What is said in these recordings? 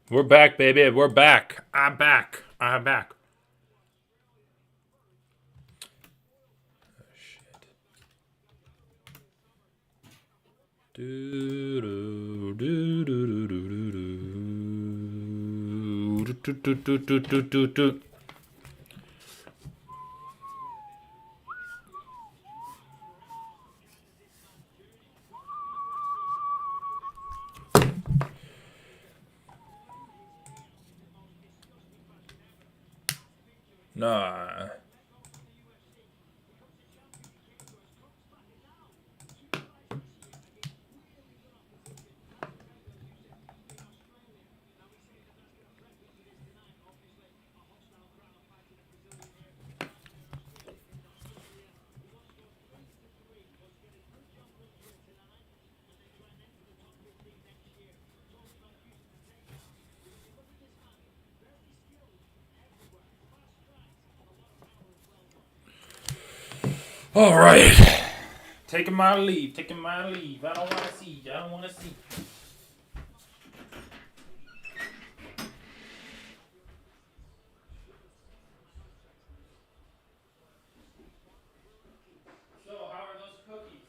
We're back, baby. We're back. I'm back. I'm back. Oh, shit. Do do do do do do do do do do do do do. Nah. All right. Taking my leave. Taking my leave. I don't want to see. I don't want to see. So, how are those cookies?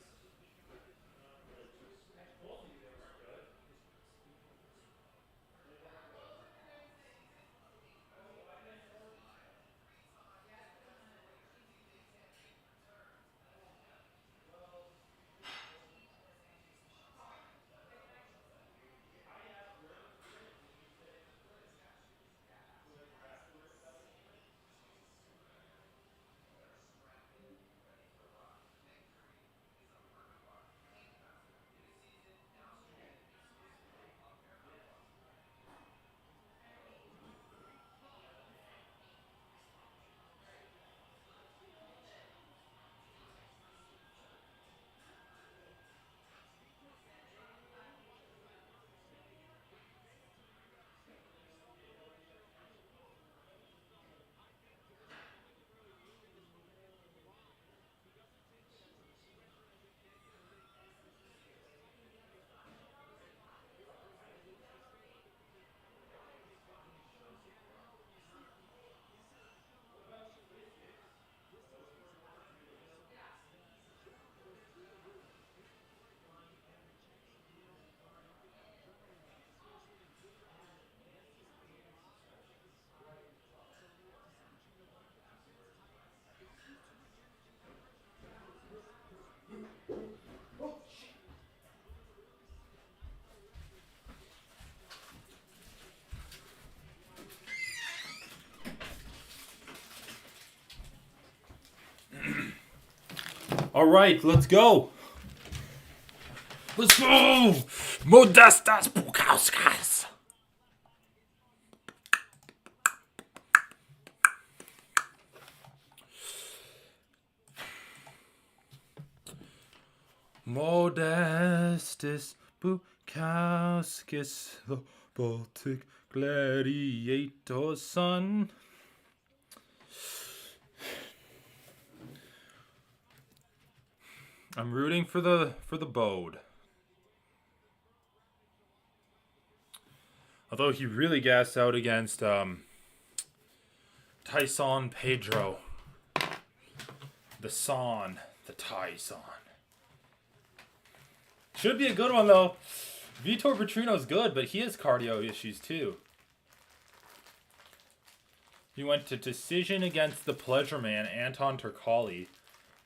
All right, let's go. Let's go. Modestas, Bukauskas. Modestas, Bukauskas, the Baltic gladiator son. I'm rooting for the Bode. Although he really gassed out against Tyson Pedro. The Tyson. Should be a good one though. Vítor Petrino's good, but he has cardio issues too. He went to decision against the pleasure man, Anton Turkali.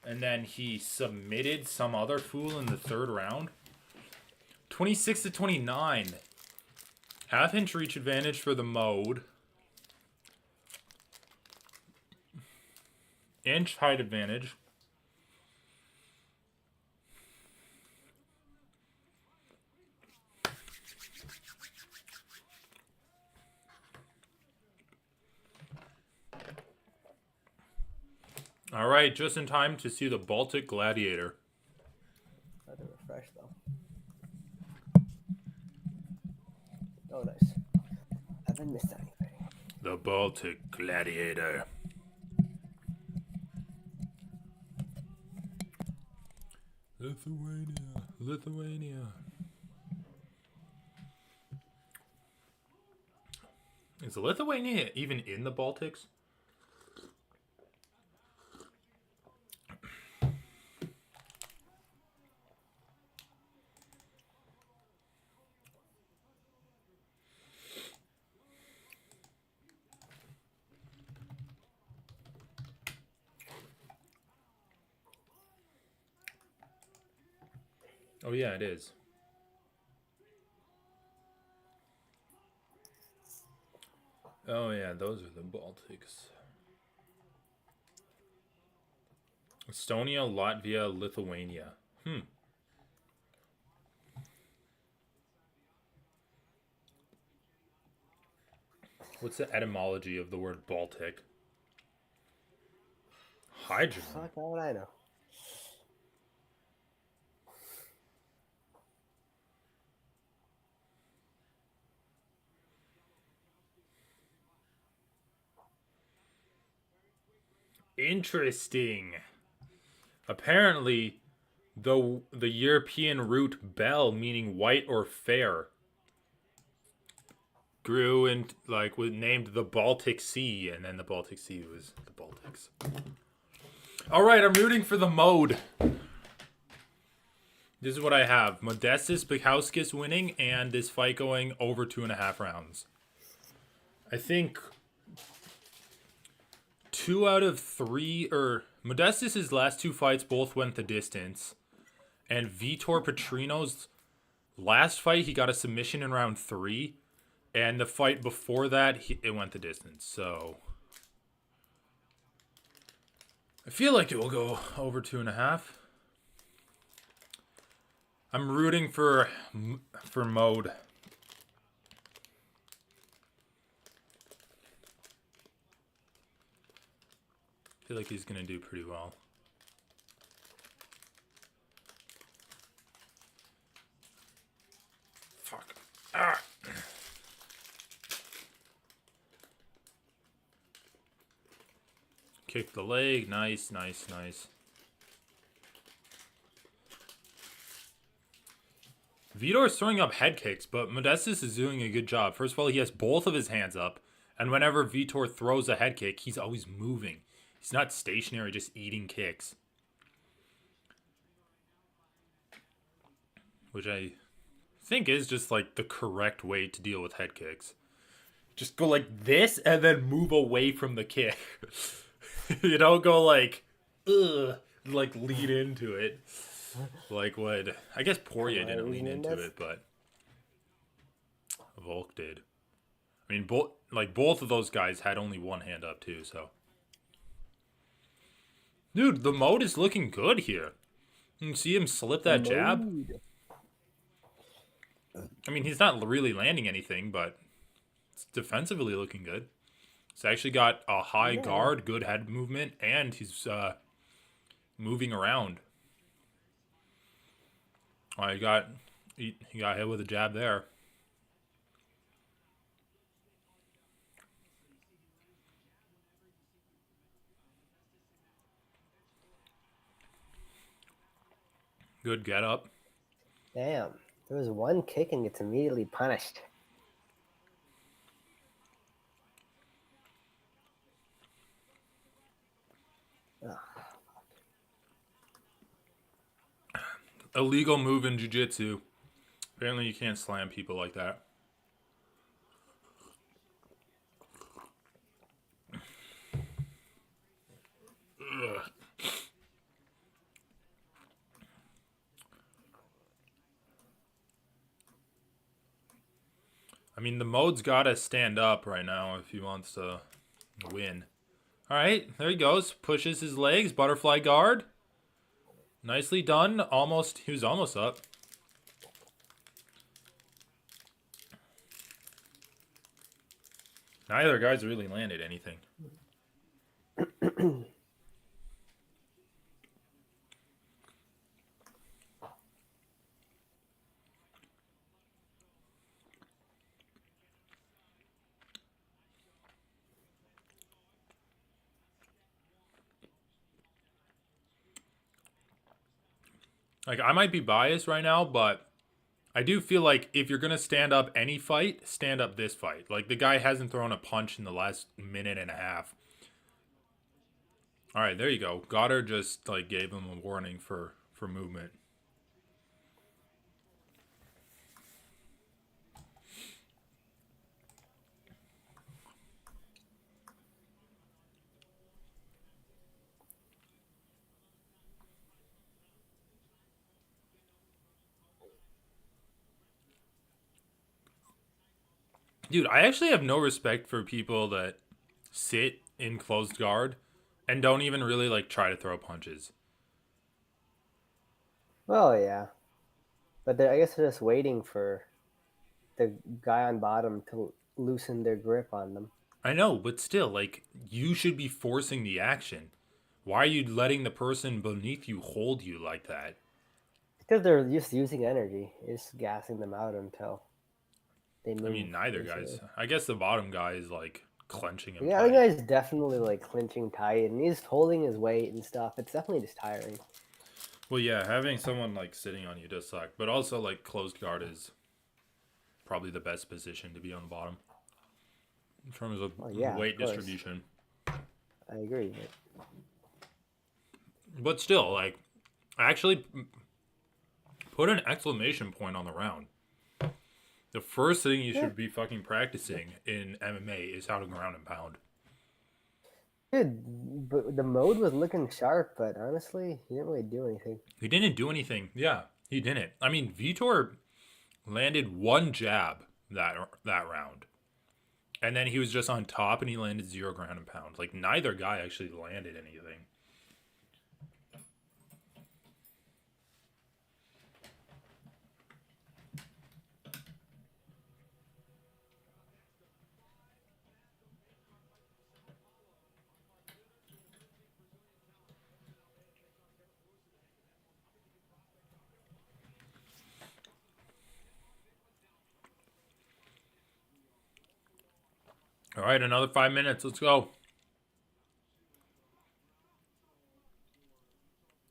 And then he submitted some other fool in the third round. 26-29. Half-inch reach advantage for the mode. Inch height advantage. All right, just in time to see the Baltic Gladiator. Had to refresh though. Oh, nice. I haven't missed anything. The Baltic Gladiator. Lithuania. Is Lithuania even in the Baltics? Oh yeah, it is. Oh yeah, those are the Baltics. Estonia, Latvia, Lithuania. What's the etymology of the word Baltic? Hydrogen. Fuck, how would I know? Interesting. Apparently, the European root bel, meaning white or fair, grew and was named the Baltic Sea, and then the Baltic Sea was the Baltics. All right, I'm rooting for the mode. This is what I have: Modestas, Bukauskas winning, and this fight going over 2.5 rounds. I think 2 out of 3, or Modestas' last 2 fights both went the distance, and Vítor Petrino's last fight he got a submission in round 3. And the fight before that, it went the distance. So I feel like it will go over 2.5. I'm rooting for mode. I feel like he's gonna do pretty well. Fuck. Ah. Kick the leg. Nice, nice, nice. Vítor's throwing up head kicks, but Modestas is doing a good job. First of all, he has both of his hands up, and whenever Vítor throws a head kick, he's always moving. He's not stationary, just eating kicks. Which I think is just like the correct way to deal with head kicks. Just go like this and then move away from the kick. You don't go like, ugh, like lead into it. Like what, I guess Poirier didn't lean into it, but Volk did. I mean, both of those guys had only one hand up too, so. Dude, the mode is looking good here. You can see him slip that jab. I mean, he's not really landing anything, but it's defensively looking good. He's actually got a high guard, good head movement, and he's moving around. Oh, he got hit with a jab there. Good get up. Damn. There was one kick and gets immediately punished. Oh. Illegal move in jiu-jitsu. Apparently you can't slam people like that. Ugh. I mean, the mode's got to stand up right now if he wants to win. All right, there he goes. Pushes his legs, butterfly guard. Nicely done. He was almost up. Neither guy's really landed anything. Like, I might be biased right now, but I do feel like if you're going to stand up any fight, stand up this fight. Like, the guy hasn't thrown a punch in the last minute and a half. All right, there you go. Goddard just, like, gave him a warning for movement. Dude, I actually have no respect for people that sit in closed guard and don't even really, like, try to throw punches. Well, yeah, but I guess they're just waiting for the guy on bottom to loosen their grip on them. I know, but still, like, you should be forcing the action. Why are you letting the person beneath you hold you like that? Because they're just using energy. It's just gassing them out until they I move. mean, neither guy's. I guess the bottom guy is, like, clenching him Yeah, the tight. guy's definitely like clinching tight, and he's holding his weight and stuff. It's definitely just tiring. Well, yeah, having someone, like, sitting on you does suck. But also, like, closed guard is probably the best position to be on the bottom in terms of weight distribution. I agree. But still, like, actually put an exclamation point on the round. The first thing you should be fucking practicing in MMA is how to ground and pound. Dude, but the mode was looking sharp, but honestly, he didn't really do anything. He didn't do anything. Yeah, he didn't. I mean, Vítor landed one jab that round. And then he was just on top and he landed 0 ground and pound. Like, neither guy actually landed anything. All right, another 5 minutes. Let's go.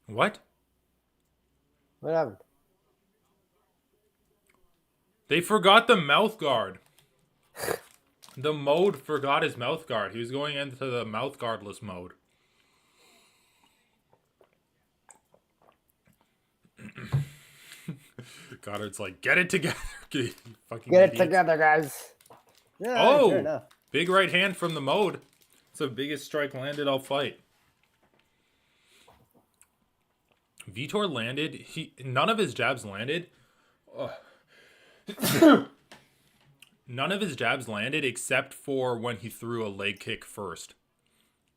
What? What happened? They forgot the mouth guard. The mode forgot his mouth guard. He was going into the mouth guardless mode. Goddard's like, get it together. Fucking Get idiots. it together, guys. Yeah, Oh, fair enough. big right hand from the mode. It's the biggest strike landed all fight. Vítor landed. None of his jabs landed. None of his jabs landed except for when he threw a leg kick first.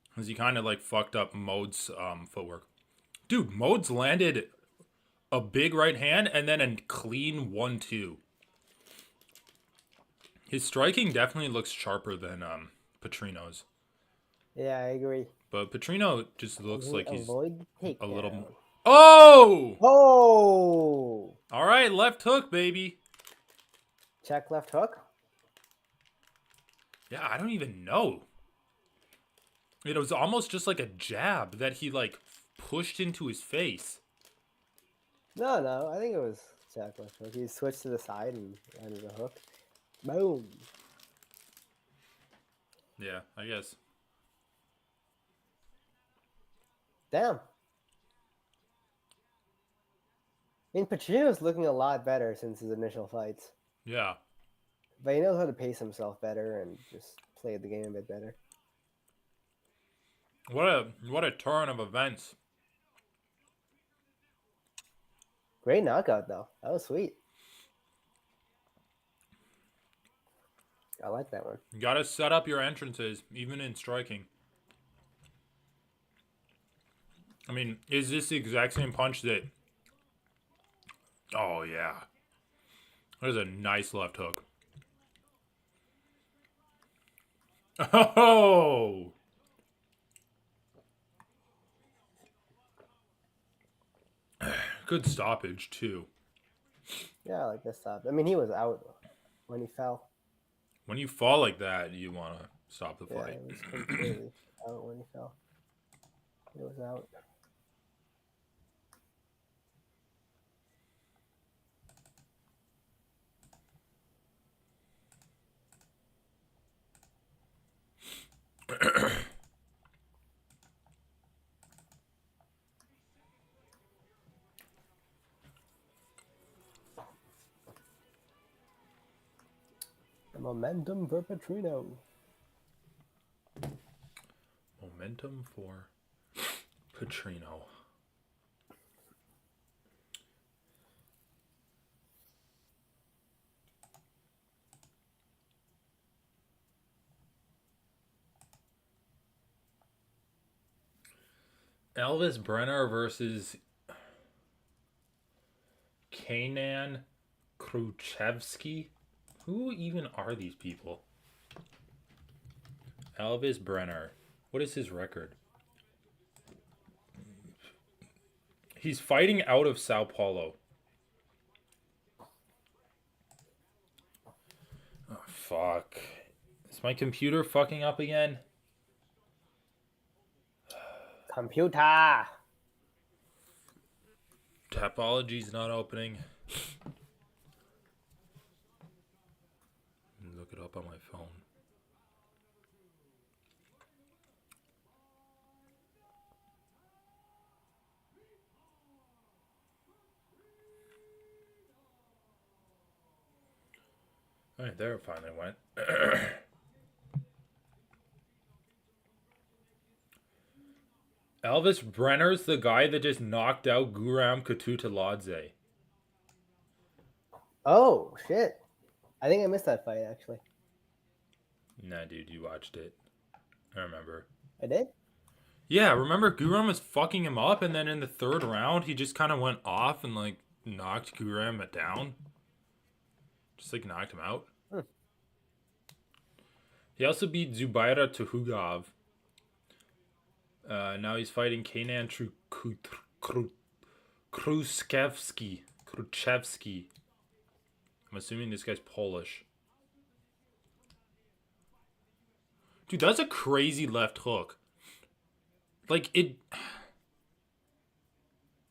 Because he kind of like fucked up Mode's footwork. Dude, Mode's landed a big right hand and then a clean 1-2. His striking definitely looks sharper than Petrino's. Yeah, I agree. But Petrino just looks like he's a little more... Oh! Oh! All right, left hook, baby. Check left hook. Yeah, I don't even know. It was almost just like a jab that he like pushed into his face. No, I think it was check left hook. He switched to the side and landed a hook. Boom. Yeah, I guess. Damn. I mean, Petrino's looking a lot better since his initial fights. Yeah. But he knows how to pace himself better and just play the game a bit better. What a turn of events. Great knockout, though. That was sweet. I like that one. You gotta set up your entrances, even in striking. I mean, is this the exact same punch that... Oh, yeah. That was a nice left hook. Oh! Good stoppage, too. Yeah, I like this stop. I mean, he was out when he fell. When you fall like that, you want to stop the Yeah, fight. he was completely out when he fell. He was out. Momentum for Petrino. Momentum for Petrino. Elvis Brener versus Kanan Khevki. Who even are these people? Elvis Brener. What is his record? He's fighting out of Sao Paulo. Oh, fuck. Is my computer fucking up again? Computer. Tapology's not opening. Look it up on my phone. Alright, there it finally went. Elvis Brener's the guy that just knocked out Guram Katuteladze. Oh, shit. I think I missed that fight, actually. Nah, dude, you watched it. I remember. I did? Yeah, remember Guram was fucking him up, and then in the third round, he just kind of went off and, like, knocked Guram down. Just, like, knocked him out. He also beat Zubaira Tuhugov. Now he's fighting Kanan Khrushchevsky. I'm assuming this guy's Polish. Dude, that's a crazy left hook. Like, it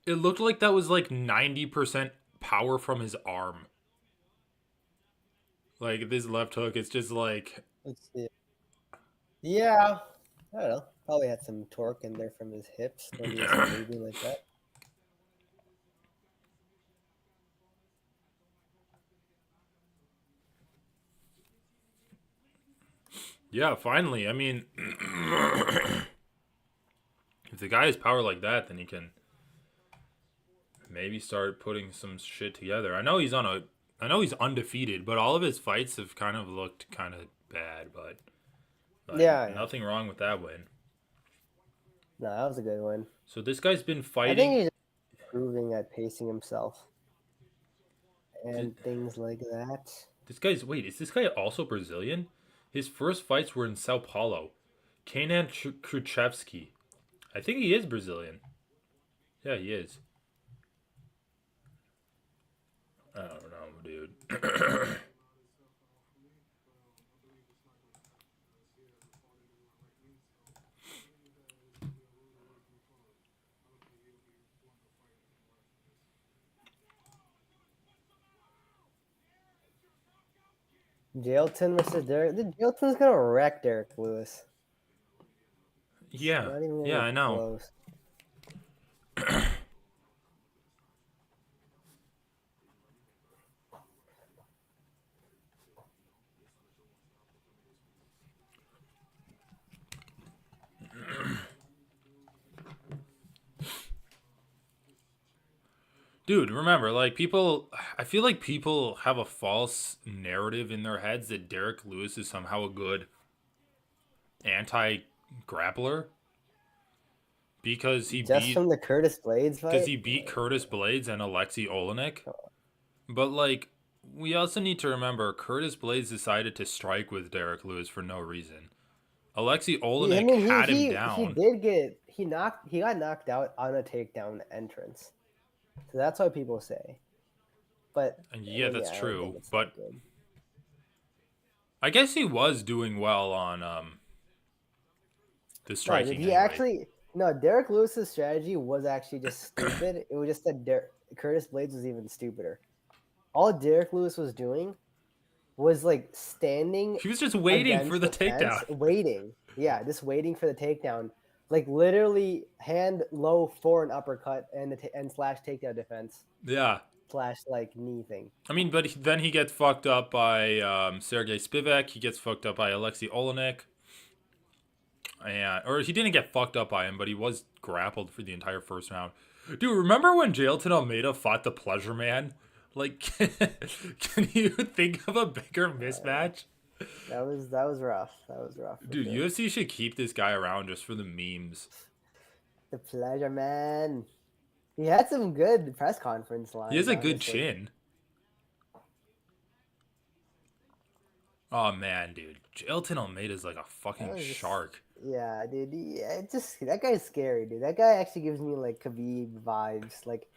looked like that was like 90% power from his arm. Like, this left hook, it's just like... Let's see. Yeah. I don't know. Probably had some torque in there from his hips when he was moving like that. Yeah, finally. I mean, if the guy has power like that, then he can maybe start putting some shit together. I know he's undefeated, but all of his fights have kind of looked kind of bad, but yeah. Nothing wrong with that win. No, that was a good win. So this guy's been fighting. I think he's improving at pacing himself and things like that. Is this guy also Brazilian? His first fights were in Sao Paulo. Kanan Khrushchevsky. I think he is Brazilian. Yeah, he is. I don't know, dude. Jailton versus Derrick. Jailton's gonna wreck Derrick Lewis. Yeah, I know. Close. Dude, remember, like, I feel like people have a false narrative in their heads that Derrick Lewis is somehow a good anti-grappler. Because he beat... from the Curtis Blades fight? Because he beat Curtis Blades and Alexei Olenek. But, like, we also need to remember, Curtis Blades decided to strike with Derrick Lewis for no reason. Alexei Olenek had him down. He got knocked out on a takedown entrance. So that's what people say. But yeah, that's true. But I guess he was doing well on the striking. Derrick Lewis's strategy was actually just stupid. It was just that Curtis Blades was even stupider. All Derrick Lewis was doing was like standing. He was just waiting for the takedown. Just waiting for the takedown. Like literally hand low for an uppercut and slash takedown defense. Yeah. flashlight knee thing. I mean, but then he gets fucked up by Sergey Spivak. He gets fucked up by Alexei Olenek. Or he didn't get fucked up by him, but he was grappled for the entire first round. Dude, remember when Jailton Almeida fought the Pleasure Man? Like, can you think of a bigger mismatch? That was rough. That was rough. Dude, sure. UFC should keep this guy around just for the memes. The Pleasure Man. He had some good press conference lines. He has a good chin. Oh man, dude, Jailton Almeida's like a fucking shark. Yeah, dude. That guy's scary, dude. That guy actually gives me like Khabib vibes. Like,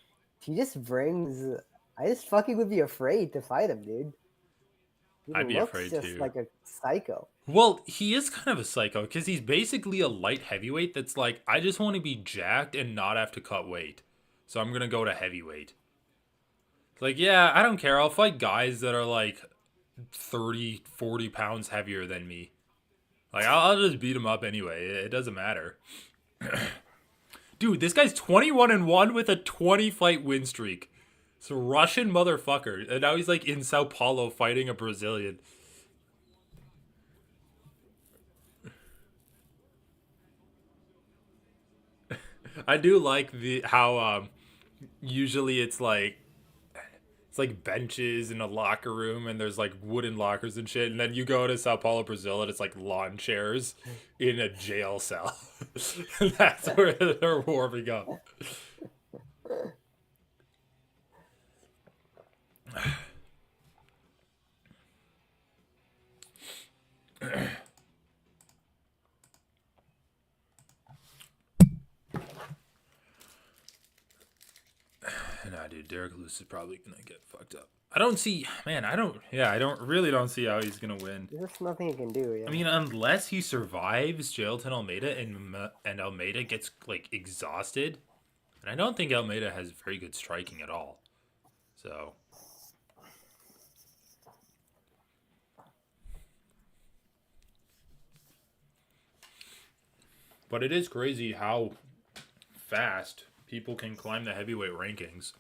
he just brings. I just fucking would be afraid to fight him, dude. I'd be afraid too. Just like a psycho. Well, he is kind of a psycho because he's basically a light heavyweight that's like, I just want to be jacked and not have to cut weight. So I'm going to go to heavyweight. Like, yeah, I don't care. I'll fight guys that are like 30, 40 pounds heavier than me. Like, I'll just beat him up anyway. It doesn't matter. Dude, this guy's 21-1 with a 20-fight win streak. It's a Russian motherfucker. And now he's like in Sao Paulo fighting a Brazilian. I do like how usually it's like benches in a locker room and there's like wooden lockers and shit, and then you go to Sao Paulo, Brazil, and it's like lawn chairs in a jail cell. And that's where they're warming up. Nah, dude, Derrick Lewis is probably gonna get fucked up. I don't see how he's gonna win. There's nothing he can do. Yeah. I mean, unless he survives Jailton Almeida and Almeida gets like exhausted, and I don't think Almeida has very good striking at all. So, but it is crazy how fast people can climb the heavyweight rankings.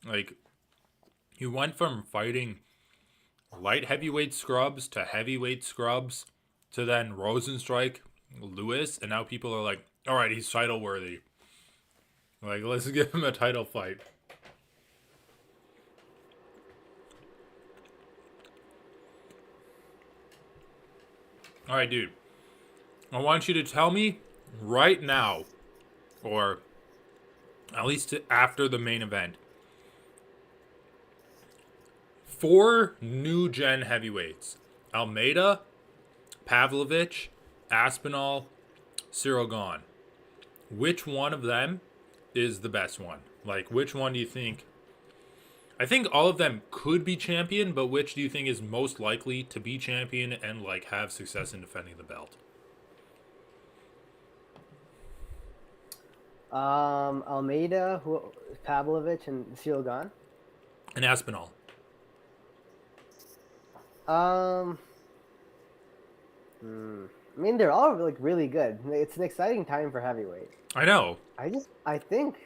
Like, you went from fighting light heavyweight scrubs to heavyweight scrubs to then Rosenstrike, Lewis, and now people are like, all right, he's title worthy. Like, let's give him a title fight. All right, dude. I want you to tell me right now, or at least after the main event, 4 new gen heavyweights: Almeida, Pavlovich, Aspinall, Cyril Gane. Which one of them is the best one? Like, which one do you think? I think all of them could be champion, but which do you think is most likely to be champion and like have success in defending the belt? Almeida, Pavlovich, and Cyril Gane? And Aspinall. I mean, they're all like really good. It's an exciting time for heavyweight. I know. I think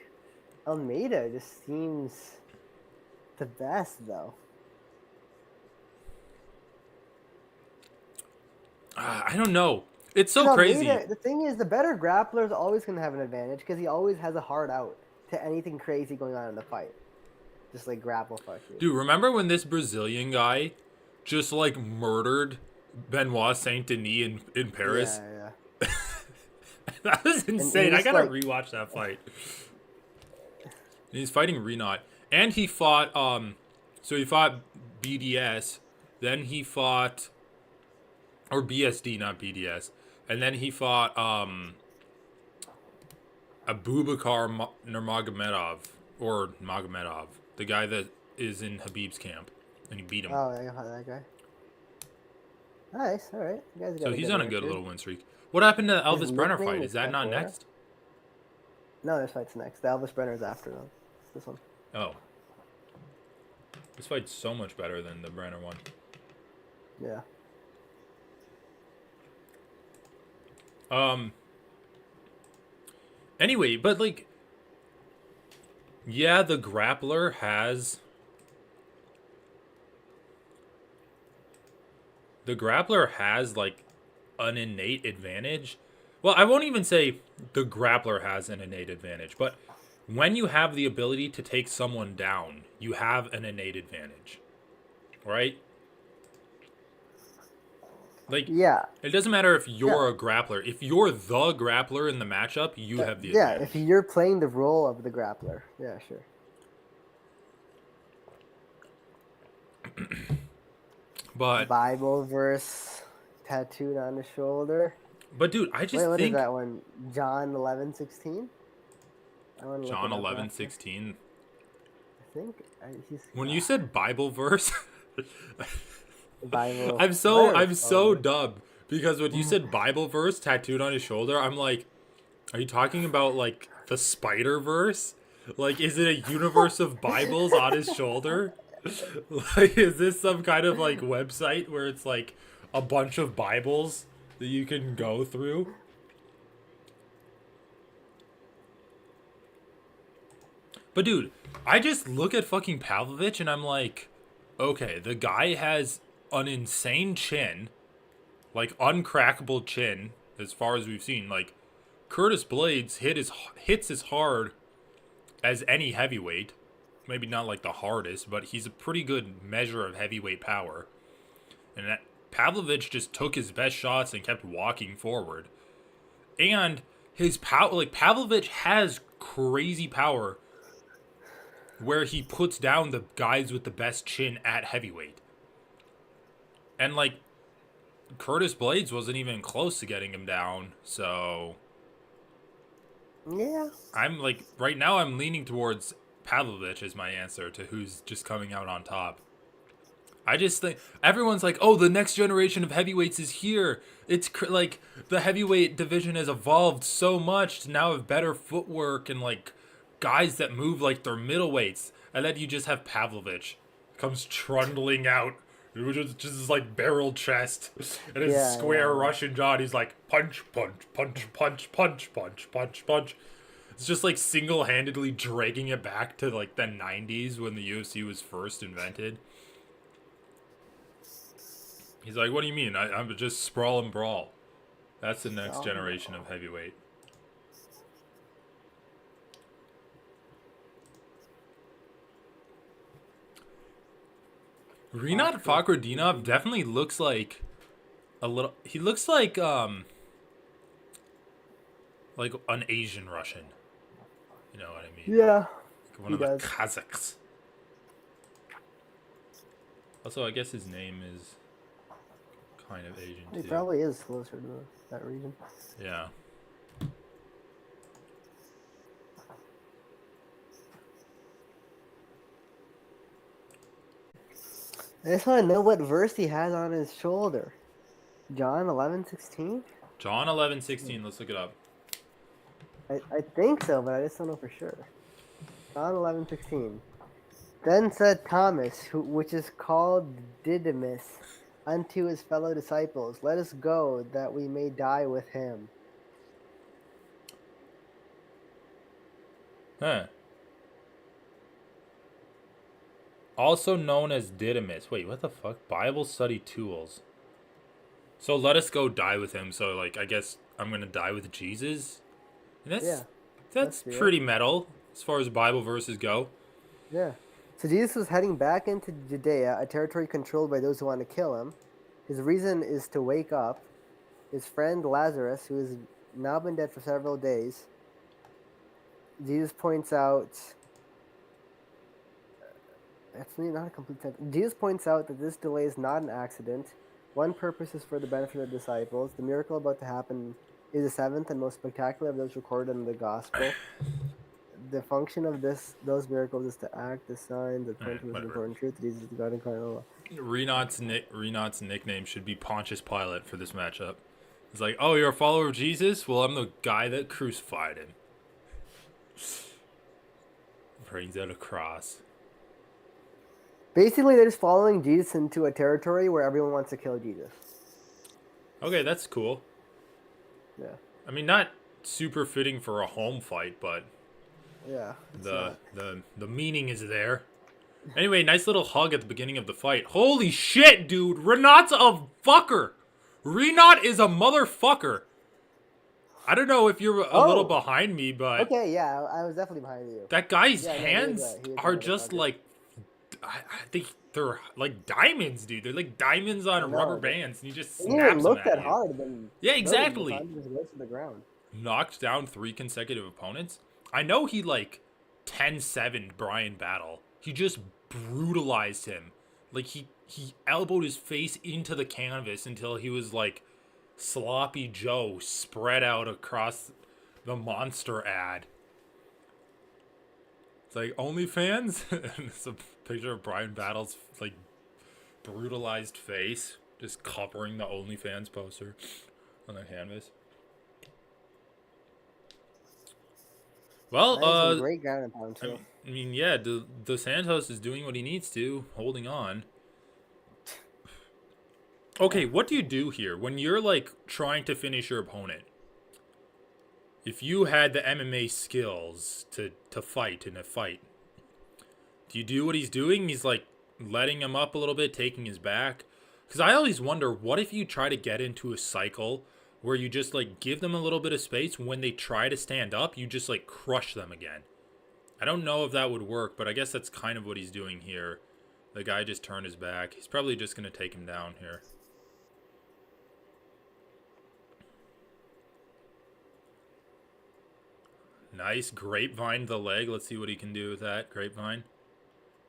Almeida just seems the best, though. I don't know. It's so crazy. The thing is, the better grappler is always going to have an advantage because he always has a hard out to anything crazy going on in the fight. Just like grapple fuck you. Dude, remember when this Brazilian guy just like murdered Benoit Saint Denis in Paris? Yeah. That was insane. I gotta like, rewatch that fight. And he's fighting Renat. And he fought so he fought BDS, then he fought, or BSD, not BDS. And then he fought Abubakar Nurmagomedov, or Magomedov, the guy that is in Habib's camp, and he beat him. Oh, that guy. Nice, all right. So he's on a good little win streak. What happened to the Elvis Brener fight? Is that not next? No, this fight's next. The Elvis Brenner's after them. This one. Oh. This fight's so much better than the Brener one. Yeah. Anyway, but like, Yeah, the grappler has... The grappler has, like, an innate advantage. Well, I won't even say the grappler has an innate advantage, but when you have the ability to take someone down, you have an innate advantage. Right? Like, Yeah. it doesn't matter if Yeah. you're a grappler. If you're the grappler in the matchup, you have the Yeah, if advantage. you're playing the role of the grappler. Yeah, sure. But, Bible verse tattooed on the shoulder. dude, I Wait, just what is think that one? John 11:16. I want to look John it up 11:16. I think he's When you said Bible verse, Bible. I'm so dumb because when you said Bible verse tattooed on his shoulder, I'm like, are you talking about like the Spider Verse? Like, is it a universe of Bibles on his shoulder? Like, is this some kind of like website where it's like a bunch of Bibles that you can go through? But dude, I just look at fucking Pavlovich and I'm like, okay, the guy has an insane chin, like uncrackable chin, as far as we've seen. Like, Curtis Blades hits as hard as any heavyweight. Maybe not like the hardest, but he's a pretty good measure of heavyweight power. And that Pavlovich just took his best shots and kept walking forward. And his power, like Pavlovich has crazy power where he puts down the guys with the best chin at heavyweight. And like Curtis Blades wasn't even close to getting him down, so Yeah. I'm like right now I'm leaning towards Pavlovich as my answer to who's just coming out on top. I just think everyone's like, "Oh, the next generation of heavyweights is here." It's like the heavyweight division has evolved so much to now have better footwork and like guys that move like they're middleweights, and then you just have Pavlovich comes trundling out, which is just his like barrel chest and his square Russian jaw. And he's like punch, punch, punch, punch, punch, punch, punch, punch. It's just like single-handedly dragging it back to like the '90s when the UFC was first invented. He's like, what do you mean? I'm just sprawl and brawl. That's the next generation of heavyweight. Renat Fakhretdinov definitely looks like a little. He looks like an Asian Russian. You know what I mean? Yeah. Like one of the Kazakhs. Also, I guess his name is kind of Asian too. He probably is closer to that region. Yeah. I just want to know what verse he has on his shoulder. John 11:16. John 11:16. Let's look it up. I think so, but I just don't know for sure. John 11:16. Then said Thomas, which is called Didymus, unto his fellow disciples, let us go, that we may die with him. Huh. Also known as Didymus. Wait, what the fuck? Bible study tools. So let us go die with him. So like, I guess I'm gonna die with Jesus. And that's pretty metal as far as Bible verses go. Yeah. So Jesus was heading back into Judea, a territory controlled by those who want to kill him. His reason is to wake up his friend Lazarus, who has now been dead for several days. Jesus points out. Actually, not a complete sentence. Jesus points out that this delay is not an accident. One purpose is for the benefit of the disciples. The miracle about to happen is the seventh and most spectacular of those recorded in the gospel. The function of those miracles is to act the signs that point to this important truth. Jesus is the God incarnate. Renat's nickname should be Pontius Pilate for this matchup. It's like, oh, you're a follower of Jesus? Well, I'm the guy that crucified him. Brings out a cross. Basically, they're just following Jesus into a territory where everyone wants to kill Jesus. Okay, that's cool. Yeah. I mean, not super fitting for a home fight, but Yeah, it's The not. the meaning is there. Anyway, nice little hug at the beginning of the fight. Holy shit, dude! Renat's a fucker. Renat is a motherfucker. I don't know if you're a little Oh, behind me, but okay, yeah, I was definitely behind you. that guy's Yeah, no, hands he is a are just motherfucker. like I think they're like diamonds, dude. They're like diamonds I on rubber know. bands, and he just They didn't even snaps them look at that you. hard. Then Yeah, boom, the exactly. time just goes to the ground. Knocked down 3 consecutive opponents. I know he like 10-7 Brian Battle. He just brutalized him. Like he elbowed his face into the canvas until he was like sloppy Joe spread out across the monster ad. It's like OnlyFans, and it's a picture of Brian Battle's like brutalized face, just covering the OnlyFans poster on the canvas. Well, That is some great ground and pound too. I mean, yeah, Dos Santos is doing what he needs to, holding on. Okay, what do you do here when you're like trying to finish your opponent? If you had the MMA skills to fight in a fight, do you do what he's doing? He's like letting him up a little bit, taking his back. Because I always wonder, what if you try to get into a cycle where you just like give them a little bit of space, when they try to stand up, you just like crush them again. I don't know if that would work, but I guess that's kind of what he's doing here. The guy just turned his back. He's probably just going to take him down here. Nice. Grapevine the leg. Let's see what he can do with that. Grapevine.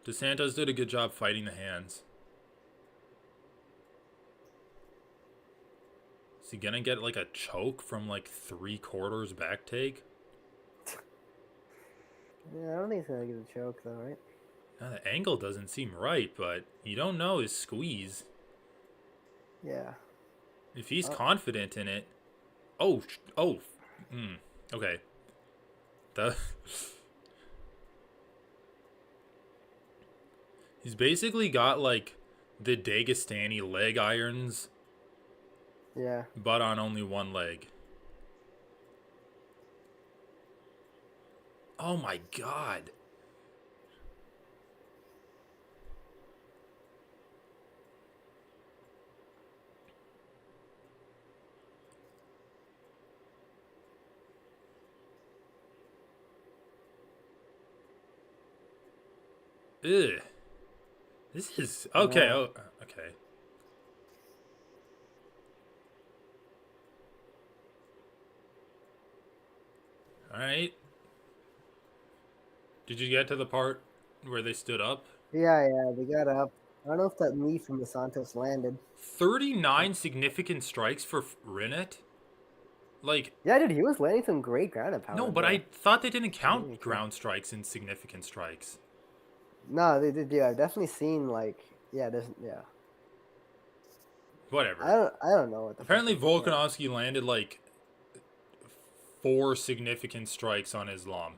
Dos Santos did a good job fighting the hands. Is he going to get like a choke from like 3/4 back take? Yeah, I don't think he's gonna get a choke though, right? Now, the angle doesn't seem right, but you don't know his squeeze. Yeah. If he's Oh, confident in it. Oh. Okay. The He's basically got like the Dagestani leg irons, yeah. but on only one leg. Oh my god. Ugh. This is okay. Yeah. Oh, okay. All right. Did you get to the part where they stood up? Yeah, they got up. I don't know if that knee from the Santos landed. 39 significant strikes for Renat? Like, Yeah, dude, he was landing some great ground and pound. no, but I thought they didn't count Sure. ground strikes in significant strikes. No, they did. Yeah, I've definitely seen like yeah. Whatever. I don't know what the. Apparently, fuck is- Volkanovski landed like 4 significant strikes on Islam.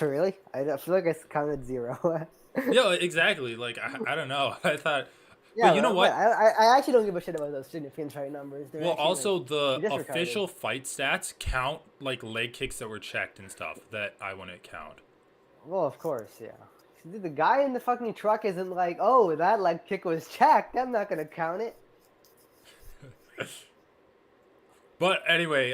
Yeah. Really? I feel like I counted 0. Yeah, exactly. Like, I don't know. I thought. Yeah, But you know what? I actually don't give a shit about those significant strike numbers. They're Well, actually, also like, the disregarded. official fight stats count like leg kicks that were checked and stuff that I wouldn't count. Well, of course, yeah. Dude, the guy in the fucking truck isn't like, oh, that leg kick was checked. I'm not gonna count it. But anyway,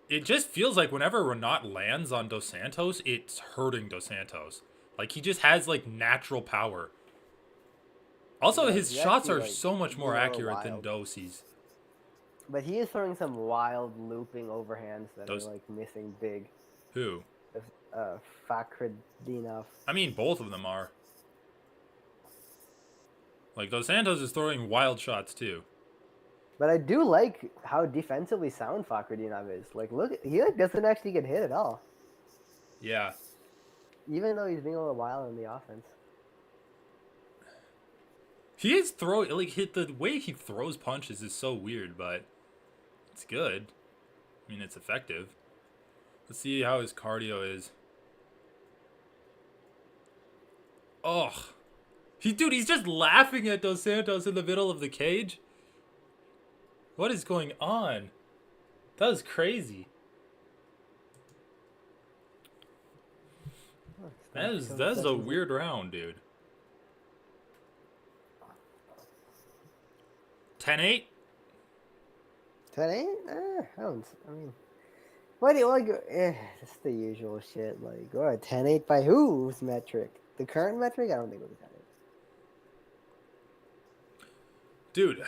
it just feels like whenever Renat lands on Dos Santos, it's hurting Dos Santos. Like, he just has like natural power. Also, Yeah, his he shots actually, are like, so much more more accurate than wild. Dosi's. But he is throwing some wild looping overhands that Those- are like missing big. Who? Fakhreddinov. I mean, both of them are. Like, Dos Santos is throwing wild shots too. But I do like how defensively sound Fakhreddinov is. Like, look, he like doesn't actually get hit at all, Yeah. even though he's being a little wild in the offense. He is throwing, like, the way he throws punches is so weird, but it's good. I mean, it's effective. Let's see how his cardio is. Ugh. Dude, he's just laughing at Dos Santos in the middle of the cage. What is going on? That was crazy. That's a weird round, dude. 10-8? 10-8? I mean, what do you like? That's the usual shit. Like, what, 10-8 by whose metric? The current metric? I don't think it was 10-8. Dude,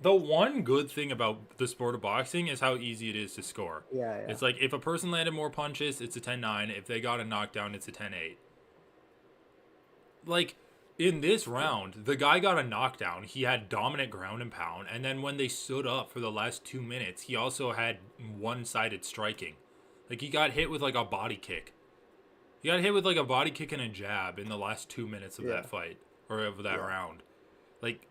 the one good thing about the sport of boxing is how easy it is to score. Yeah. It's like if a person landed more punches, it's a 10-9. If they got a knockdown, it's a 10-8. Like, in this round, the guy got a knockdown. He had dominant ground and pound. And then when they stood up for the last 2 minutes, he also had one-sided striking. Like, he got hit with, like, a body kick. He got hit with, like, a body kick and a jab in the last 2 minutes of that fight. Or of that round. Like,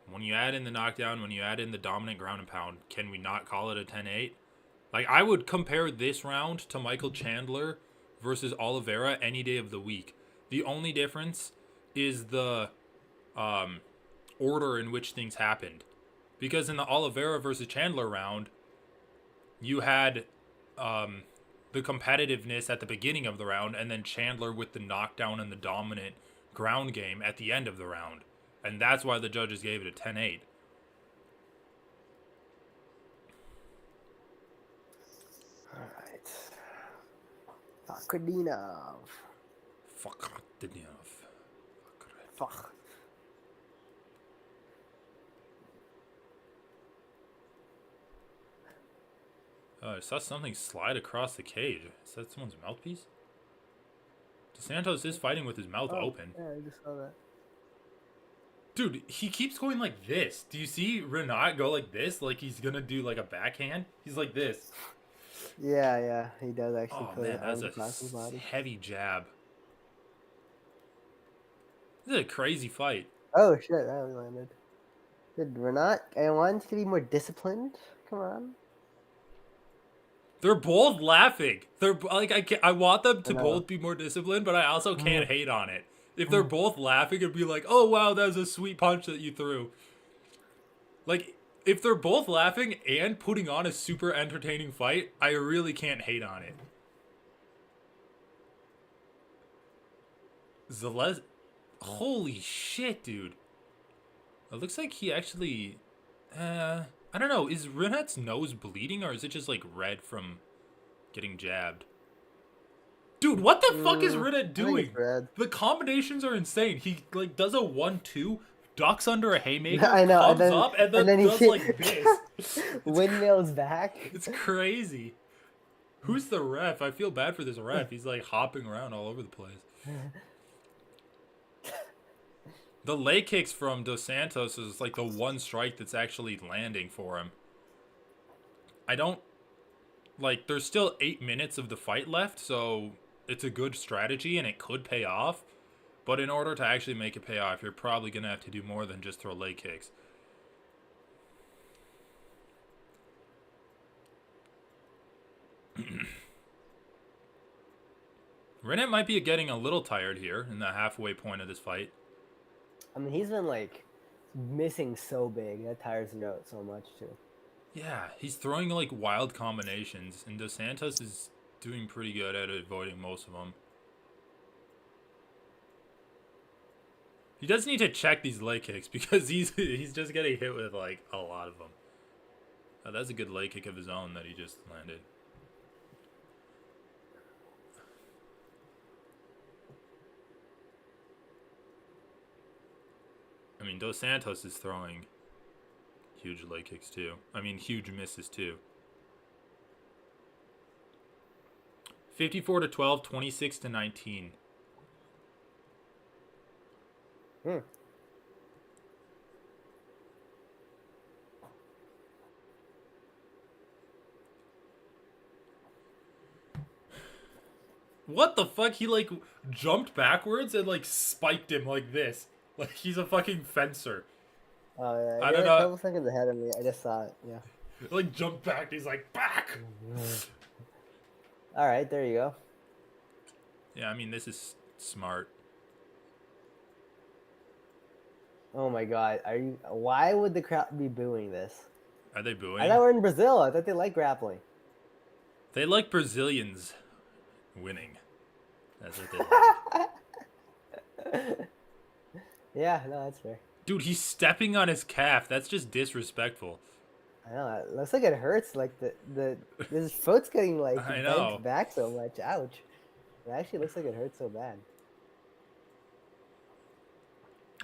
when you add in the knockdown, when you add in the dominant ground and pound, can we not call it a 10-8? Like, I would compare this round to Michael Chandler versus Oliveira any day of the week. The only difference is the order in which things happened. Because in the Oliveira versus Chandler round, you had the competitiveness at the beginning of the round, and then Chandler with the knockdown and the dominant ground game at the end of the round. And that's why the judges gave it a 10-8. All right. Fakadinov. Fuck. Oh, I saw something slide across the cage. Is that someone's mouthpiece? Dos Santos is fighting with his mouth open. Yeah, I just saw that. Dude, he keeps going like this. Do you see Renat go like this? Like he's gonna do like a backhand? He's like this. Yeah, he does actually Oh man, that's a heavy jab. This is a crazy fight. Oh shit, that landed. Did Renat and one to be more disciplined? Come on. They're both laughing. They're like I want them to both be more disciplined, but I also can't hate on it. If they're both laughing and be like, "Oh wow, that was a sweet punch that you threw." Like if they're both laughing and putting on a super entertaining fight, I really can't hate on it. Holy shit, dude. It looks like he actually I don't know, is Renat's nose bleeding or is it just like red from getting jabbed? Dude, what the fuck is Renat doing? The combinations are insane. He like does a 1-2, ducks under a haymaker, I know, comes up, and then does like this. Windmills back. It's crazy. Who's the ref? I feel bad for this ref. He's like hopping around all over the place. The leg kicks from Dos Santos is like the one strike that's actually landing for him. I don't... Like, there's still 8 minutes of the fight left, so it's a good strategy and it could pay off. But in order to actually make it pay off, you're probably going to have to do more than just throw leg kicks. Renat might be getting a little tired here in the halfway point of this fight. I mean, he's been like missing so big. That tires him out so much too. Yeah, he's throwing like wild combinations, and Dos Santos is doing pretty good at avoiding most of them. He does need to check these leg kicks because he's just getting hit with like a lot of them. That's a good leg kick of his own that he just landed. I mean, Dos Santos is throwing huge leg kicks too. I mean, huge misses too. 54-12, 26-19. What the fuck? He like jumped backwards and like spiked him like this. Like he's a fucking fencer. Oh yeah, I don't know. A couple seconds ahead of me. I just saw it. Yeah. Like jumped back. He's like back. All right, there you go. Yeah, I mean this is smart. Oh my god, why would the crowd be booing this? Are they booing? I thought we're in Brazil. I thought they like grappling. They like Brazilians winning. That's what they like. Yeah, no, that's fair. Dude, he's stepping on his calf. That's just disrespectful. I know. It looks like it hurts. Like his foot's getting like I know. bent back so much. Ouch. It actually looks like it hurts so bad.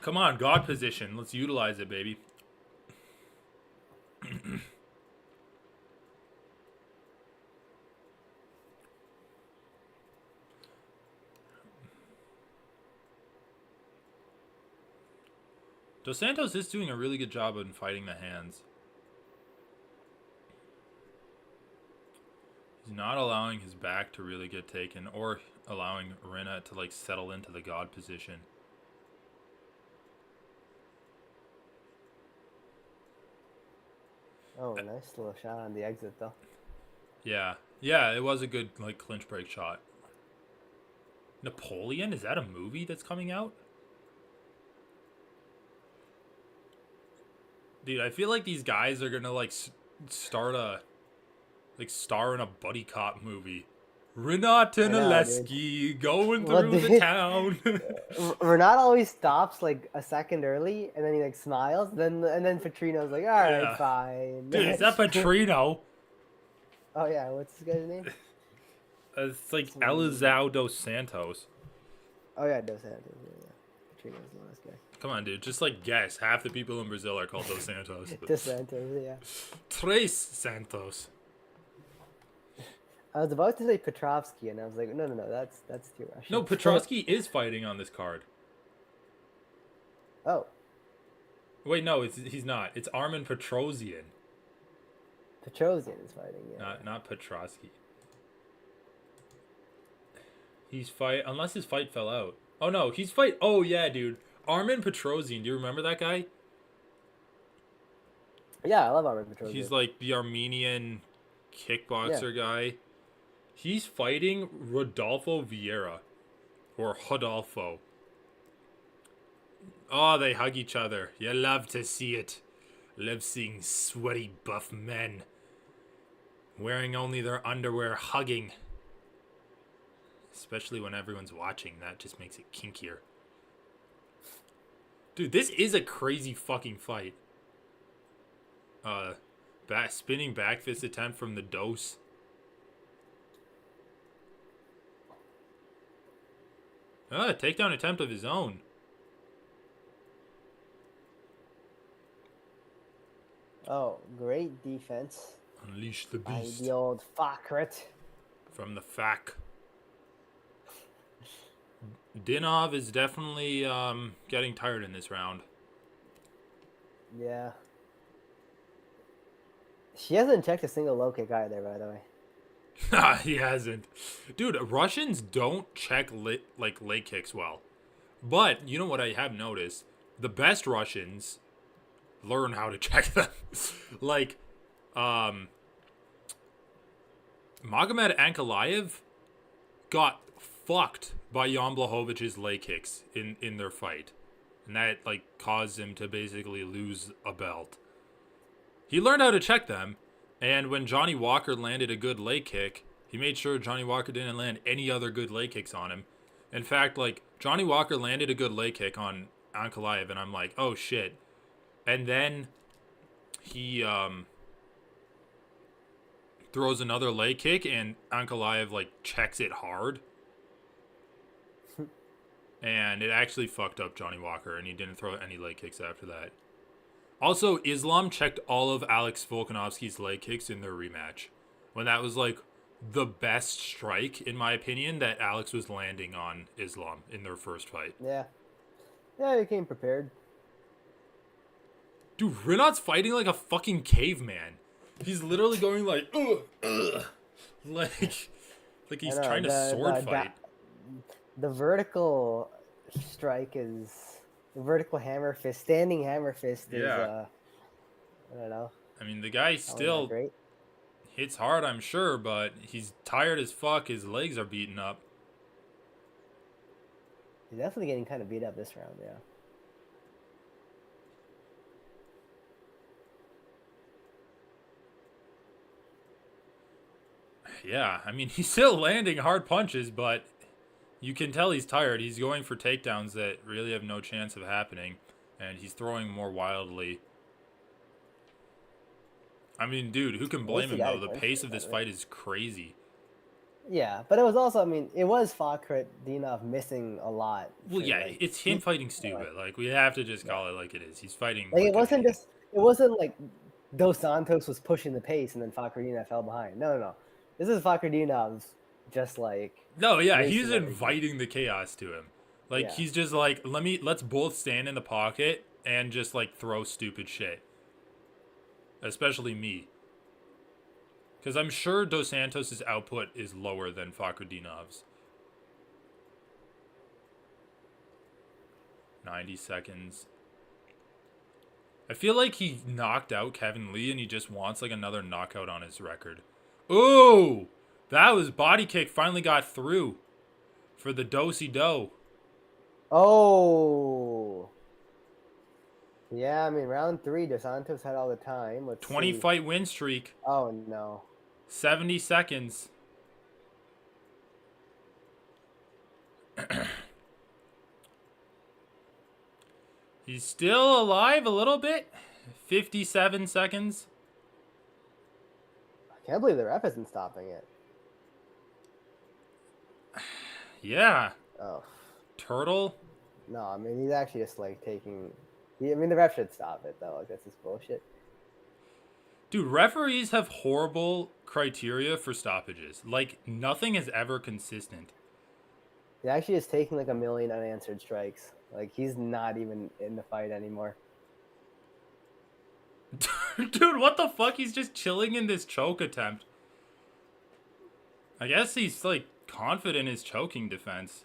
Come on, God position. Let's utilize it, baby. Dos Santos is doing a really good job in fighting the hands. He's not allowing his back to really get taken or allowing Renat to like settle into the God position. Oh, nice little shot on the exit though. Yeah. Yeah, it was a good like clinch break shot. Napoleon? Is that a movie that's coming out? Dude, I feel like these guys are gonna like star in a buddy cop movie. Renat and Aleski going through the town. Renat always stops like a second early, and then he like smiles. And then Petrino's like, "All right, fine." Dude, is that Petrino? Oh yeah, what's this guy's name? It's like Elvis Dos Santos. Oh yeah, Dos Santos. Yeah. Petrino's the last guy. Come on, dude. Just like guess. Half the people in Brazil are called Dos Santos. Dos Santos, yeah. Tres Santos. I was about to say Petrovsky, and I was like, no, that's too Russian. No, Petrovsky is fighting on this card. Oh. Wait, no, he's not. It's Armin Petrosian. Petrosian is fighting, yeah. Not Petrovsky. Unless his fight fell out. Oh no, oh yeah, dude. Armin Petrosian, do you remember that guy? Yeah, I love Armin Petrosian. He's like the Armenian kickboxer guy. He's fighting Rodolfo Vieira. Or Hodolfo. Oh, they hug each other. You love to see it. Love seeing sweaty, buff men wearing only their underwear, hugging. Especially when everyone's watching. That just makes it kinkier. Dude, this is a crazy fucking fight. Spinning back fist attempt from the Dos. Takedown attempt of his own. Oh, great defense. Unleash the beast. The old Fakret. From the Fak. Dinov is definitely getting tired in this round. Yeah. He hasn't checked a single low kick either, by the way. He hasn't. Dude, Russians don't check leg kicks well. But, you know what I have noticed? The best Russians learn how to check them. Like, Magomed Ankalaev got fucked by Jan Blachowicz' leg kicks in their fight. And that, like, caused him to basically lose a belt. He learned how to check them. And when Johnny Walker landed a good leg kick, he made sure Johnny Walker didn't land any other good leg kicks on him. In fact, like, Johnny Walker landed a good leg kick on Ankalaev, and I'm like, oh shit. And then he throws another leg kick, and Ankalaev, like, checks it hard. And it actually fucked up Johnny Walker, and he didn't throw any leg kicks after that. Also, Islam checked all of Alex Volkanovski's leg kicks in their rematch. When that was, like, the best strike, in my opinion, that Alex was landing on Islam in their first fight. Yeah. Yeah, he came prepared. Dude, Renat's fighting like a fucking caveman. He's literally going like, ugh. Like he's trying to sword fight. The vertical strike is... The vertical hammer fist, standing hammer fist is, I don't know. I mean, the guy still hits hard, I'm sure, but he's tired as fuck. His legs are beaten up. He's definitely getting kind of beat up this round, yeah. Yeah, I mean, he's still landing hard punches, but You can tell he's tired. He's going for takedowns that really have no chance of happening, and he's throwing more wildly. I mean, dude, who can blame him, though? The pace of this fight is crazy. Yeah, but it was also, I mean, it was Fakhretdinov missing a lot. Well, yeah, it's him fighting stupid. Like, we have to just call it like it is. He's fighting. Like, it wasn't like Dos Santos was pushing the pace and then Fakhretdinov fell behind. No. This is Fakhretdinov's just like. No, yeah, he's inviting the chaos to him. Like, he's just like, let's both stand in the pocket and just like throw stupid shit. Especially me. Because I'm sure Dos Santos' output is lower than Fakhretdinov's. 90 seconds. I feel like he knocked out Kevin Lee and he just wants like another knockout on his record. Ooh! That was body kick. Finally got through for the do-si-do. Oh! Yeah, I mean, round 3, Dos Santos had all the time. 20 fight win streak. Oh, no. 70 seconds. He's still alive a little bit. 57 seconds. I can't believe the ref isn't stopping it. Yeah. Oh. Turtle? No, I mean, he's actually just like taking. I mean, the ref should stop it, though. Like, that's just bullshit. Dude, referees have horrible criteria for stoppages. Like, nothing is ever consistent. He actually is taking like a million unanswered strikes. Like, he's not even in the fight anymore. Dude, what the fuck? He's just chilling in this choke attempt. I guess he's, like, confident in his choking defense.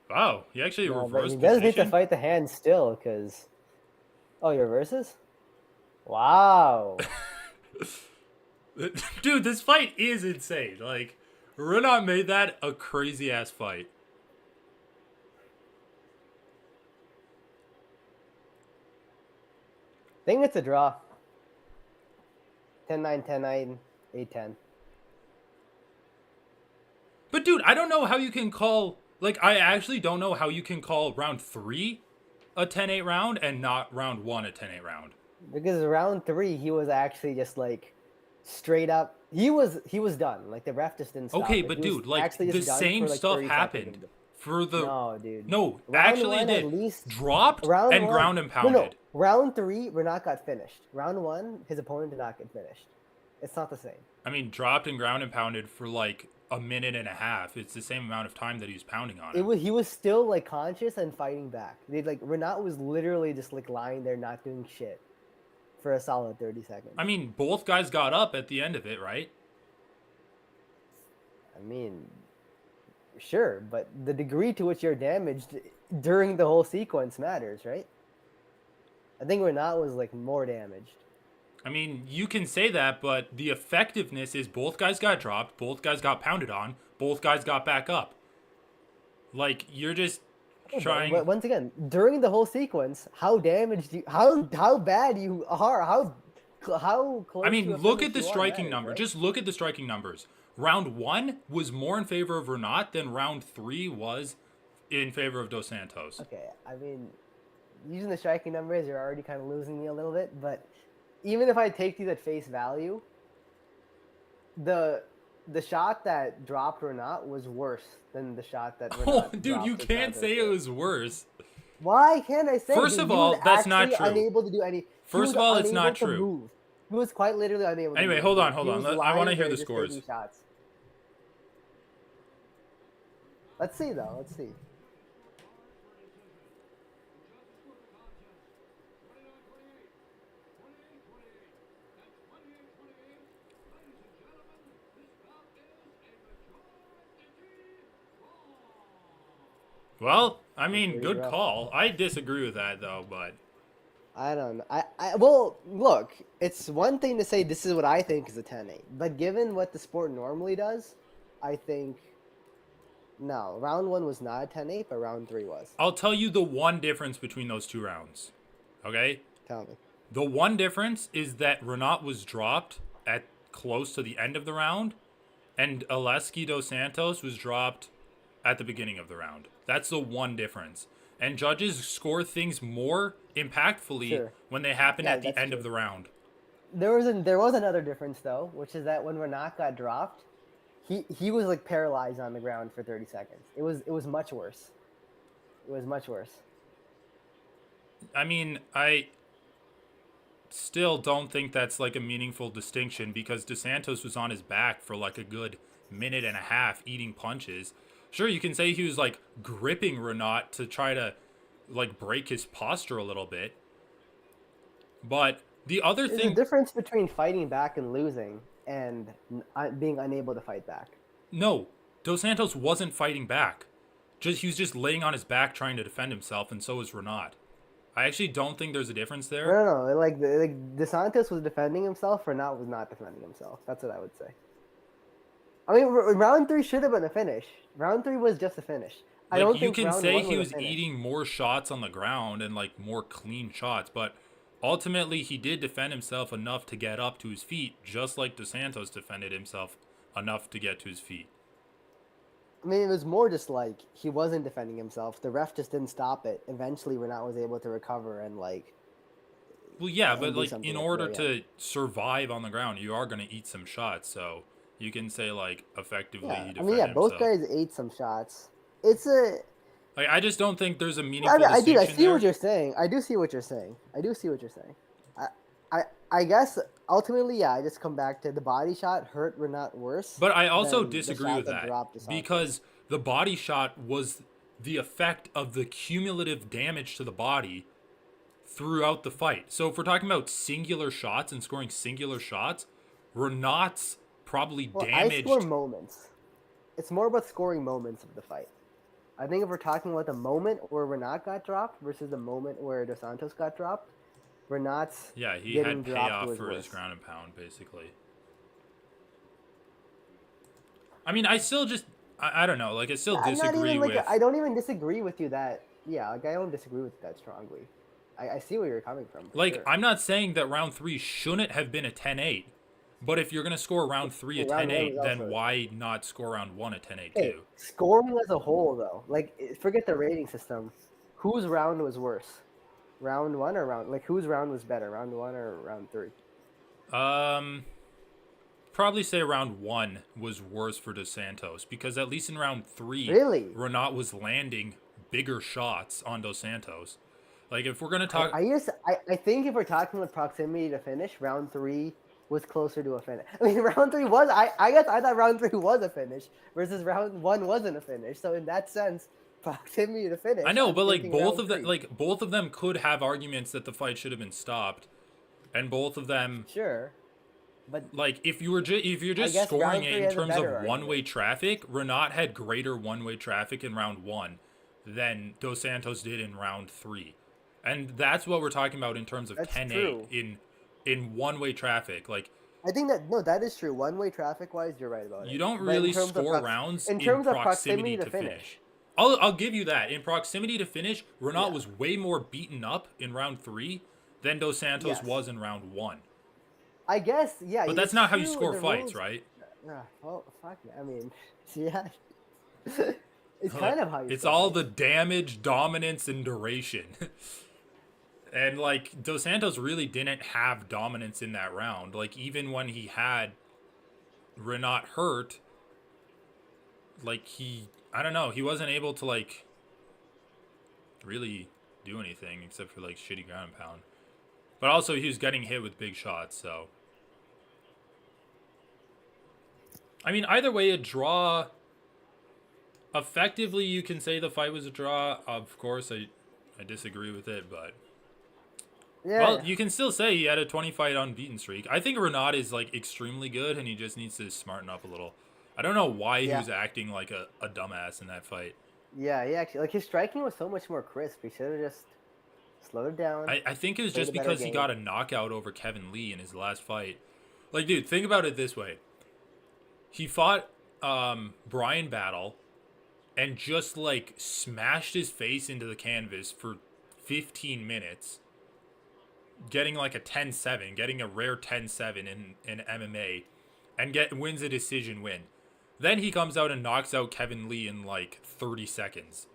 Wow, he actually reversed He does need to fight the hand still, because... Oh, he reverses? Wow. Dude, this fight is insane. Like, Renat made that a crazy-ass fight. I think it's a draw. 10-9, 10-9, 8-10. But, dude, I don't know how you can call... Like, I actually don't know how you can call round 3 a 10-8 round and not round 1 a 10-8 round. Because round 3, he was actually just, like, straight up... He was done. Like, the ref just didn't stop Okay, it. but, dude, like, the same stuff happened for the... No, dude. No, round actually one, did. At least... Dropped and ground and pounded. No. Round 3, Renat got finished. Round 1, his opponent did not get finished. It's not the same. I mean, dropped and ground and pounded for, like, a minute and a half. It's the same amount of time that he was pounding on it. He was still, like, conscious and fighting back. Renat was literally just, like, lying there not doing shit for a solid 30 seconds. I mean, both guys got up at the end of it, right? I mean, sure, but the degree to which you're damaged during the whole sequence matters, right? I think Renat was, like, more damaged. I mean, you can say that, but the effectiveness is both guys got dropped, both guys got pounded on, both guys got back up. Like, you're just trying... But once again, during the whole sequence, how damaged you... How bad you are, how close... I mean, look at the striking number. Right? Just look at the striking numbers. Round 1 was more in favor of Renat than round 3 was in favor of Dos Santos. Okay, I mean, using the striking numbers, you're already kind of losing me a little bit, but... Even if I take these at face value, the shot that dropped Renat was worse than the shot that Renat Oh, dude, you can't say it was worse. Why can't I say? First of all, that's not true. Unable to do any. First of all, it's not true. Move. He was quite literally unable. Anyway, hold on. I want to hear the scores. Let's see though. Let's see. Well, I mean, good call. I disagree with that, though, but... I don't know. Well, look, it's one thing to say this is what I think is a 10-8. But given what the sport normally does, I think... No, round 1 was not a 10-8, but round 3 was. I'll tell you the one difference between those two rounds. Okay? Tell me. The one difference is that Renat was dropped at close to the end of the round, and Almeida Dos Santos was dropped at the beginning of the round. That's the one difference. And judges score things more impactfully when they happen at the end of the round. There was another difference though, which is that when Renat got dropped, he was like paralyzed on the ground for 30 seconds. It was much worse. It was much worse. I mean, I still don't think that's like a meaningful distinction because Dos Santos was on his back for like a good minute and a half eating punches. Sure, you can say he was like gripping Renat to try to like break his posture a little bit. But the other thing... There's a difference between fighting back and losing and being unable to fight back. No, Dos Santos wasn't fighting back. He was just laying on his back trying to defend himself, and so was Renat. I actually don't think there's a difference there. No. Like Dos Santos was defending himself, Renat was not defending himself. That's what I would say. I mean, round 3 should have been a finish. Round 3 was just a finish. Like, I don't think you can say he was eating more shots on the ground and like more clean shots, but ultimately he did defend himself enough to get up to his feet, just like Dos Santos defended himself enough to get to his feet. I mean, it was more just like he wasn't defending himself. The ref just didn't stop it. Eventually, Renat was able to recover and like. Well, yeah, but like in order to survive on the ground, you are going to eat some shots. So you can say like effectively he defended himself. Both guys ate some shots. It's a. Like, I just don't think there's a meaningful distinction I see what you're saying. I do see what you're saying. I guess ultimately, I just come back to the body shot hurt Renat worse. But I also disagree with that because the body shot was the effect of the cumulative damage to the body throughout the fight. So if we're talking about singular shots and scoring singular shots, Renat's probably damaged. I score moments. It's more about scoring moments of the fight. I think if we're talking about the moment where Renat got dropped versus the moment where Dos Santos got dropped, Renat's he had payoff for his ground and pound, basically. I mean, I still just, I don't know, like, I still disagree with... I don't even disagree with you that, I don't disagree with that strongly. I see where you're coming from. Like, sure. I'm not saying that round 3 shouldn't have been a 10-8, but if you're going to score round 3 a 10-8, then why not score round 1 a 10-8 too? Scoring as a whole, though, like, forget the rating system. Whose round was worse? Round 1 or whose round was better? Round 1 or round 3? Probably say round 1 was worse for Dos Santos because at least in round 3, Renat was landing bigger shots on Dos Santos. Like if we're gonna talk, I think if we're talking with proximity to finish, round 3 was closer to a finish. I mean, round 3 was. I guess I thought round 3 was a finish versus round 1 wasn't a finish. So in that sense. Proximity to finish. I know, but like both of them could have arguments that the fight should have been stopped, and both of them. Sure, but like if you're just scoring it in terms of one-way traffic, Renat had greater one-way traffic in round 1 than Dos Santos did in round 3, and that's what we're talking about in terms of 10-8 in one-way traffic. Like I think that is true. One-way traffic-wise, you're right about it. You don't really score rounds in terms of proximity to finish. I'll give you that. In proximity to finish, Renat was way more beaten up in round 3 than Dos Santos was in round 1. I guess, But that's not how you score fights, right? Well, fuck it. I mean, yeah. It's kind of how you It's all the damage, dominance, and duration. And, like, Dos Santos really didn't have dominance in that round. Like, even when he had Renat hurt, like, I don't know. He wasn't able to, like, really do anything except for, like, shitty ground and pound. But also, he was getting hit with big shots, so. I mean, either way, a draw. Effectively, you can say the fight was a draw. Of course, I disagree with it, but. Yeah. Well, you can still say he had a 20-fight unbeaten streak. I think Renat is, like, extremely good, and he just needs to smarten up a little. I don't know why he was acting like a dumbass in that fight. Yeah, he actually, like, his striking was so much more crisp. He should have just slowed it down. I think it was just because he got a knockout over Kevin Lee in his last fight. Like, dude, think about it this way. He fought Brian Battle and just, like, smashed his face into the canvas for 15 minutes. getting like a 10-7, getting a rare 10-7 in MMA, and wins a decision win. Then he comes out and knocks out Kevin Lee in like 30 seconds.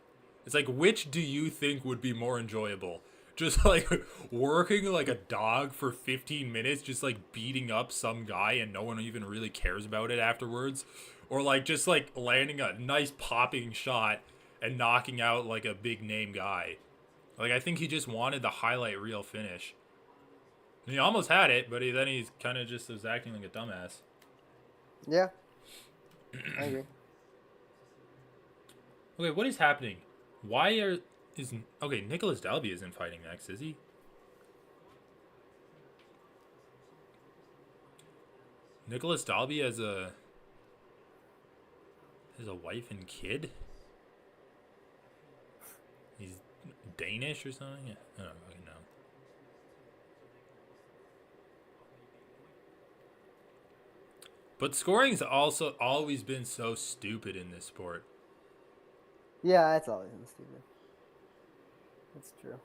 It's like, which do you think would be more enjoyable? Just like working like a dog for 15 minutes, just like beating up some guy and no one even really cares about it afterwards? Or like just like landing a nice popping shot and knocking out like a big name guy. Like, I think he just wanted the highlight reel finish. And he almost had it, but then he's kind of just was acting like a dumbass. Yeah, I agree. Okay, what is happening? Okay, Nicholas Dalby isn't fighting next, is he? Nicholas Dalby has a wife and kid? He's Danish or something? I don't fucking know. But scoring's also always been so stupid in this sport. Yeah, it's always been stupid. That's true.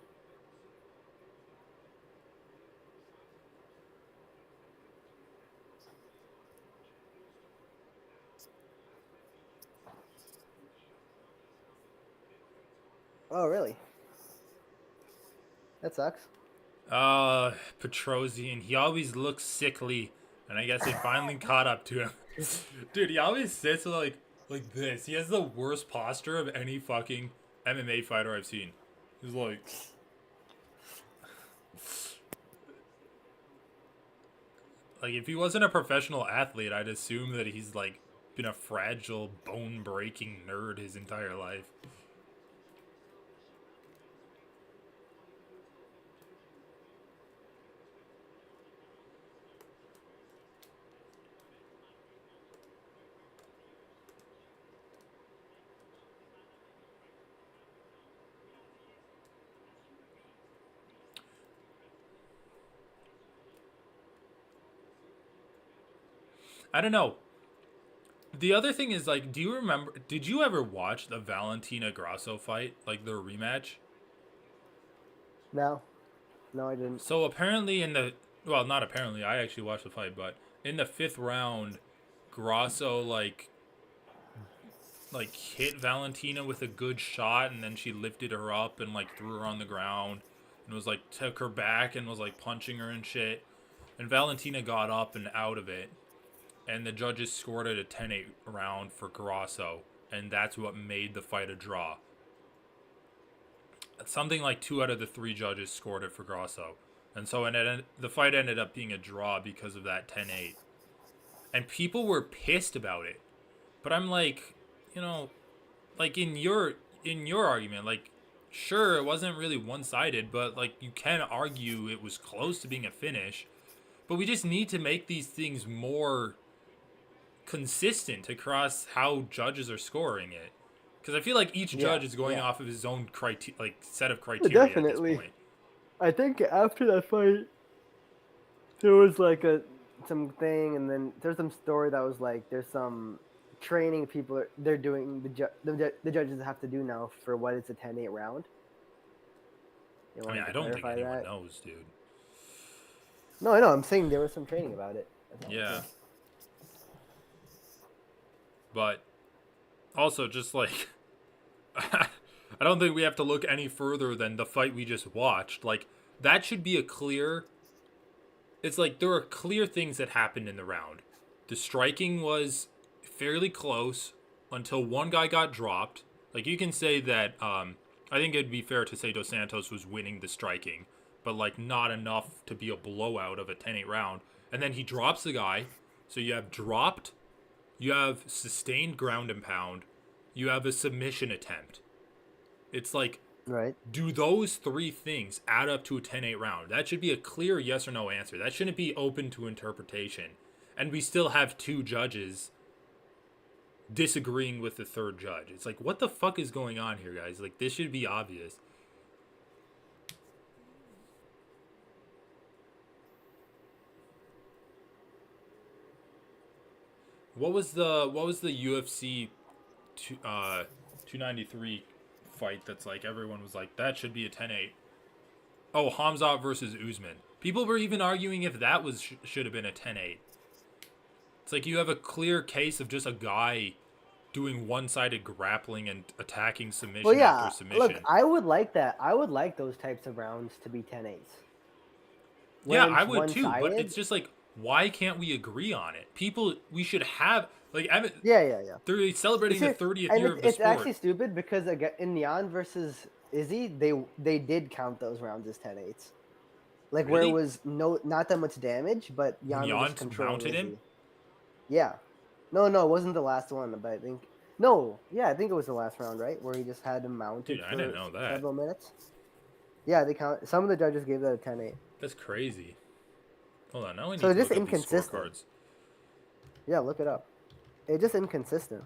Oh, really? That sucks. Petrosian, he always looks sickly, and I guess they finally caught up to him. Dude, he always sits like this. He has the worst posture of any fucking MMA fighter I've seen. He's like... Like, if he wasn't a professional athlete, I'd assume that he's, like, been a fragile, bone-breaking nerd his entire life. I don't know. The other thing is, like, did you ever watch the Valentina Grasso fight? Like, their rematch? No. No, I didn't. So, apparently well, not apparently, I actually watched the fight, but in the 5th round, Grasso, like, hit Valentina with a good shot, and then she lifted her up and, like, threw her on the ground, and was, like, took her back and was, like, punching her and shit. And Valentina got up and out of it. And the judges scored it a 10-8 round for Grasso, and that's what made the fight a draw. Something like 2 out of the 3 judges scored it for Grasso. And so the fight ended up being a draw because of that 10-8. And people were pissed about it. But I'm like, you know, like in your argument, like, sure, it wasn't really one-sided, but like you can argue it was close to being a finish. But we just need to make these things more consistent across how judges are scoring it, because I feel like each judge is going off of his own set of criteria. Definitely. At this point. I think after that fight, there was like something, and then there's some story that was like there's some training people they're doing the judges have to do now for what is a 10-8 round. I mean, I don't think anyone knows, dude. No, I know. I'm saying there was some training about it. Yeah. But also, just like, I don't think we have to look any further than the fight we just watched. Like, that should be a clear... It's like, there are clear things that happened in the round. The striking was fairly close until one guy got dropped. Like, you can say that, I think it'd be fair to say Dos Santos was winning the striking, but, like, not enough to be a blowout of a 10-8 round. And then he drops the guy, so you have dropped... You have sustained ground and pound. You have a submission attempt. It's like, right. Do those 3 things add up to a 10-8 round? That should be a clear yes or no answer. That shouldn't be open to interpretation. And we still have 2 judges disagreeing with the 3rd judge. It's like, what the fuck is going on here, guys? Like, this should be obvious. What was the UFC 293 fight that's like everyone was like that should be a 10-8? Oh, Khamzat versus Usman. People were even arguing if that was should have been a 10-8. It's like you have a clear case of just a guy doing one-sided grappling and attacking submission Well, after yeah. Look, submission. I would like that. I would like those types of rounds to be 10-8s. Yeah, When I it's would too, but one-sided. it's just like, why can't we agree on it? People, we should have, like, Yeah. they're celebrating the 30th And year of the it's sport. actually stupid because again, in Neon versus Izzy, they did count those rounds as 10-8s. Like where Really? it was not that much damage, but Jan was just controlling mounted Izzy. him? Yeah. No, it wasn't the last one, but I think no, yeah, I think it was the last round, right? Where he just had him mounted Dude, I for didn't know that. several minutes. Yeah, they count. Some of the judges gave that a 10-8. That's crazy. Hold on, now I need So to just look up these inconsistent. scorecards. Yeah, look it up. It's just inconsistent.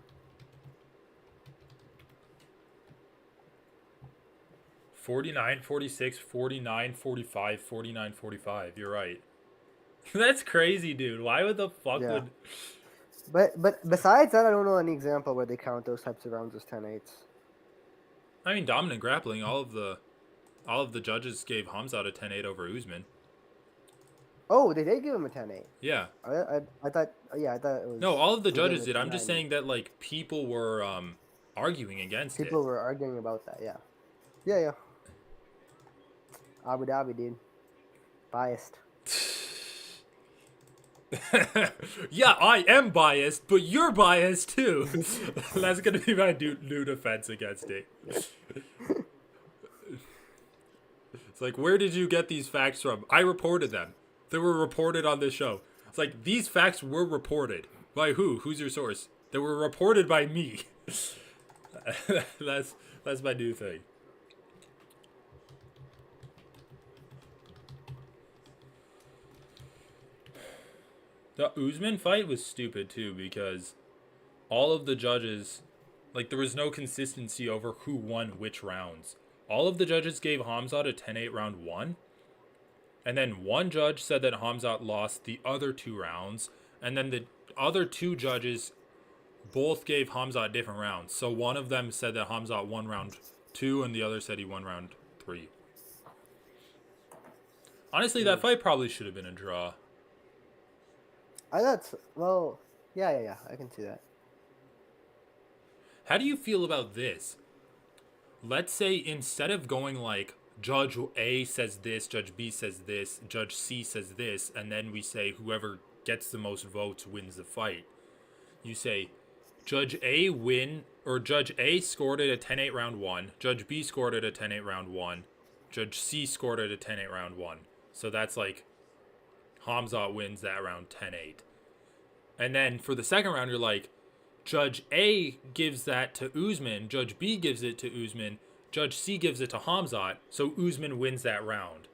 49-46, 49-45, 49-45. You're right. That's crazy, dude. Why would the fuck Yeah. would... But besides that, I don't know any example where they count those types of rounds as 10-8s. I mean, dominant grappling, all of the judges gave Khamzat a 10-8 over Usman. Oh, they did give him a 10-8. Yeah. I thought it was. No, all of the they gave him judges a did. I'm just 10-9. saying that, like, people were arguing against People were arguing about that. Yeah. Yeah. Abu Dhabi, dude. Biased. it. Yeah, I am biased, but you're biased too. That's gonna be my new defense against it. It's like, where did you get these facts from? I reported them. They were reported on this show. It's like, these facts were reported. By who? Who's your source? They were reported by me. That's my new thing. The Usman fight was stupid too because all of the judges, like, there was no consistency over who won which rounds. All of the judges gave Khamzat a 10-8 round 1. And then one judge said that Khamzat lost the other 2 rounds. And then the other 2 judges both gave Khamzat different rounds. So one of them said that Khamzat won round 2 and the other said he won round 3. Honestly, that fight probably should have been a draw. Yeah, I can see that. How do you feel about this? Let's say instead of going like, Judge A says this, Judge B says this, Judge C says this, and then we say whoever gets the most votes wins the fight. You say, Judge A scored it a 10-8 round 1, Judge B scored it a 10-8 round 1, Judge C scored it a 10-8 round 1. So that's like, Khamzat wins that round 10-8. And then for the second round, you're like, Judge A gives that to Usman, Judge B gives it to Usman, Judge C gives it to Khamzat, so Usman wins that round.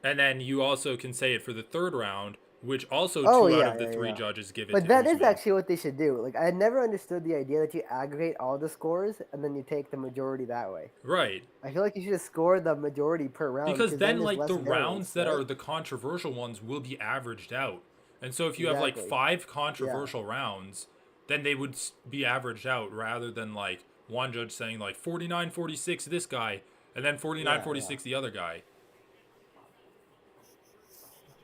And then you also can say it for the third round, which also 2 out of the 3 judges give it to But that Usman. is actually what they should do. Like, I had never understood the idea that you aggregate all the scores and then you take the majority that way. Right. I feel like you should just score the majority per round. Because then there's like, less the variance, rounds that right? are the controversial ones will be averaged out. And so if you have like 5 controversial rounds, then they would be averaged out rather than like one judge saying like 49-46 this guy and then 49-46 the other guy.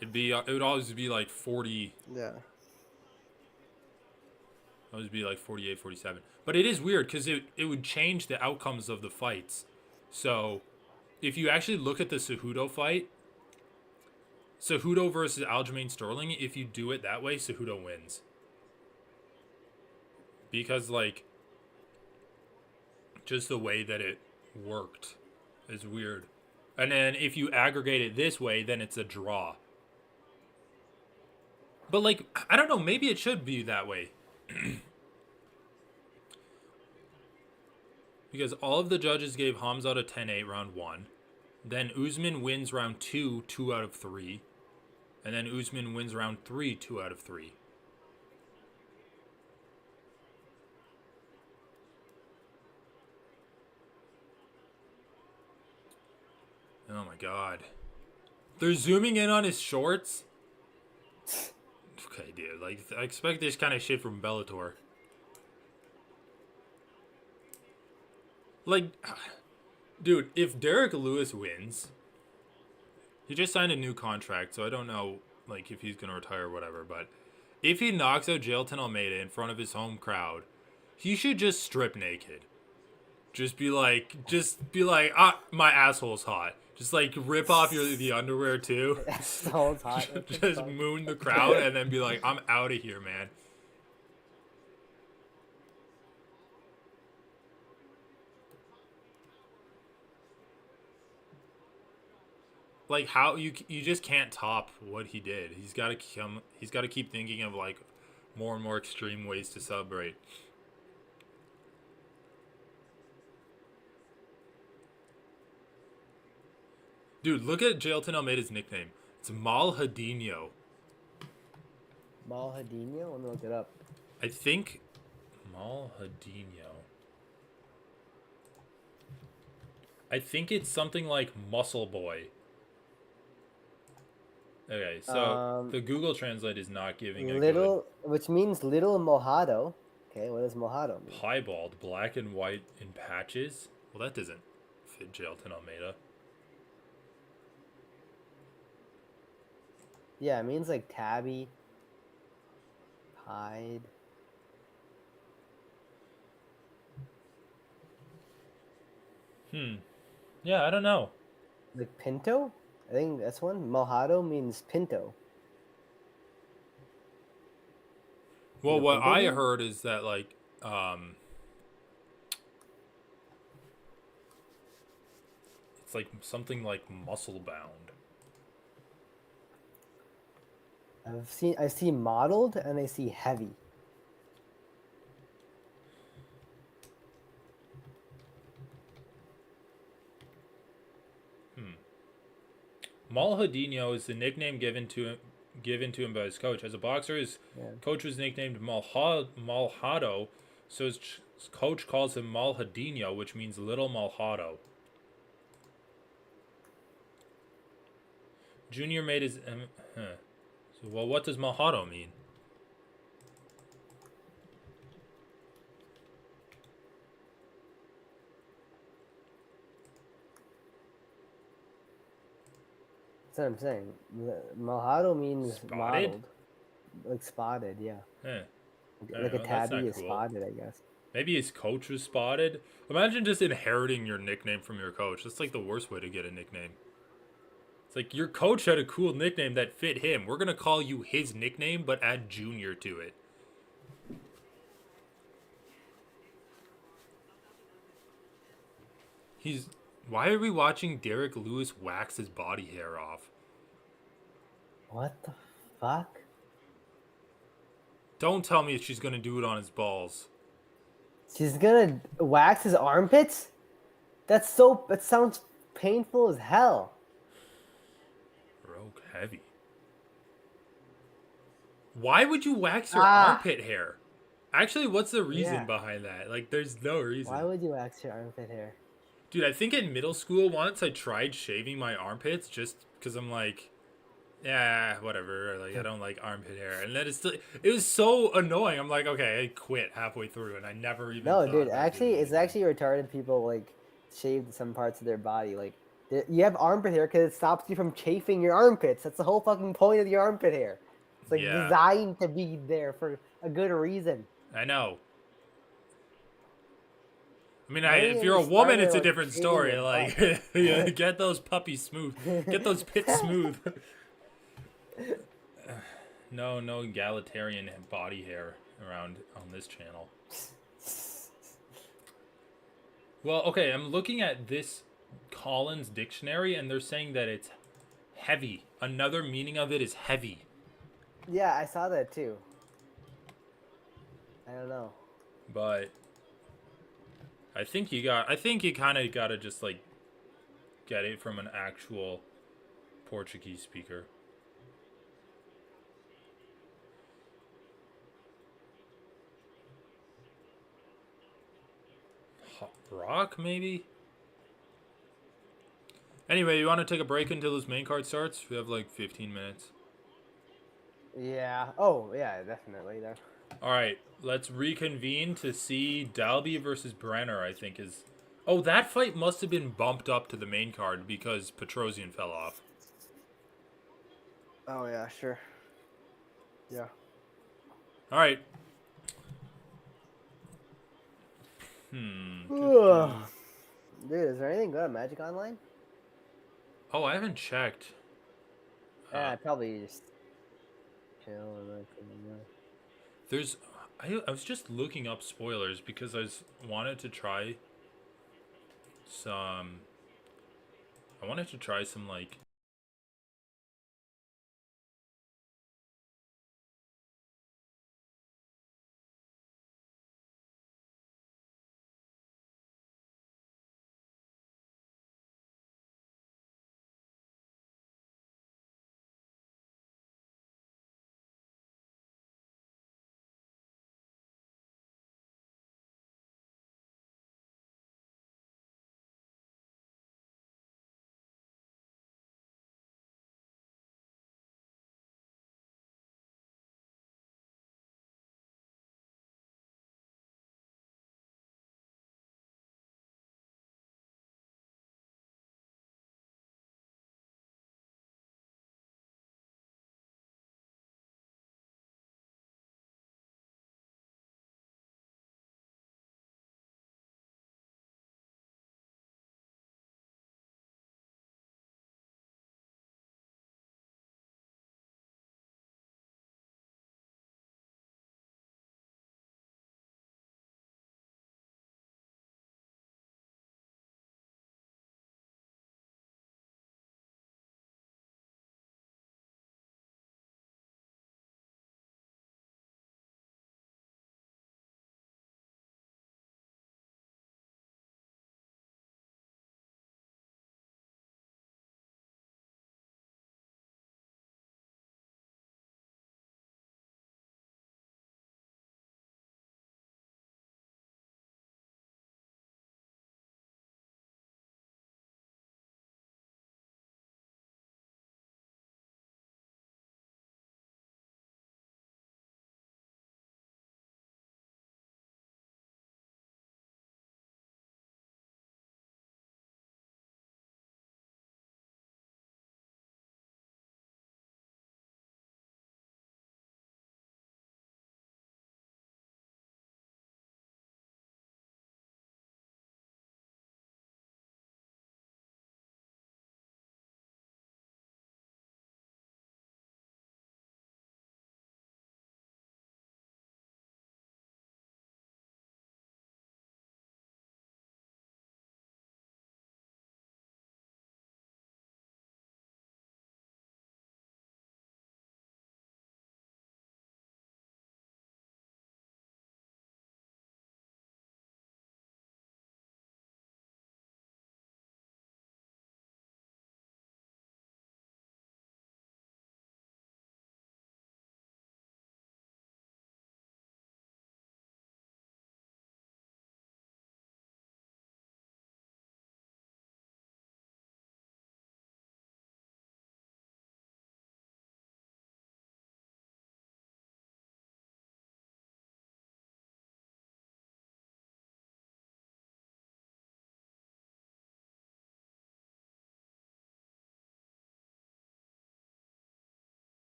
It would always be like 40. Yeah. Always be like 48-47. But it is weird because it would change the outcomes of the fights. So if you actually look at the Cejudo fight, Cejudo versus Aljamain Sterling, if you do it that way, Cejudo wins. Because, like, just the way that it worked is weird. And then if you aggregate it this way, then it's a draw. But, like, I don't know, maybe it should be that way. Because all of the judges gave Khamzat a 10-8 round 1. Then Usman wins round 2, 2 out of 3. And then Usman wins round 3, 2 out of 3. Oh my god. They're zooming in on his shorts? Okay, dude. Like, I expect this kind of shit from Bellator. Like, Dude, if Derrick Lewis wins, he just signed a new contract, so I don't know like if he's gonna retire or whatever. But if he knocks out Jailton Almeida in front of his home crowd, he should just strip naked. Just be like, ah, my asshole's hot. Just like rip off the underwear too. Asshole's hot. Just moon the crowd and then be like, I'm out of here, man. Like how you just can't top what he did. He's got to keep thinking of like more and more extreme ways to celebrate. Dude, look at Jailton Almeida's nickname. It's Malhadinho. Malhadinho? Let me look it up. I think Malhadinho. I think it's something like Muscle Boy. Okay, so the Google Translate is not giving a little, which means little mojado. Okay, what does mojado mean? Piebald, black and white in patches. Well, that doesn't fit Jailton Almeida. Yeah, it means like tabby, pied. Yeah, I don't know. Like pinto? I think that's one. Mojado means pinto. Well, what I heard is that like it's like something like muscle bound. I see modeled and I see heavy. Malhadinho is the nickname given to him by his coach. As a boxer, his coach was nicknamed Malhado, so his coach calls him Malhadinho, which means little Malhado. Junior made his... So, well, what does Malhado mean? That's what I'm saying. Mojado means Spotted? modeled. Like spotted, yeah. Like a tabby is cool. Spotted, I guess. Maybe his coach was spotted. Imagine just inheriting your nickname from your coach. That's like the worst way to get a nickname. It's like your coach had a cool nickname that fit him. We're going to call you his nickname, but add Junior to it. Why are we watching Derrick Lewis wax his body hair off? What the fuck? Don't tell me she's going to do it on his balls. She's going to wax his armpits? That sounds painful as hell. Rogue heavy. Why would you wax your armpit hair? Actually, what's the reason behind that? Like, there's no reason. Why would you wax your armpit hair? Dude, I think in middle school once I tried shaving my armpits just because I'm like, yeah, whatever. Like, I don't like armpit hair. And then it was so annoying. I'm like, okay, I quit halfway through and I never even No, dude, actually, it's actually retarded people, like, shave some parts of their body. Like, you have armpit hair because it stops you from chafing your armpits. That's the whole fucking point of your armpit hair. It's, like, designed to be there for a good reason. I know. I mean, if you're a woman, it's a different story. Like, get those puppies smooth. Get those pits smooth. No egalitarian body hair around on this channel. Well, okay, I'm looking at this Collins dictionary, and they're saying that it's heavy. Another meaning of it is heavy. Yeah, I saw that too. I don't know. But I think you kind of got to just like get it from an actual Portuguese speaker. Rock, maybe? Anyway, you want to take a break until this main card starts? We have like 15 minutes. Yeah. Oh, yeah, definitely. All right, let's reconvene to see Dalby versus Brener, I think is Oh, that fight must have been bumped up to the main card because Petrosian fell off. Oh yeah, sure. Yeah. All right. Dude, is there anything good on Magic Online? Oh, I haven't checked. Probably just chill and like. There's. I was just looking up spoilers because wanted to try some. I wanted to try some like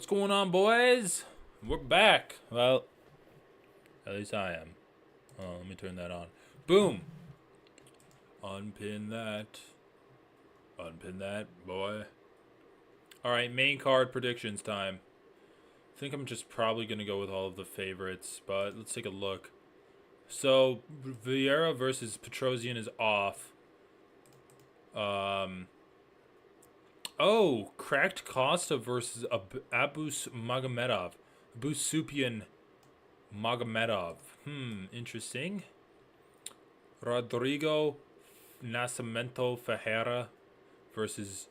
going on, boys? We're back. Well, at least I am. Oh, let me turn that on. Boom. Unpin that. Unpin that, boy. Alright, main card predictions time. I think I'm just probably going to go with all of the favorites, but let's take a look. So, Vieira versus Petrosian is off. Oh, Cracked Costa versus Abus Magomedov. Abusupian Magomedov. Interesting. Rodrigo Nascimento Ferreira versus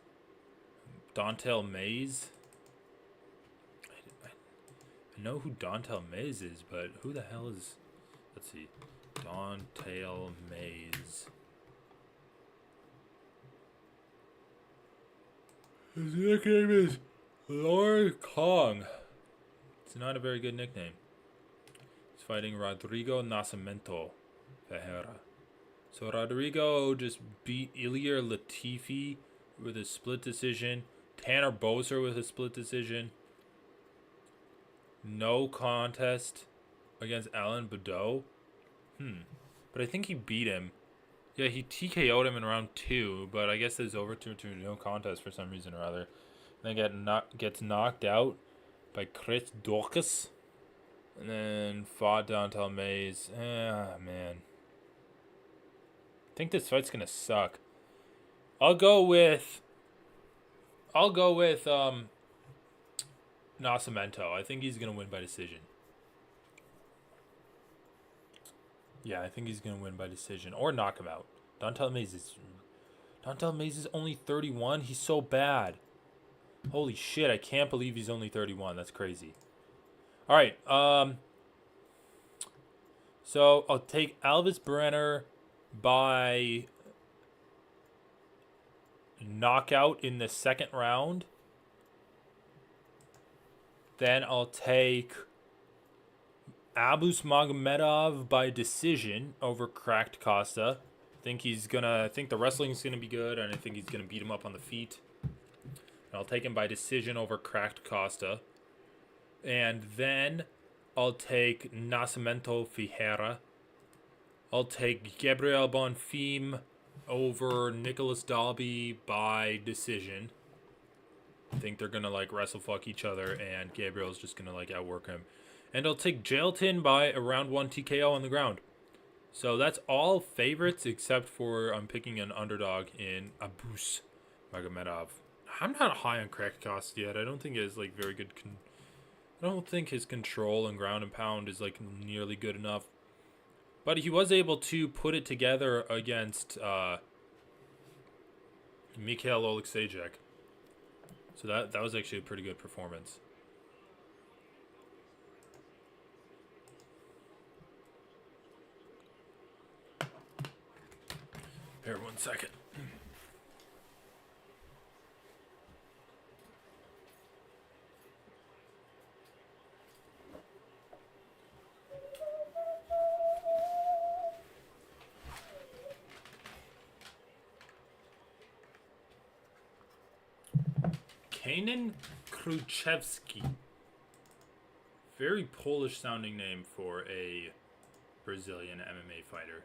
Dontel Mays. I know who Dontel Mays is, but who the hell is... Let's see. Dontel Mays. His nickname is Lord Kong. It's not a very good nickname. He's fighting Rodrigo Nascimento Ferreira. So Rodrigo just beat Ilir Latifi with a split decision. Tanner Boser with a split decision. No contest against Alan Badeau. But I think he beat him. Yeah, he TKO'd him in round 2, but I guess it's over to no contest for some reason or other. Then gets knocked out by Chris Dorcas. And then fought Dontel Mays. Man. I think this fight's gonna suck. I'll go with Nascimento. I think he's gonna win by decision. Yeah, I think he's gonna win by decision or knock him out. Dontel Mays is only 31. He's so bad. Holy shit! I can't believe he's only 31. That's crazy. All right. So I'll take Elvis Brener by knockout in the second round. Then I'll take Abus Magomedov by decision over Cracked Costa. I think the wrestling's gonna be good, and I think he's gonna beat him up on the feet. And I'll take him by decision over Cracked Costa. And then I'll take Nascimento Ferreira. I'll take Gabriel Bonfim over Nicholas Dalby by decision. I think they're gonna wrestle fuck each other, and Gabriel's just gonna outwork him. And I'll take Jailton by a round 1 TKO on the ground. So that's all favorites except for I'm picking an underdog in Abus Magomedov. I'm not high on Cracked Costa yet. I don't think it's very good. I don't think his control and ground and pound is nearly good enough. But he was able to put it together against Mikhail Oleksiejczuk. So that was actually a pretty good performance. Here, 1 second. Kanan Khevki. Very Polish sounding name for a Brazilian MMA fighter.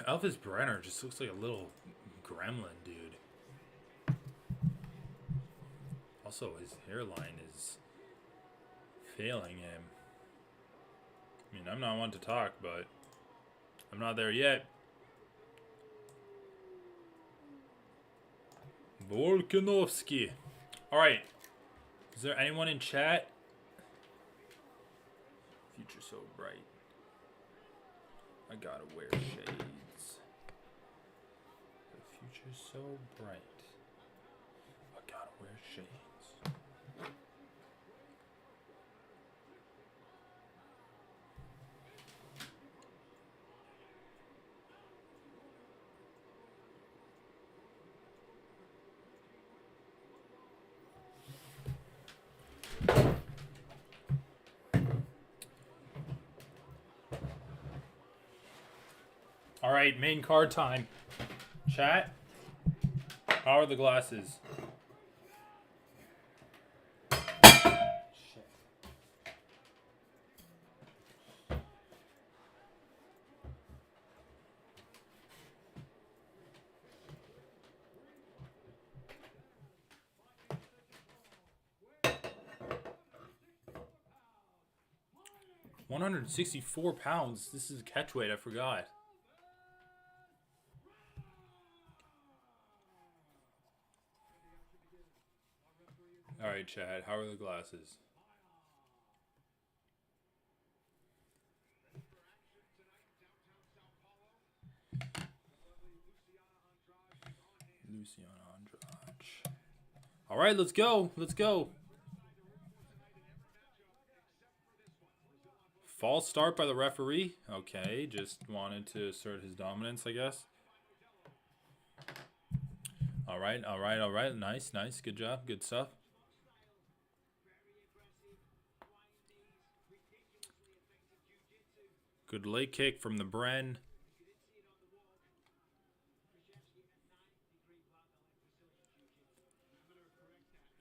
Elvis Brener just looks like a little gremlin, dude. Also, his hairline is failing him. I mean, I'm not one to talk, but I'm not there yet. Volkanovski. Alright. Is there anyone in chat? Future so bright. I gotta wear shades. The future's so bright. I gotta wear shades. right, main card time. Chat, how are the glasses? Shit. 164 pounds. This is a catch weight, I forgot. Alright, Chad, how are the glasses? Luciana Andrade. Alright, let's go. Let's go. False start by the referee. Okay, just wanted to assert his dominance, I guess. Alright, alright, alright. Nice, nice. Good job. Good stuff. Good leg kick from the Bren.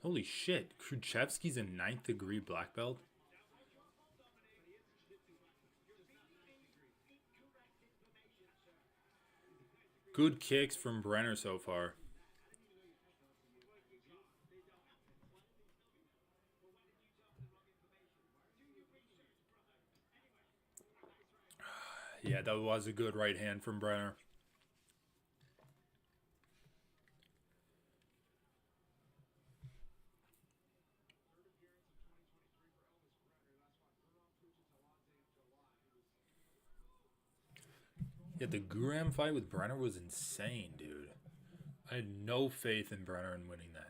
Holy shit. Khrushchevsky's a 9th degree black belt. Good kicks from Brener so far. Yeah, that was a good right hand from Brener. Yeah, the Graham fight with Brener was insane, dude. I had no faith in Brener in winning that.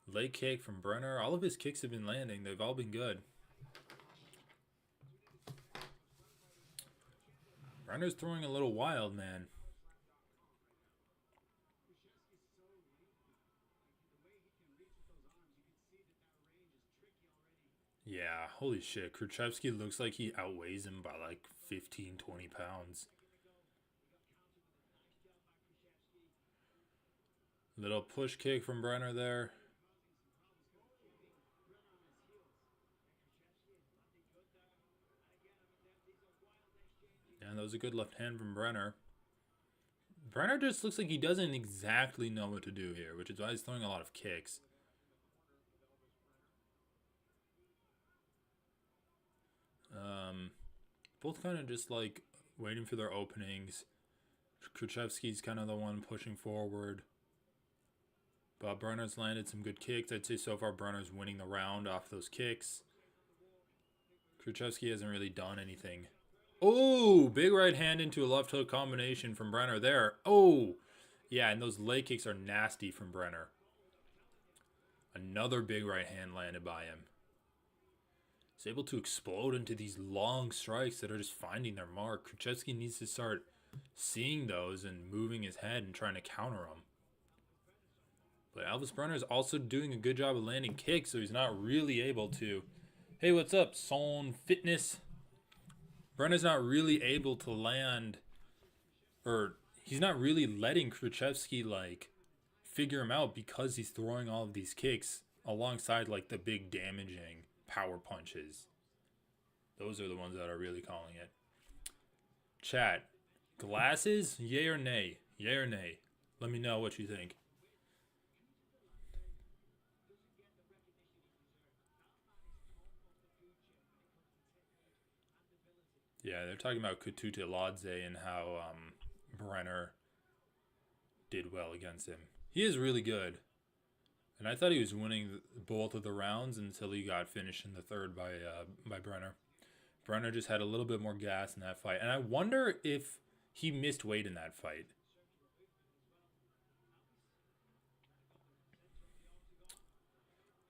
Leg kick from Brener. All of his kicks have been landing. They've all been good. Brener's throwing a little wild, man. Yeah, holy shit. Khrushchevsky looks like he outweighs him by like 15, 20 pounds. Little push kick from Brener there. And that was a good left hand from Brener. Brener just looks like he doesn't exactly know what to do here, which is why he's throwing a lot of kicks. Both kind of just like waiting for their openings. Khrushchevsky's kind of the one pushing forward. But Brener's landed some good kicks. I'd say so far Brener's winning the round off those kicks. Khrushchevsky hasn't really done anything. Oh, big right hand into a left hook combination from Brener there. Oh, yeah, and those leg kicks are nasty from Brener. Another big right hand landed by him. He's able to explode into these long strikes that are just finding their mark. Khrushchevsky needs to start seeing those and moving his head and trying to counter them. But Elvis Brener is also doing a good job of landing kicks, so he's not really able to. Hey, what's up, Son Fitness? Brener's not really able to land, or he's not really letting Khrushchevsky like figure him out because he's throwing all of these kicks alongside like the big damaging power punches. Those are the ones that are really calling it. Chat, glasses, yay or nay? Yay or nay? Let me know what you think. Yeah, they're talking about Kutute Ladze and how Brener did well against him. He is really good. And I thought he was winning both of the rounds until he got finished in the third by Brener. Brener just had a little bit more gas in that fight. And I wonder if he missed weight in that fight.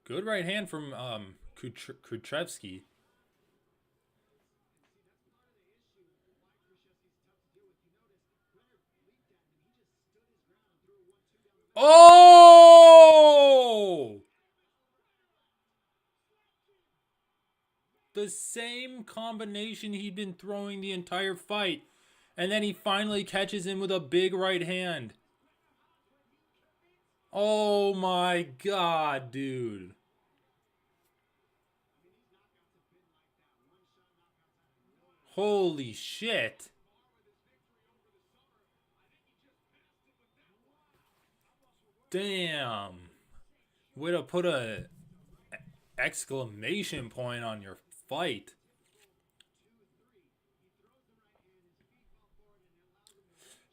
Good right hand from Khrushchevsky. Oh! The same combination he'd been throwing the entire fight. And then he finally catches him with a big right hand. Oh my god, dude. Holy shit. Damn. Way to put a exclamation point on your fight.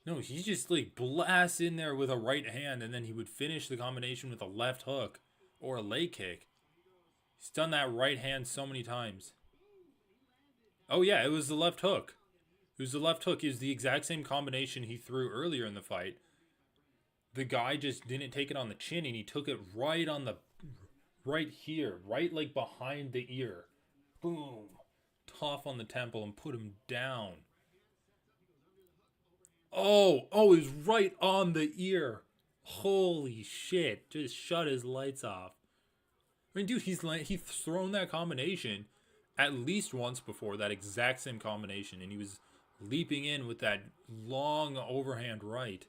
No, he just like blasts in there with a right hand and then he would finish the combination with a left hook or a leg kick. He's done that right hand so many times. Oh yeah, it was the left hook. It was the left hook. It was the exact same combination he threw earlier in the fight. The guy just didn't take it on the chin and he took it right on the right here, right like behind the ear. Boom. Tough on the temple and put him down. Oh, it was right on the ear. Holy shit. Just shut his lights off. I mean, dude, he's thrown that combination at least once before, that exact same combination, and he was leaping in with that long overhand right.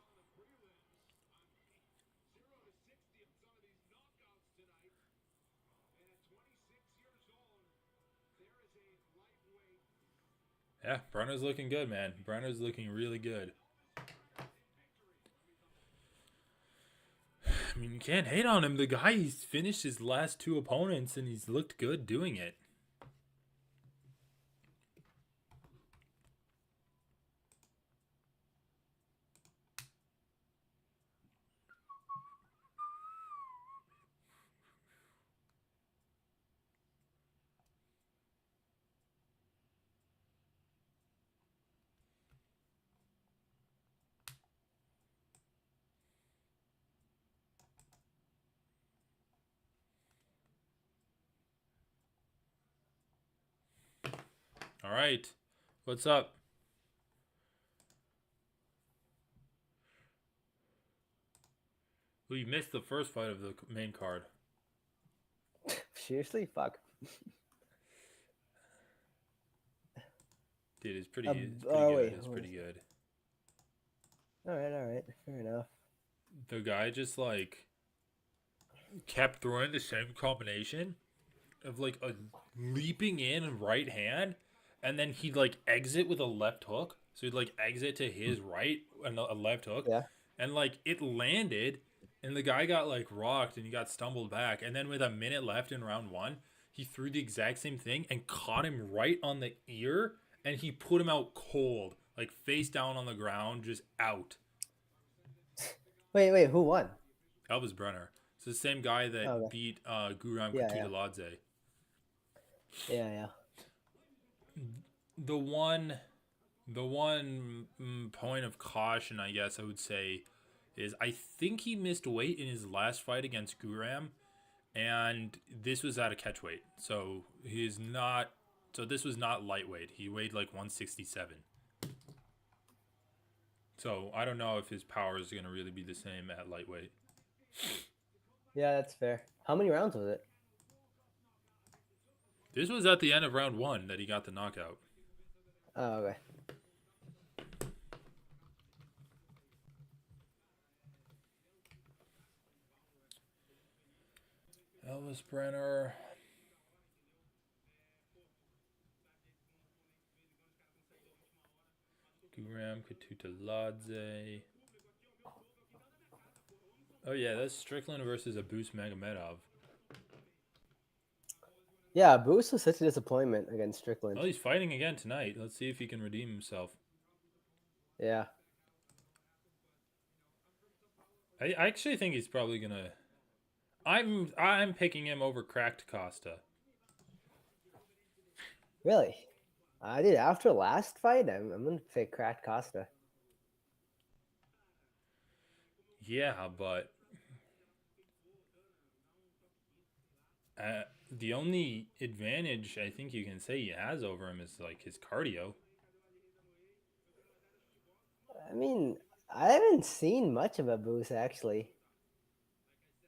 Yeah, Brener's looking good, man. Brener's looking really good. I mean, you can't hate on him. The guy, he's finished his last two opponents, and he's looked good doing it. All right. What's up? Well, you missed the first fight of the main card. Seriously? Fuck. Dude, it's pretty good. It's pretty good. Alright. Fair enough. The guy just, like, kept throwing the same combination of, like, a leaping in right hand, and then he'd, like, exit with a left hook. So he'd, like, exit to his right and a left hook. Yeah. And, like, it landed, and the guy got, like, rocked, and he got stumbled back. And then with a minute left in round one, he threw the exact same thing and caught him right on the ear, and he put him out cold. Like, face down on the ground, just out. Wait, who won? Elvis Brener. It's the same guy that beat Guram Katudaladze. Yeah. The one point of caution, I guess I would say, is I think he missed weight in his last fight against Guram, and this was at a catchweight. So this was not lightweight. He weighed like 167. So I don't know if his power is going to really be the same at lightweight. Yeah, that's fair. How many rounds was it? This was at the end of round one that he got the knockout. Oh, okay. Elvis Brener. Guram Katudaladze. Oh yeah, that's Strickland versus Abus Magomedov. Yeah, Boost was such a disappointment against Strickland. Well, he's fighting again tonight. Let's see if he can redeem himself. Yeah. I actually think he's probably gonna. I'm picking him over Cracked Costa. Really? Dude, after last fight, I'm gonna pick Cracked Costa. Yeah, but the only advantage I think you can say he has over him is like his cardio. I mean, I haven't seen much of Abus actually.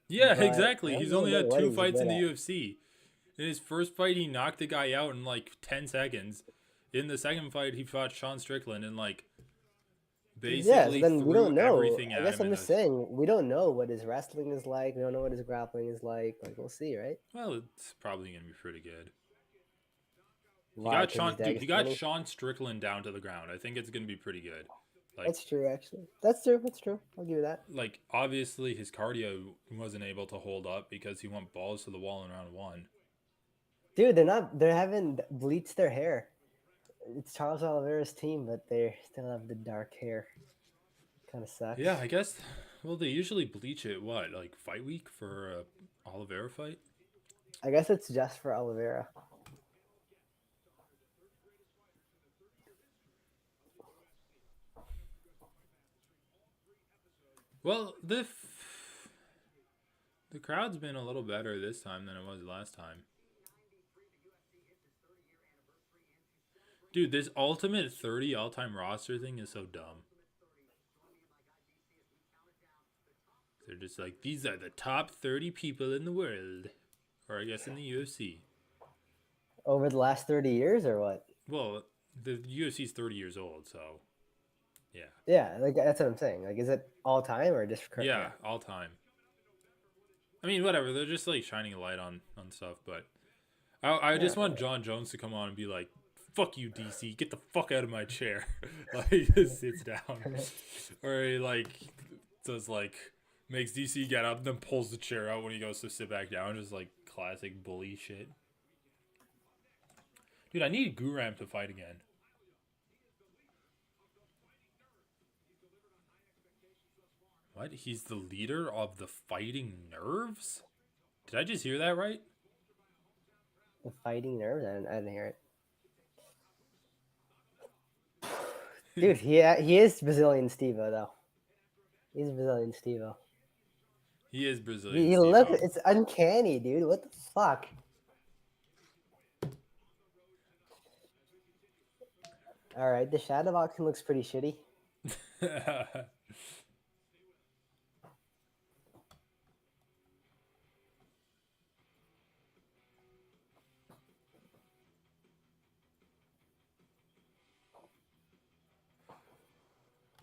Yeah, exactly. He's only had 2 fights in the UFC. In his first fight, he knocked the guy out in like 10 seconds. In the second fight, he fought Sean Strickland and like Yeah, so basically then we threw don't know. everything I at guess him I'm in just those. saying we don't know what his wrestling is like. We don't know what his grappling is like. Like we'll see, right? Well, it's probably gonna be pretty good. He Why? got Because he's Sean, dude. He got Dagestani. Sean Strickland down to the ground. I think it's gonna be pretty good. Like, That's true, actually. That's true. That's true. I'll give you that. obviously his cardio wasn't able to hold up because he went balls to the wall in round one. Dude, they're not. They haven't bleached their hair. It's Charles Oliveira's team, but they still have the dark hair. Kind of Yeah, sucks. I guess. Well, they usually bleach it. What, like fight week for a Oliveira fight? I guess it's just for Oliveira. Well, the crowd's been a little better this time than it was last time. Dude, this Ultimate 30 all-time roster thing is so dumb. They're just like, these are the top 30 people in the world. Or I guess in the UFC. Over the last 30 years, or what? Well, the UFC's 30 years old, so yeah. Yeah, like that's what I'm saying. Like, is it all time or just current? Yeah, all time. I mean, whatever. They're just like shining a light on stuff, but I just want John Jones to come on and be like, "Fuck you, DC. Get the fuck out of my chair." Like he just sits down, or he like does like makes DC get up, then pulls the chair out when he goes to sit back down. Just like classic bully shit. Dude, I need Guram to fight again. What? He's the leader of the Fighting Nerves? Did I just hear that right? The Fighting Nerves. I didn't hear it. Dude, he is Brazilian Stevo though. He's Brazilian Stevo. He is Brazilian, He Steve. look. It's uncanny, dude. What the fuck? All right, the shadow boxing looks pretty shitty.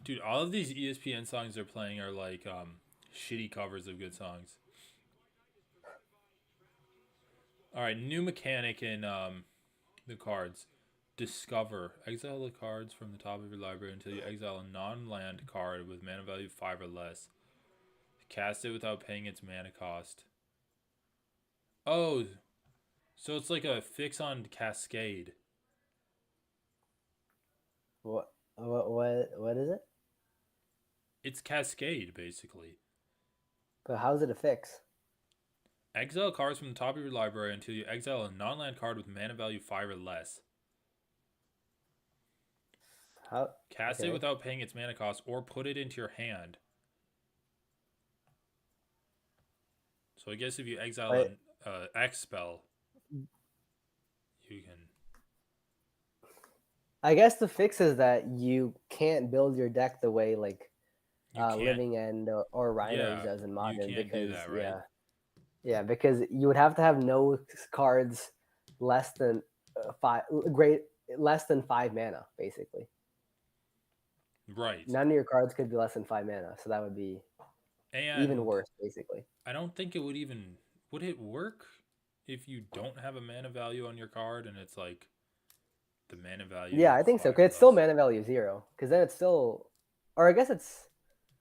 Dude, all of these ESPN songs they're playing are like shitty covers of good songs. All right, new mechanic in the cards. Discover. Exile the cards from the top of your library until you exile a non-land card with mana value 5 or less. Cast it without paying its mana cost. Oh, so it's like a fix on Cascade. What is it? It's Cascade, basically. But how's it a fix? Exile cards from the top of your library until you exile a non-land card with mana value 5 or less. How? Cast Okay. it without paying its mana cost or put it into your hand. So I guess if you exile an X spell, you can. I guess the fix is that you can't build your deck the way like You can't. Living End or Rhinos Yeah, does in you Modern can't do because that, right? yeah, because you would have to have no cards less than less than 5 mana basically. Right. None of your cards could be less than 5 mana, so that would be And even worse basically. I don't think it would even. Would it work if you don't have a mana value on your card and it's like the mana value? Yeah, I think so. Because it's still mana value 0. Because then it's still, or I guess it's,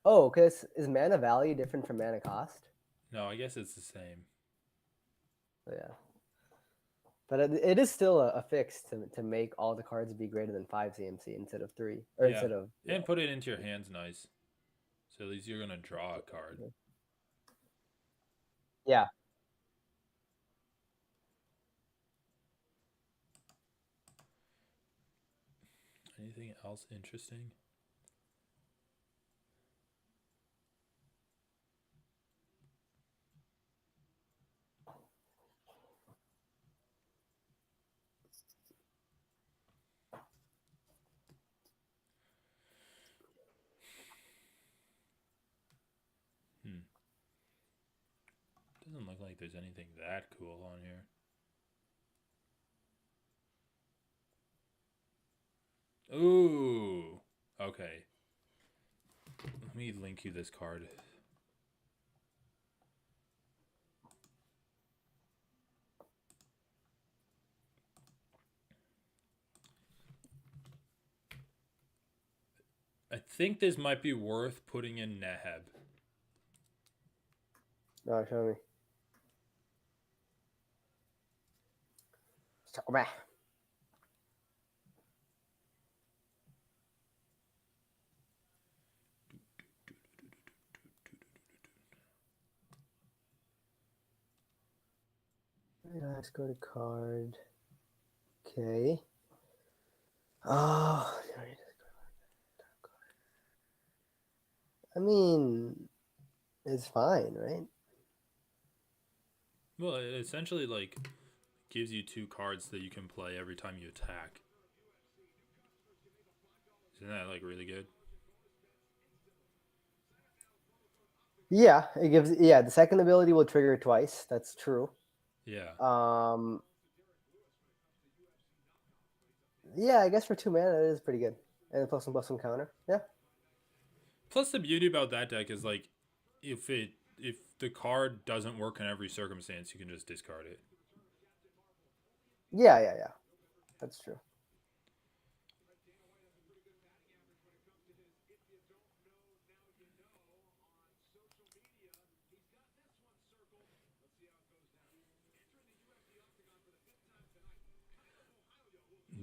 oh, because is mana value different from mana cost? No, I guess it's the same. Yeah. But it is still a fix to make all the cards be greater than 5 CMC instead of 3. Or Yeah. instead of. Yeah. And put it into your hands nice. So at least you're going to draw a card. Yeah. Anything else interesting? Doesn't look like there's anything that cool on here. Ooh. Okay. Let me link you this card. I think this might be worth putting in Neheb. No, show me. So bad. Let's go to card. Okay. Oh, I mean, it's fine, right? Well, it essentially like gives you 2 cards that you can play every time you attack. Isn't that like really good? Yeah, it gives. Yeah, the second ability will trigger twice. That's true. Yeah. Yeah, I guess for 2 mana it is pretty good, and plus some counter. Yeah. Plus the beauty about that deck is like if the card doesn't work in every circumstance, you can just discard it. Yeah. That's true.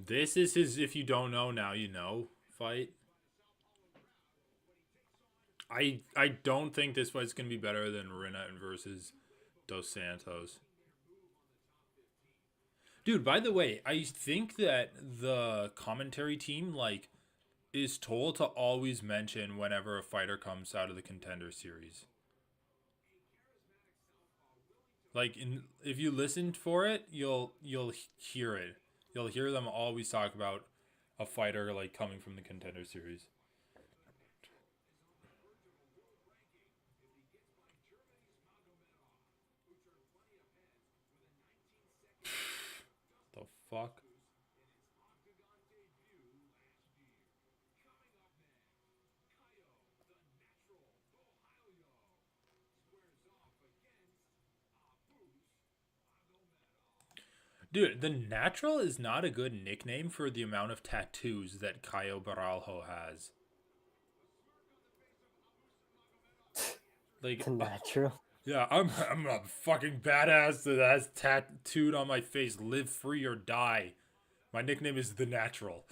This is his if you don't know now you know fight. I don't think this fight's gonna be better than Renat versus Dos Santos. Dude, by the way, I think that the commentary team like is told to always mention whenever a fighter comes out of the contender series. Like if you listened for it, you'll hear it. You'll hear them always talk about a fighter like coming from the contender series. The fuck? Dude, the natural is not a good nickname for the amount of tattoos that Caio Borralho has. Like, It's natural. yeah, I'm a fucking badass that has tattooed on my face. Live free or die. My nickname is the Natural.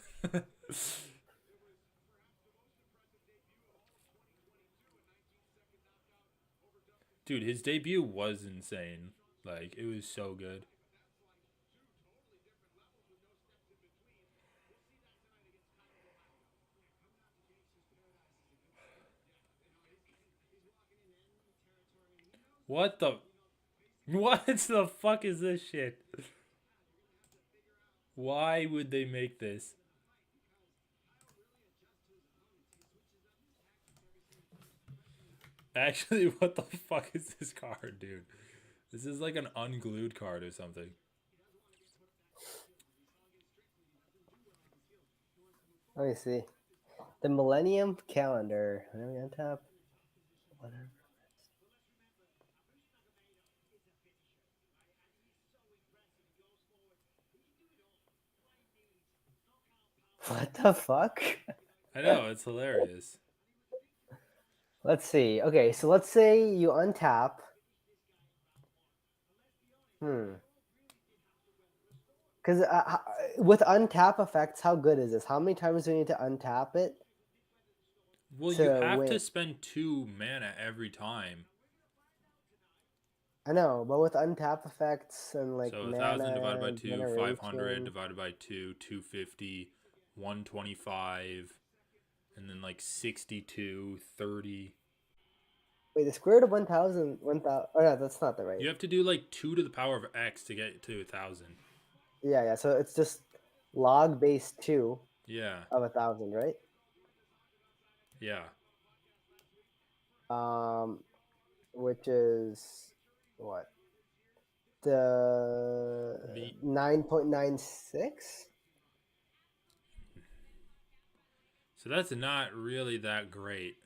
Dude, his debut was insane. Like, it was so good. What the? What the fuck is this shit? Why would they make this? Actually, what the fuck is this card, dude? This is like an unglued card or something. Let me see. The Millennium Calendar. Let me untap. Whatever. What the fuck? I know, it's hilarious. Let's see. Okay, so let's say you untap. Because with untap effects, how good is this? How many times do we need to untap it Well, you to have to win? spend 2 mana every time. I know, but with untap effects and like So 1,000 divided by mana 2, 500 generation. divided by 2, 250, 125, and then like 62, 30. Wait, the square root of 1,000, 1,000. Oh, no, that's not the right. You have to do like 2 to the power of x to get to 1,000. Yeah. So it's just log base 2 Yeah, of 1,000, right? yeah. Which is what? The Be 9.96? So that's not really that great.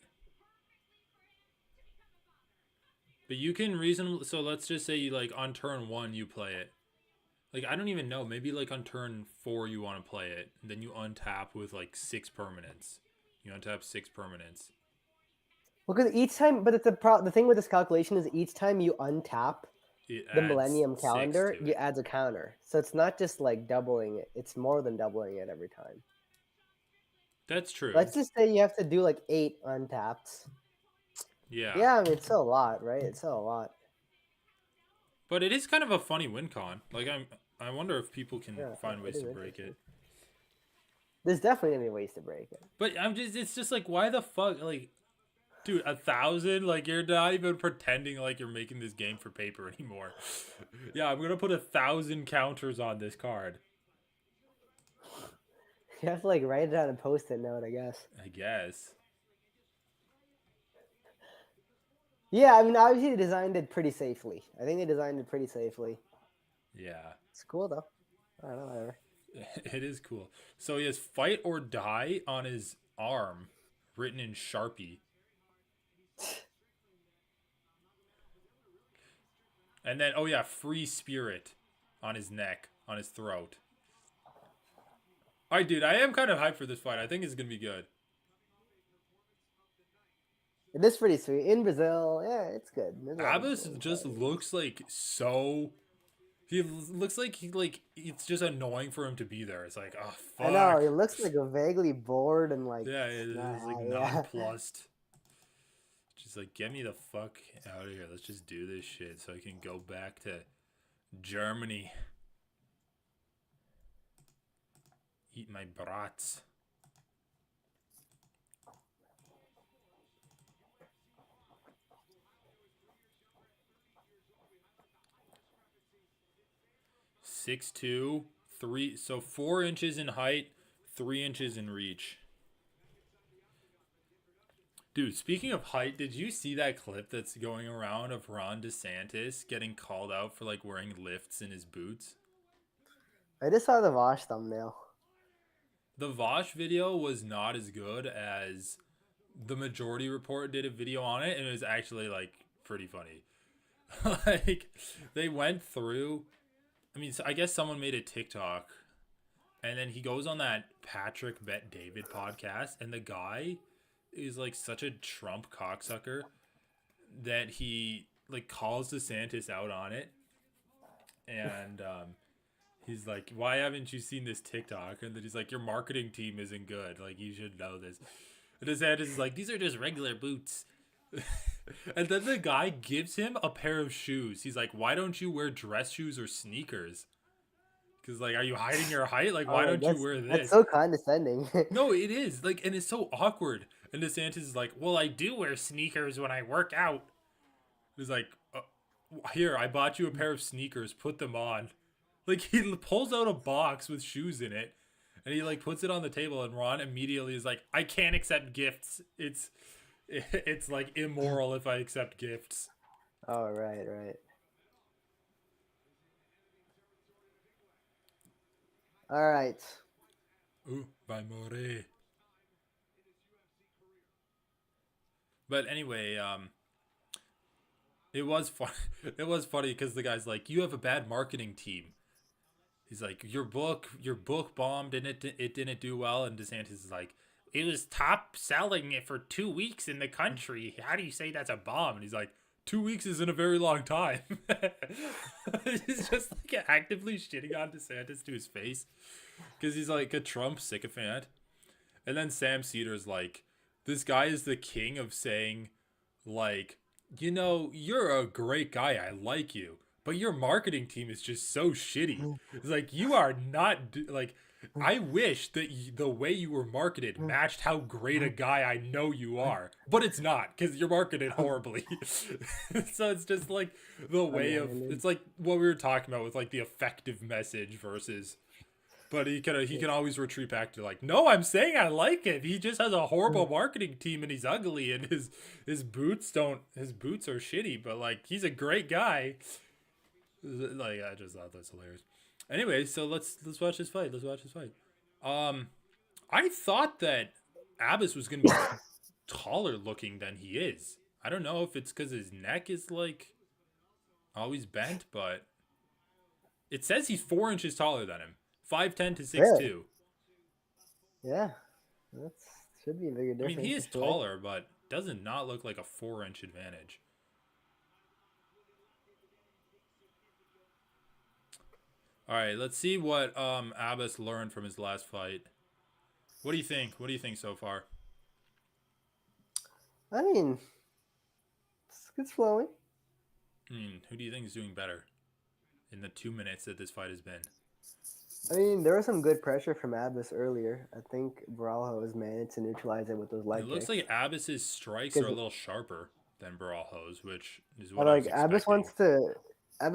But you can reasonably... So let's just say you, like, on turn 1 you play it. Like, I don't even know. Maybe, like, on turn 4 you want to play it. And then you untap with, like, 6 permanents. You untap 6 permanents. Well, because each time, but the thing with this calculation is each time you untap the Millennium calendar, you add a counter. So it's not just like doubling it; it's more than doubling it every time. That's true. Let's just say you have to do like 8 untaps. Yeah. Yeah, I mean it's still a lot, right? It's still a lot. But it is kind of a funny win con. Like I wonder if people can find ways to break it. There's definitely any ways to break it. But it's just like, why the fuck, like, dude, 1,000? Like, you're not even pretending like you're making this game for paper anymore. Yeah, I'm gonna put 1,000 counters on this card. You have to like write it on a post-it note, I guess. I guess. Yeah, I mean, obviously they designed it pretty safely. I think they designed it pretty safely. Yeah. It's cool though. I don't know, whatever. It is cool. So he has fight or die on his arm, written in Sharpie. And then, oh yeah, free spirit on his neck, on his throat. Alright, dude, I am kind of hyped for this fight. I think it's going to be good. It is pretty sweet. In Brazil, yeah, it's good. Abbas just looks like so... He looks like it's just annoying for him to be there. It's like, oh, fuck. I know, he looks like a vaguely bored and like... Yeah, he's like nonplussed. Just like, get me the fuck out of here. Let's just do this shit so I can go back to Germany. Eat my brats. Six two, 3, so 4 inches in height, 3 inches in reach. Dude, speaking of height, did you see that clip that's going around of Ron DeSantis getting called out for like wearing lifts in his boots? I just saw the Vosh thumbnail. The Vosh video was not as good as the Majority Report did a video on it, and it was actually like pretty funny. Like, they went through... I mean, so I guess someone made a TikTok, and then he goes on that Patrick Bet David podcast, and the guy is like such a Trump cocksucker that he like calls DeSantis out on it, and he's like, "Why haven't you seen this TikTok?" And then he's like, "Your marketing team isn't good. Like, you should know this." And DeSantis is like, "These are just regular boots." And then the guy gives him a pair of shoes. He's like, "Why don't you wear dress shoes or sneakers?" Because, like, are you hiding your height? Like, why don't you wear this? That's so condescending. No, it is. Like, and it's so awkward. And DeSantis is like, "Well, I do wear sneakers when I work out." He's like, "Here, I bought you a pair of sneakers. Put them on." Like, he pulls out a box with shoes in it, and he, like, puts it on the table, and Ron immediately is like, "I can't accept gifts. It's like immoral if I accept gifts." Oh, right. All right. Ooh, by More. But anyway, it was fun. It was funny because the guy's like, "You have a bad marketing team." He's like, your book bombed and it didn't do well." And DeSantis is like, "It was top selling it for 2 weeks in the country. How do you say that's a bomb?" And he's like, 2 weeks isn't a very long time. He's just like actively shitting on DeSantis to his face because he's like a Trump sycophant. And then Sam Cedar's like, this guy is the king of saying, like, "You're a great guy. I like you. But your marketing team is just so shitty." It's like, you are not, like, I wish that the way you were marketed matched how great a guy I know you are. But it's not, because you're marketed horribly. So it's just like the way of, it's like what we were talking about with like the effective message versus, but he can always retreat back to like, "No, I'm saying I like him. He just has a horrible marketing team and he's ugly and his boots are shitty, but like, he's a great guy." Like, I just thought that's hilarious. Anyway, so let's watch this fight. I thought that Abbas was going to be taller looking than he is. I don't know if it's because his neck is like always bent, but it says he's 4 inches taller than him. 5'10" to 6'2". Really? Yeah, that should be a bigger I mean, he difference is for sure. taller, but doesn't not look like a 4-inch advantage. All right, let's see what Abbas learned from his last fight. What do you think? What do you think so far? I mean, it's flowing. I mean, who do you think is doing better in the 2 minutes that this fight has been? I mean, there was some good pressure from Abbas earlier. I think Borralho has managed to neutralize it with those It leg looks kicks. like Abbas's strikes are a little sharper than Borralho's, which is I what I was like Abbas expecting.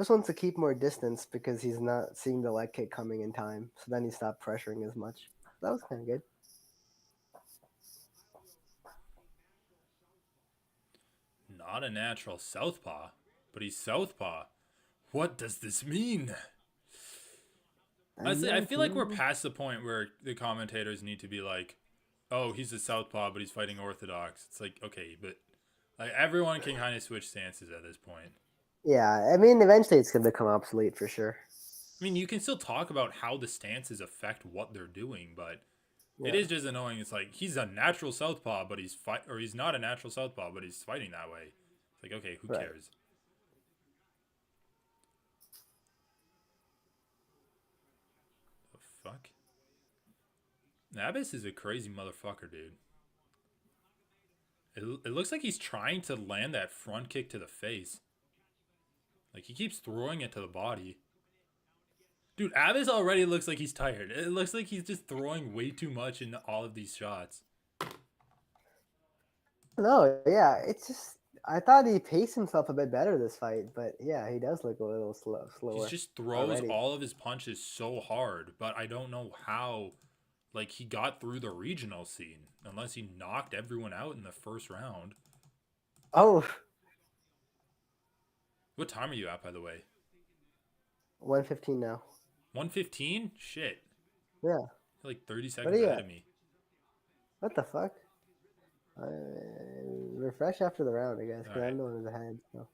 wants to keep more distance because he's not seeing the leg kick coming in time. So then he stopped pressuring as much. That was kind of good. Not a natural southpaw, but he's southpaw. What does this mean? Honestly, I feel like we're past the point where the commentators need to be like, "Oh, he's a southpaw, but he's fighting orthodox." It's like, okay, but like everyone can kind of switch stances at this point. Yeah, I mean, eventually it's going to become obsolete for sure. I mean, you can still talk about how the stances affect what they're doing, but Yeah. it is just annoying. It's like he's a natural southpaw, but he's not a natural southpaw, but he's fighting that way. It's like, okay, who Right. cares? The fuck? Abbas is a crazy motherfucker, dude. It looks like he's trying to land that front kick to the face. Like, he keeps throwing it to the body. Dude, Abbas already looks like he's tired. It looks like he's just throwing way too much in all of these shots. No, yeah, it's just I thought he paced himself a bit better this fight, but yeah, he does look a little He slower just throws already. all of his punches so hard, but I don't know how, like, he got through the regional scene unless he knocked everyone out in the first round. Oh, What time are you at, by the way? 115 now. 1:15? Shit. Yeah. You're like 30 What seconds are you ahead at? of me. What the fuck? Refresh after the round, I guess, All because right. I'm the one who's ahead. So.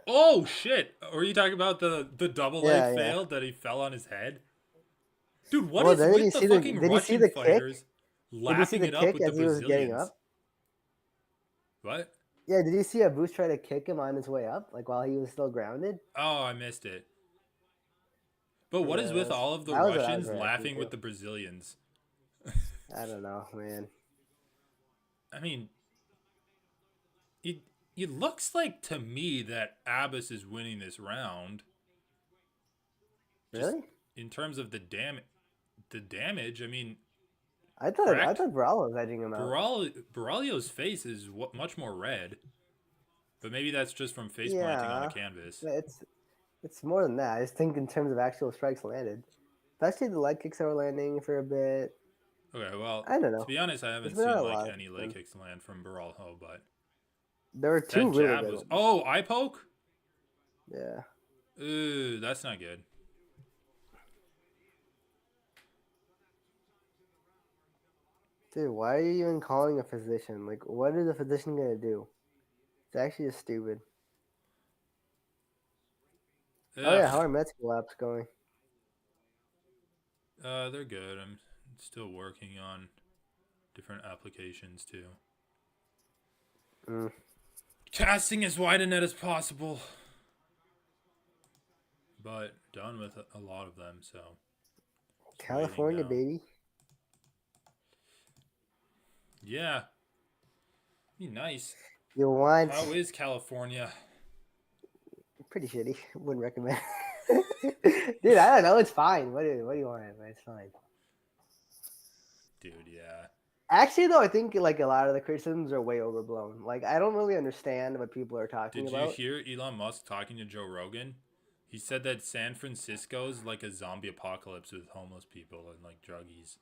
Oh, shit. Were you talking about the double leg Yeah, yeah. fail that he fell on his head? Dude, what Well, is then with the fucking did you see Russian the kick? fighters Did you see laughing the it up kick with the as he was getting Brazilians? up? What? Yeah, did you see Abus try to kick him on his way up, like while he was still grounded? Oh, I missed it. But what is Yeah, with all of the that was what I was Russians reacting laughing to. with the Brazilians? I don't know, man. I mean, it looks like to me that Abbas is winning this round. Just Really? in terms of the damage. I mean, I correct. thought Brawler was edging him out. Borralho's face is much more red, but maybe that's just from face planting on the Yeah, canvas. it's more than that. I just think in terms of actual strikes landed, especially the leg kicks that were landing for a bit. Okay, well, I don't to know. be honest, I There's haven't been not seen a like lot. any leg kicks land from Borralho, but There were two that really jab good was ones. eye poke. Yeah. Ooh, that's not good. Dude, why are you even calling a physician? Like, what is a physician gonna do? It's actually just stupid. Oh yeah, how Ugh. are medical labs going? They're good. I'm still working on different applications too. Mm. Casting as wide a net as possible, but done with a lot of them. So just waiting California, now. baby. Yeah, be nice. You want? How is California? Pretty shitty. Wouldn't recommend. Dude, I don't know. It's fine. What do you want? It's fine. Dude, yeah. Actually, though, I think like a lot of the criticisms are way overblown. Like, I don't really understand what people are talking Did you about. hear Elon Musk talking to Joe Rogan? He said that San Francisco's like a zombie apocalypse with homeless people and like druggies.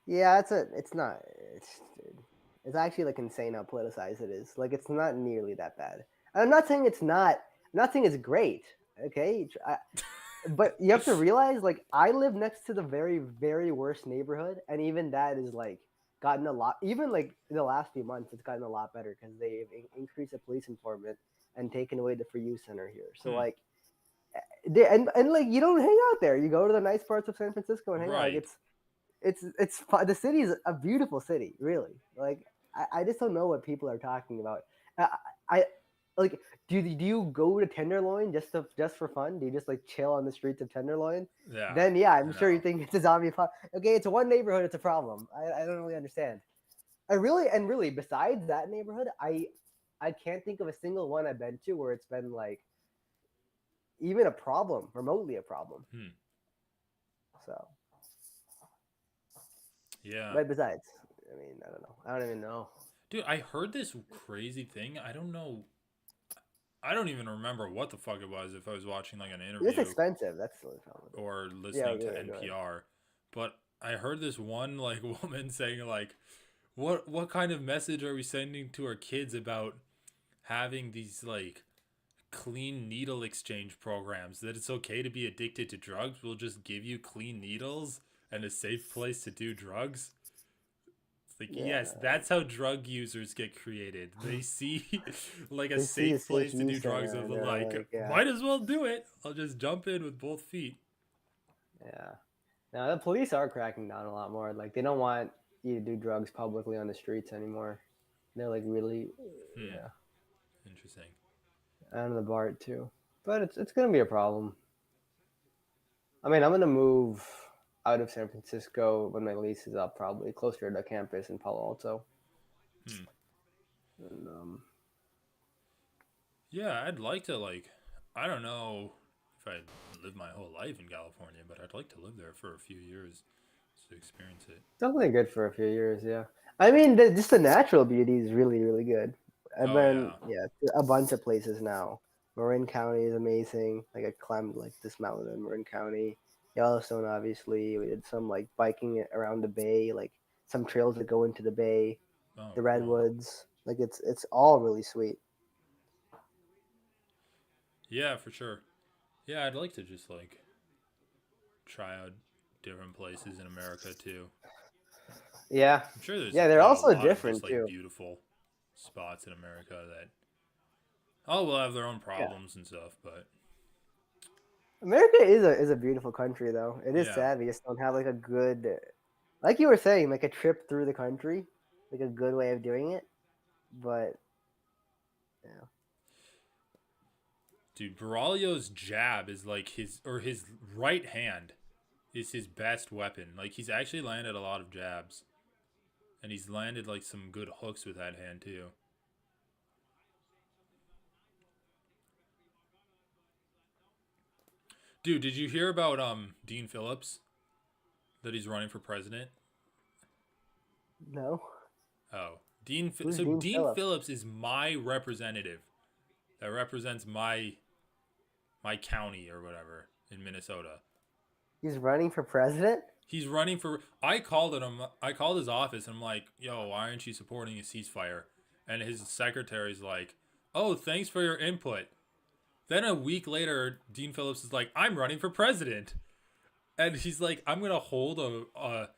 Yeah, it's not. It's actually like insane how politicized it is. Like, it's not nearly that bad. And I'm not saying it's not. I'm not saying it's great. Okay, But you have to realize, like, I live next to the very, very worst neighborhood, and even that is like gotten a lot. Even like in the last few months, it's gotten a lot better because they've increased the police informant and taken away the for you center here. So Hmm. like, and like you don't hang out there. You go to the nice parts of San Francisco and hang out. Like Right. the city is a beautiful city, really. Like I just don't know what people are talking about. I like do you go to Tenderloin just for fun? Do you just like chill on the streets of Tenderloin? Yeah. Then yeah, I'm sure you No. think it's a zombie. Okay, it's one neighborhood. It's a problem. I don't really understand. I really besides that neighborhood, I can't think of a single one I've been to where it's been like even a problem, remotely a problem. Hmm. So, Yeah. but besides, I mean, I don't know. I don't even know. Dude, I heard this crazy thing. I don't know. I don't even remember what the fuck it was if I was watching like an It's interview expensive. That's the only problem with it. or Yeah, listening go to ahead, go ahead. NPR. But I heard this one like woman saying like what kind of message are we sending to our kids about having these like clean needle exchange programs that it's okay to be addicted to drugs? We'll just give you clean needles and a safe place to do drugs. It's like, Yeah, yes, that's how drug users get created. They see like a they see a safe safe place to do use drugs center and and they're they're like, like, yeah, might as well do it. I'll just jump in with both feet. yeah. Now the police are cracking down a lot more. Like they don't want you to do drugs publicly on the streets anymore. They're like really, Hmm. yeah, Interesting. and the BART too. But it's gonna be a problem. I mean, I'm gonna move out of San Francisco when my lease is up, probably closer to the campus in Palo Alto. Hmm. And Yeah, I'd like to like I don't know if I'd live my whole life in California, but I'd like to live there for a few years to experience it. definitely good for a few years. Yeah, I mean, just the natural beauty is really, really good. I've Oh been, yeah. yeah, to a bunch of places now. Marin County is amazing. Like I climbed like this mountain in Marin County. Yellowstone, obviously. We did some like biking around the bay, like some trails that go into the bay, Oh, the cool. redwoods. Like it's all really sweet. Yeah, for sure. Yeah, I'd like to just like try out different places in America too. Yeah, I'm sure there's yeah. They're a also lot of just different like too. beautiful spots in America that all will have their own Yeah, problems and stuff, but America is a beautiful country though. It is yeah. sad we just don't have like a good, like you were saying, like a trip through the country, like a good way of doing it. But yeah, Dude, Borralho's jab is like his right hand is his best weapon. Like he's actually landed a lot of jabs. And he's landed like some good hooks with that hand too. Dude, did you hear about Dean Phillips? That he's running for president? no, Oh. who's So Dean Dean Phillips? Phillips is my representative that represents my county or whatever in Minnesota. He's running for president. He's running for. I called his office and I'm like, "Yo, why aren't you supporting a ceasefire?" And his secretary's like, "Oh, thanks for your input." Then a week later, Dean Phillips is like, "I'm running for president," and he's like, "I'm gonna hold a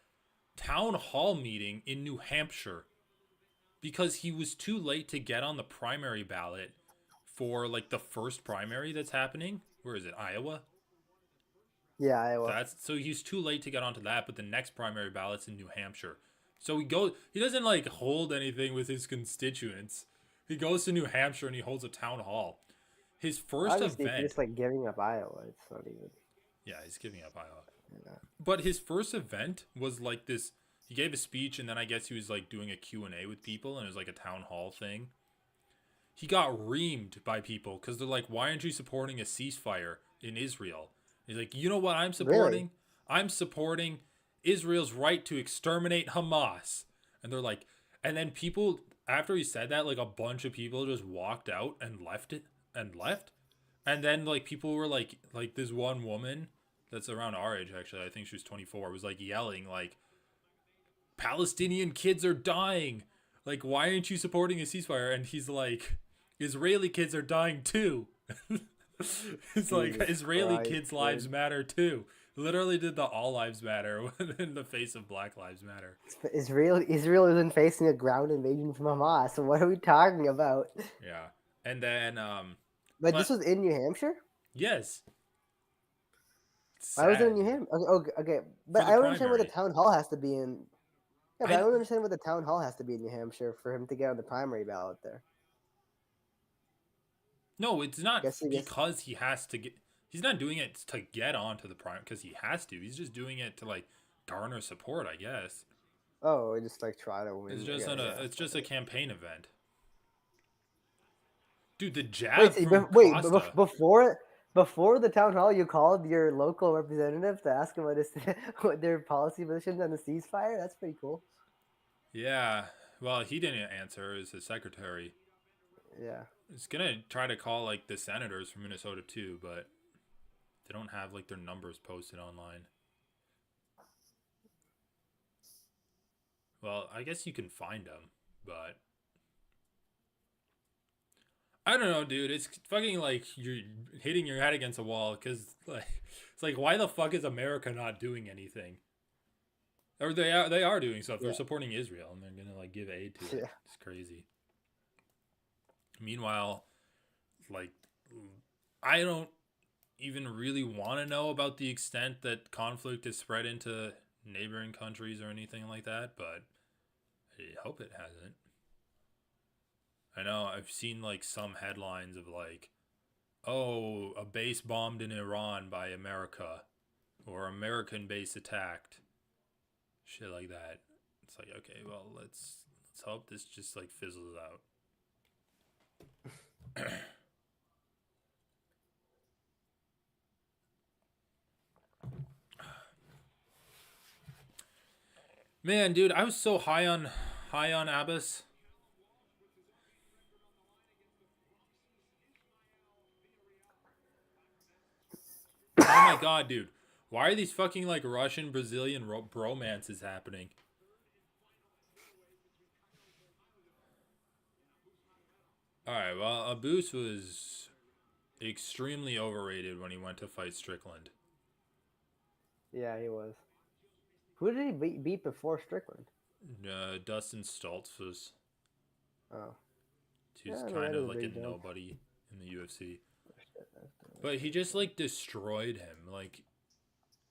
town hall meeting in New Hampshire because he was too late to get on the primary ballot for like the first primary that's happening. Where is it? Iowa. Yeah, Iowa. That's so he's too late to get onto that, but the next primary ballot's in New Hampshire. So he doesn't like hold anything with his constituents. He goes to New Hampshire and he holds a town hall. His first Obviously, if you're event, just like giving up Iowa, it's not even. yeah, he's giving up Iowa. Yeah. But his first event was like this. He gave a speech and then I guess he was like doing a Q&A with people and it was like a town hall thing. He got reamed by people because they're like, why aren't you supporting a ceasefire in Israel? He's like, you know what I'm Really? supporting? I'm supporting Israel's right to exterminate Hamas. And they're like, and then people, after he said that, like a bunch of people just walked out and left it and left. And then like people were like this one woman that's around our age, actually, I think she was 24, was like yelling, like, Palestinian kids are dying. Like, why aren't you supporting a ceasefire? And he's like, Israeli kids are dying too. It's like Jesus Israeli Christ, kids' lives dude. matter too. Literally did the all lives matter in the face of Black Lives Matter. Israel isn't facing a ground invasion from Hamas. So what are we talking about? Yeah. And then But this but was in New Hampshire. yes, Why was it sad, in New dude. Hampshire? Okay. For But the I don't understand what the primary. town hall has to be in. Yeah, but I I don't understand what the town hall has to be in New Hampshire for him to get on the primary ballot there. No, it's not Guess. because he has to get. He's not doing it to get onto the prime because he has to. He's just doing it to like garner support, I guess. Oh, we just like try to It's win. just Yeah, not a. yeah. It's just a campaign event, dude. The Wait, jab so, from wait, Costa. before the town hall, you called your local representative to ask him what their policy position on the ceasefire. That's pretty cool. Yeah, well, he didn't answer. It was his secretary. Yeah. It's gonna try to call like the senators from Minnesota too, but they don't have like their numbers posted online. Well, I guess you can find them, but I don't know, dude. It's fucking like you're hitting your head against a wall because like it's like why the fuck is America not doing anything? Or they are doing stuff. They're Yeah. supporting Israel and they're gonna like give aid to it. Yeah. It's crazy. Meanwhile, like I don't even really want to know about the extent that conflict is spread into neighboring countries or anything like that, but I hope it hasn't. I know I've seen like some headlines of like, oh, a base bombed in Iran by America or American base attacked. Shit like that. It's like, okay, well, let's hope this just like fizzles out. Man, dude, I was so high on Abbas. Oh my god, dude. Why are these fucking like Russian Brazilian bromances happening? Alright, well, Abus was extremely overrated when he went to fight Strickland. Yeah, he was. Who did he beat before Strickland? Dustin Stoltz was Oh. he was Yeah, I mean, kind that of is a like a big jump. nobody in the UFC. But he just like destroyed him. Like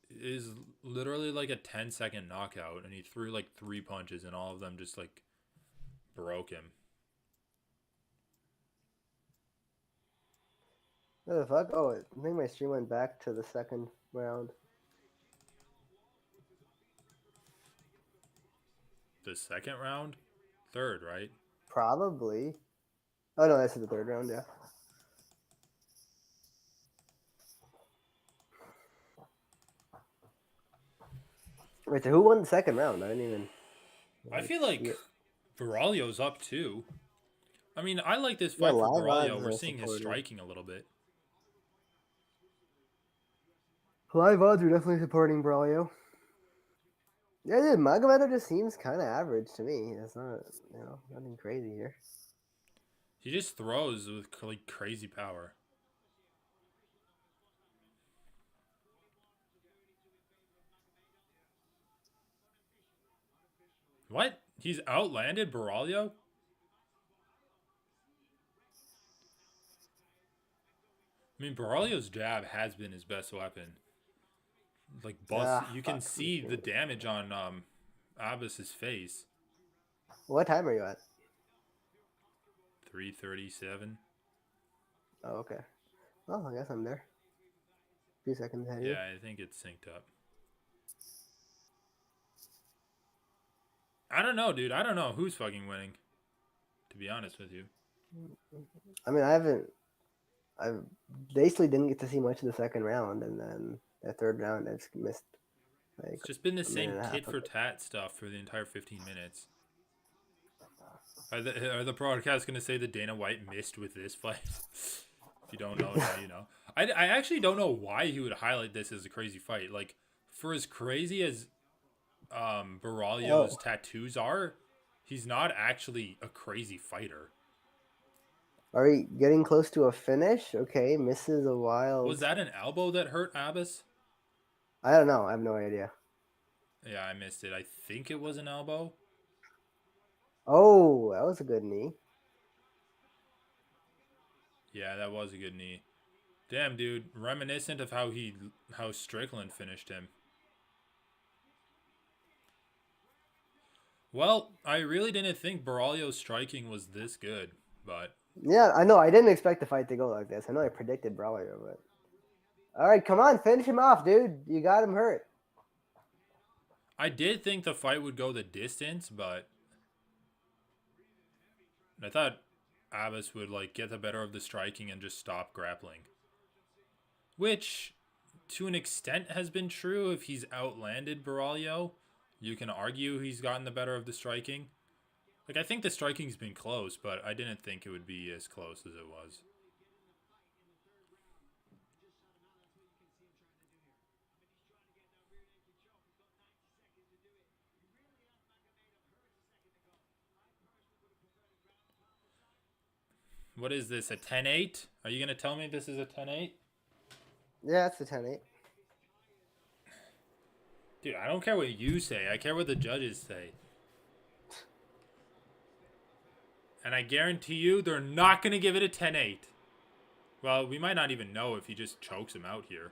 is literally like a 10-second knockout and he threw like 3 punches and all of them just like broke him. What the fuck? Oh, I think my stream went back to the second round. The second round? Third, right? Probably. Oh no, this is the third round. Yeah. Wait, so who won the second round? I didn't even. I feel See like it. Borralho's up too. I mean, I like this Yeah, fight for live Borralho. odds We're are seeing his supporting. striking a little bit. Live odds are definitely supporting Braulio. Yeah, dude, Magomedov just seems kind of average to me. It's not, nothing crazy here. He just throws with like crazy power. What? He's outlanded Borralho? I mean, Borralho's jab has been his best weapon. Like bust, Ah, you can fuck. see the damage on Abbas's face. What time are you at? 337. Oh, okay. Well, I guess I'm there. A few seconds ahead of you. Yeah, I think it's synced up. I don't know, dude. I don't know who's fucking winning. To be honest with you, I mean, I basically didn't get to see much of the second round, and then that third round, I just missed like it's just been the a minute same and a tit half of for it. tat stuff for the entire 15 minutes. Are the broadcasts gonna say that Dana White missed with this fight? If you don't know, now you know. I actually don't know why he would highlight this as a crazy fight. Like for as crazy as Borralho's Oh, tattoos are, he's not actually a crazy fighter. Are we getting close to a finish? Okay, misses a wild. Was that an elbow that hurt Abbas? I don't know. I have no idea. Yeah, I missed it. I think it was an elbow. Oh, that was a good knee. Yeah, that was a good knee. Damn, dude, reminiscent of how Strickland finished him. Well, I really didn't think Borralho's striking was this good, but Yeah, I know. I didn't expect the fight to go like this. I know I predicted Borralho, but all right, come on, finish him off, dude. You got him hurt. I did think the fight would go the distance, but I thought Abbas would like get the better of the striking and just stop grappling. Which, to an extent, has been true. If he's outlanded Borralho, you can argue he's gotten the better of the striking. Like, I think the striking's been close, but I didn't think it would be as close as it was. What is this, a 10-8? Are you going to tell me this is a 10-8? Yeah, it's the 10-8. Dude, I don't care what you say. I care what the judges say. And I guarantee you they're not going to give it a 10-8. Well, we might not even know if he just chokes him out here.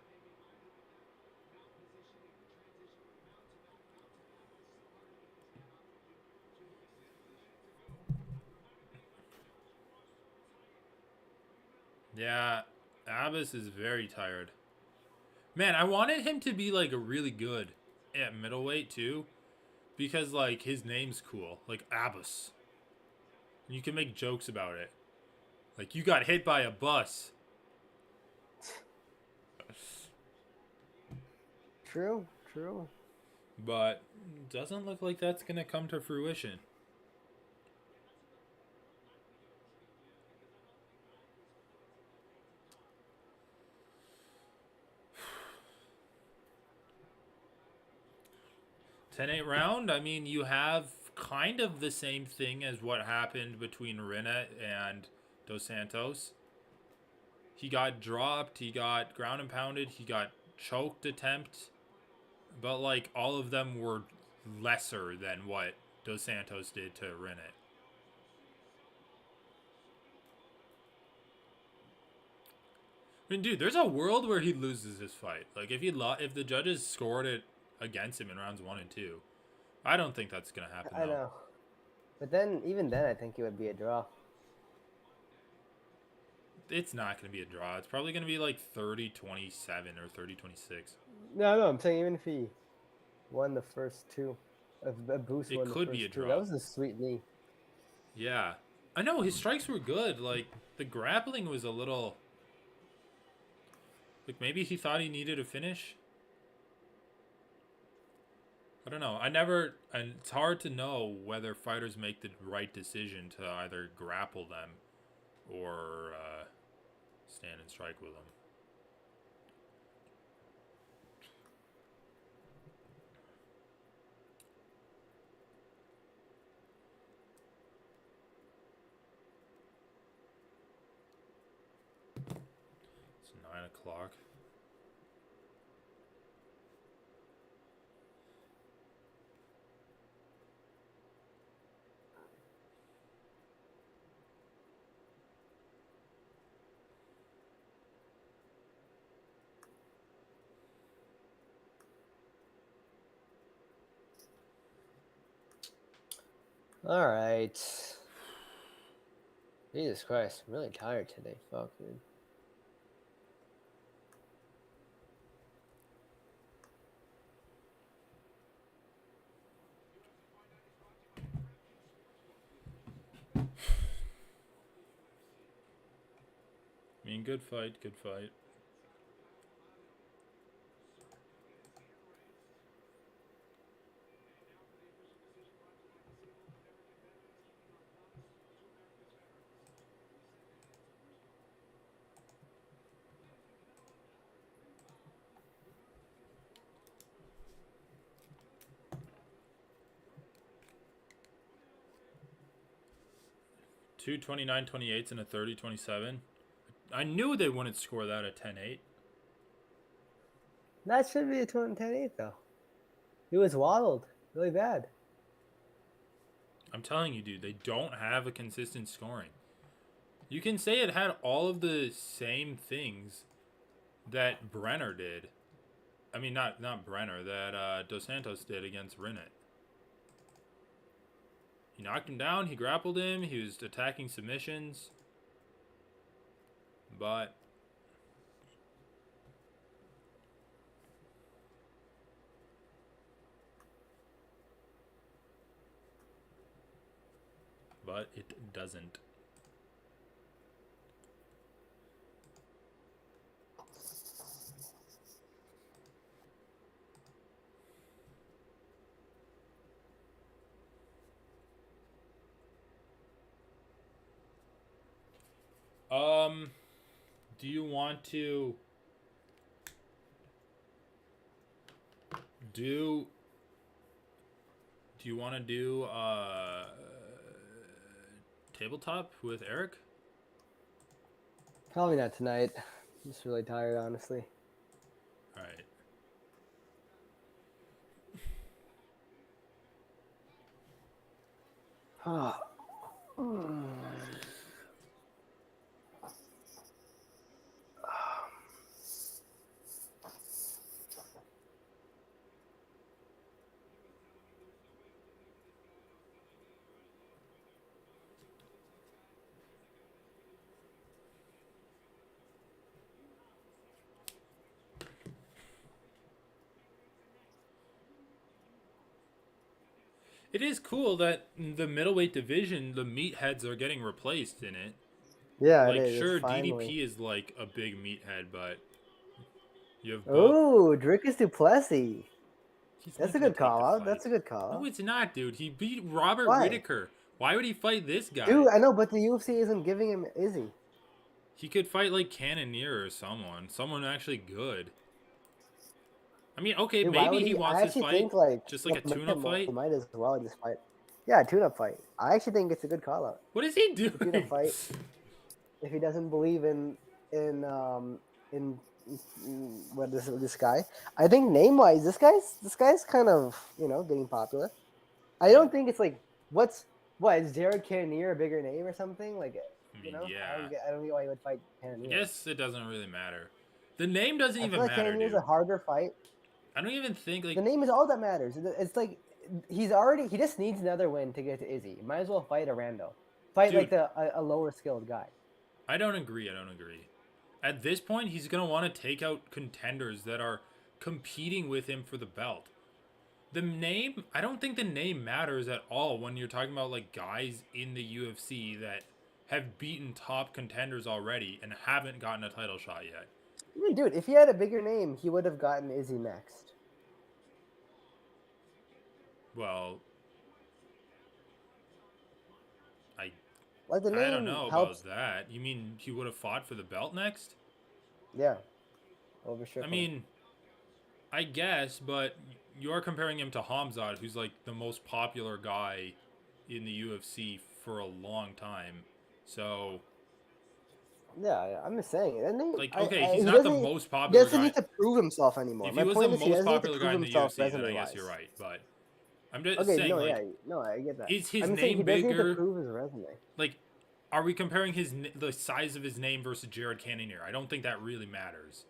Yeah, Abbas is very tired. Man, I wanted him to be like really good at middleweight too, because like his name's cool, like Abbas. You can make jokes about it. Like, you got hit by a bus. True, true. But doesn't look like that's gonna come to fruition. (10-8) round. I mean, you have kind of the same thing as what happened between Renat and Dos Santos. He got dropped, he got ground and pounded, he got choked attempt, but like all of them were lesser than what Dos Santos did to Renat. I mean, dude, there's a world where he loses this fight. Like, if the judges scored it against him in rounds 1 and 2, I don't think that's gonna happen. I know, but then even then, I think it would be a draw. It's not gonna be a draw. It's probably gonna be like 30-27 or 30-26. No, I'm saying even if he won the first two, if Boost It won the could first be a two, draw. that was a sweet knee. Yeah, I know his strikes were good. Like, the grappling was a little. Like, maybe he thought he needed a finish. I don't know. And it's hard to know whether fighters make the right decision to either grapple them or stand and strike with them. It's 9 o'clock. All right. Jesus Christ, I'm really tired today. Fuck, dude. I mean, good fight, good fight. Two 29-28s and a 30-27. I knew they wouldn't score that at 10-8. That should be a 10-8 though. He was waddled really bad. I'm telling you, dude, they don't have a consistent scoring. You can say it had all of the same things that Brener did. I mean, not Brener, that Dos Santos did against Renat. He knocked him down, he grappled him, he was attacking submissions. But it doesn't. Do you want to do you want to do tabletop with Eric? Probably not tonight. I'm just really tired, honestly. All right. It is cool that the middleweight division, the meatheads are getting replaced in it. Yeah, Like, it is. sure, Finally. DDP is like a big meathead, but you have both. Oh, Drickus Duplessis. He's That's not a gonna good take the call out. fight. That's a good call out. No, it's not, dude. He beat Robert Why? Whittaker. Why would he fight this guy? Dude, I know, but the UFC isn't giving him Izzy. He could fight like Cannoneer or someone actually good. I mean, okay, Dude, why maybe would he wants I this actually fight think like just like a look, tune-up fight. He might as well just fight. Yeah, a tune-up fight. I actually think it's a good call out. What is he doing? A tune-up fight. If he doesn't believe in what is this guy? I think name-wise, this guy's kind of getting popular. I don't think it's like is Jared Cannonier a bigger name or something like I mean, yeah. I don't get why he would fight Cannonier. I guess it doesn't really matter. The name doesn't I even feel like matter, Cannonier's dude. a harder fight. I don't even think like The name is all that matters. It's like he just needs another win to get to Izzy. Might as well fight a rando. Fight Dude, like a lower skilled guy. I don't agree. At this point, he's going to want to take out contenders that are competing with him for the belt. The name, I don't think the name matters at all when you're talking about like guys in the UFC that have beaten top contenders already and haven't gotten a title shot yet. I mean, dude, if he had a bigger name, he would have gotten Izzy next. Well, Like the name I don't know helps. about that. You mean he would have fought for the belt next? Yeah. Over I mean, I guess, but you're comparing him to Hamzat, who's like the most popular guy in the UFC for a long time. So, yeah, I'm just saying. like, okay, he's not the most popular He doesn't guy. need to prove himself anymore. If My he was point the is he most doesn't need to popular prove guy in the himself UFC, then I guess resume-wise. you're right. But I'm just Okay, saying, I get that. is his I'm saying name he doesn't need to bigger? prove his resume. Like, are we comparing the size of his name versus Jared Cannonier? I don't think that really matters.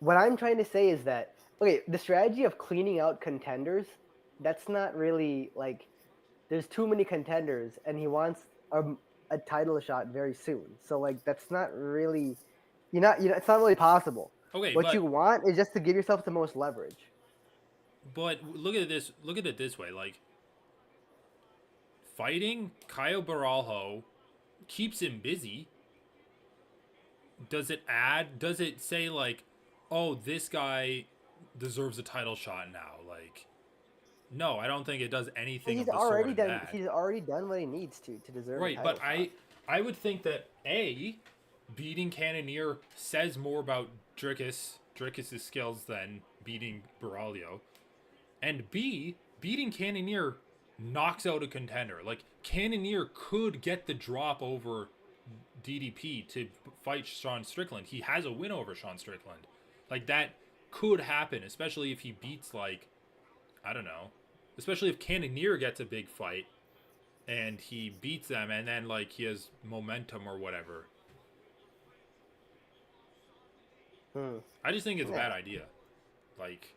What I'm trying to say is that the strategy of cleaning out contenders, that's not really like there's too many contenders and he wants a title shot very soon. So like that's not really it's not really possible. Okay, what but you want is just to give yourself the most leverage. But look at it this way, like fighting Caio Borralho keeps him busy. Does it say like, oh, this guy deserves a title shot now? Like, no, I don't think it does anything of the sort of that. He's already done what he needs to deserve Right, a title but I would think that beating Cannoneer says more about Drickus' skills than beating Borralho. And B, beating Cannoneer knocks out a contender. Like, Cannonier could get the drop over DDP to fight Sean Strickland. He has a win over Sean Strickland. Like, that could happen, especially if he beats, like, I don't know. Especially if Cannonier gets a big fight and he beats them and then, like, he has momentum or whatever. I just think it's a bad idea. Like,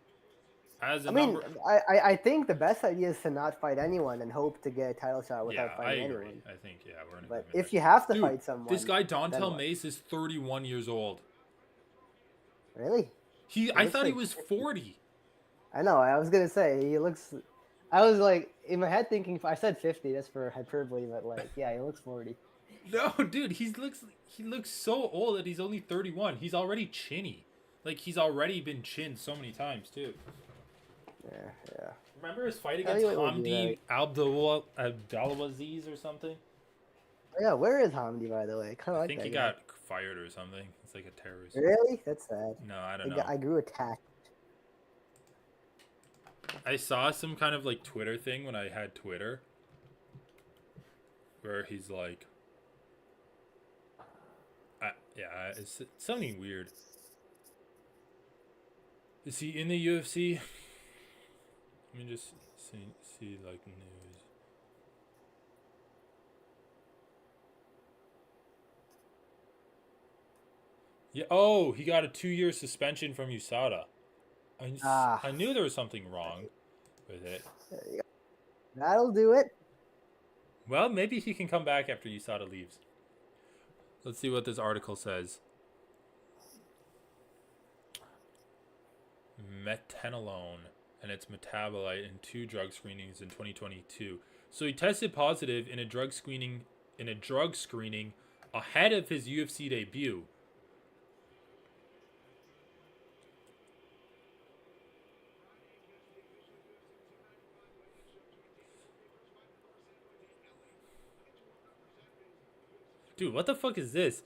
as a number... I think the best idea is to not fight anyone and hope to get a title shot without fighting agree. anyone. I think, we're in But agreement if there. you have to Dude, fight someone... This guy, Dontel Mace, is 31 years old. Really? I thought he was 40. I know. I was going to say, he looks... I was like, in my head thinking... I said 50, that's for hyperbole, but like, yeah, he looks 40. No, dude, he looks so old that he's only 31. He's already chinny. Like, he's already been chinned so many times, too. Yeah. Remember his fight against Hamdi Abdelaziz or something? Oh, yeah, where is Hamdi, by the way? I think he got fired or something. It's like a terrorist. Really? That's sad. No, I don't know. I grew attached. I saw some kind of, like, Twitter thing when I had Twitter. Where he's like... it's something weird. Is he in the UFC? Let me just see like news. Yeah. Oh, he got a 2-year suspension from USADA. I knew there was something wrong with it. That'll do it. Well, maybe he can come back after USADA leaves. Let's see what this article says. Metenolone and its metabolite in 2 drug screenings in 2022. So he tested positive in a drug screening ahead of his UFC debut. Dude, what the fuck is this?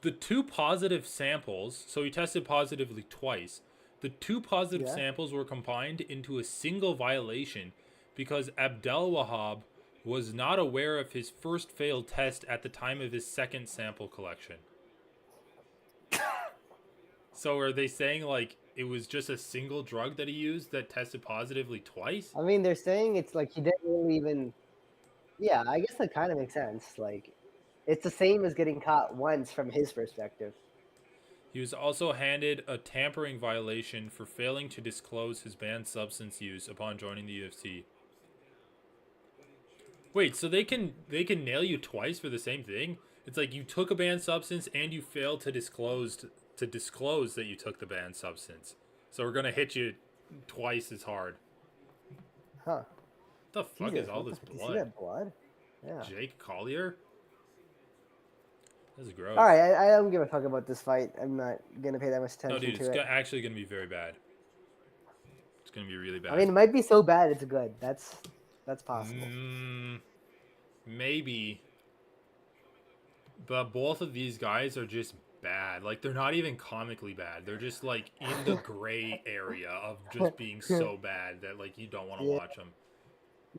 The 2 positive samples, so he tested positively twice. The 2 positive samples were combined into a single violation because Abdelwahab was not aware of his first failed test at the time of his second sample collection. So are they saying, like, it was just a single drug that he used that tested positively twice? I mean, they're saying it's like he didn't really even... Yeah, I guess that kind of makes sense. Like, it's the same as getting caught once from his perspective. He was also handed a tampering violation for failing to disclose his banned substance use upon joining the UFC. Wait, so they can nail you twice for the same thing? It's like you took a banned substance and you failed to disclose that you took the banned substance. So we're gonna hit you twice as hard. Huh. What the fuck is all this blood? You see that blood? Yeah. Jake Collier? This is gross. All right, I don't give a fuck about this fight. I'm not gonna pay that much attention to it. No, dude, it's actually gonna be very bad. It's gonna be really bad. I mean, it might be so bad it's good. That's possible. Maybe. But both of these guys are just bad. Like, they're not even comically bad. They're just, like, in the gray area of just being so bad that, like, you don't want to watch them.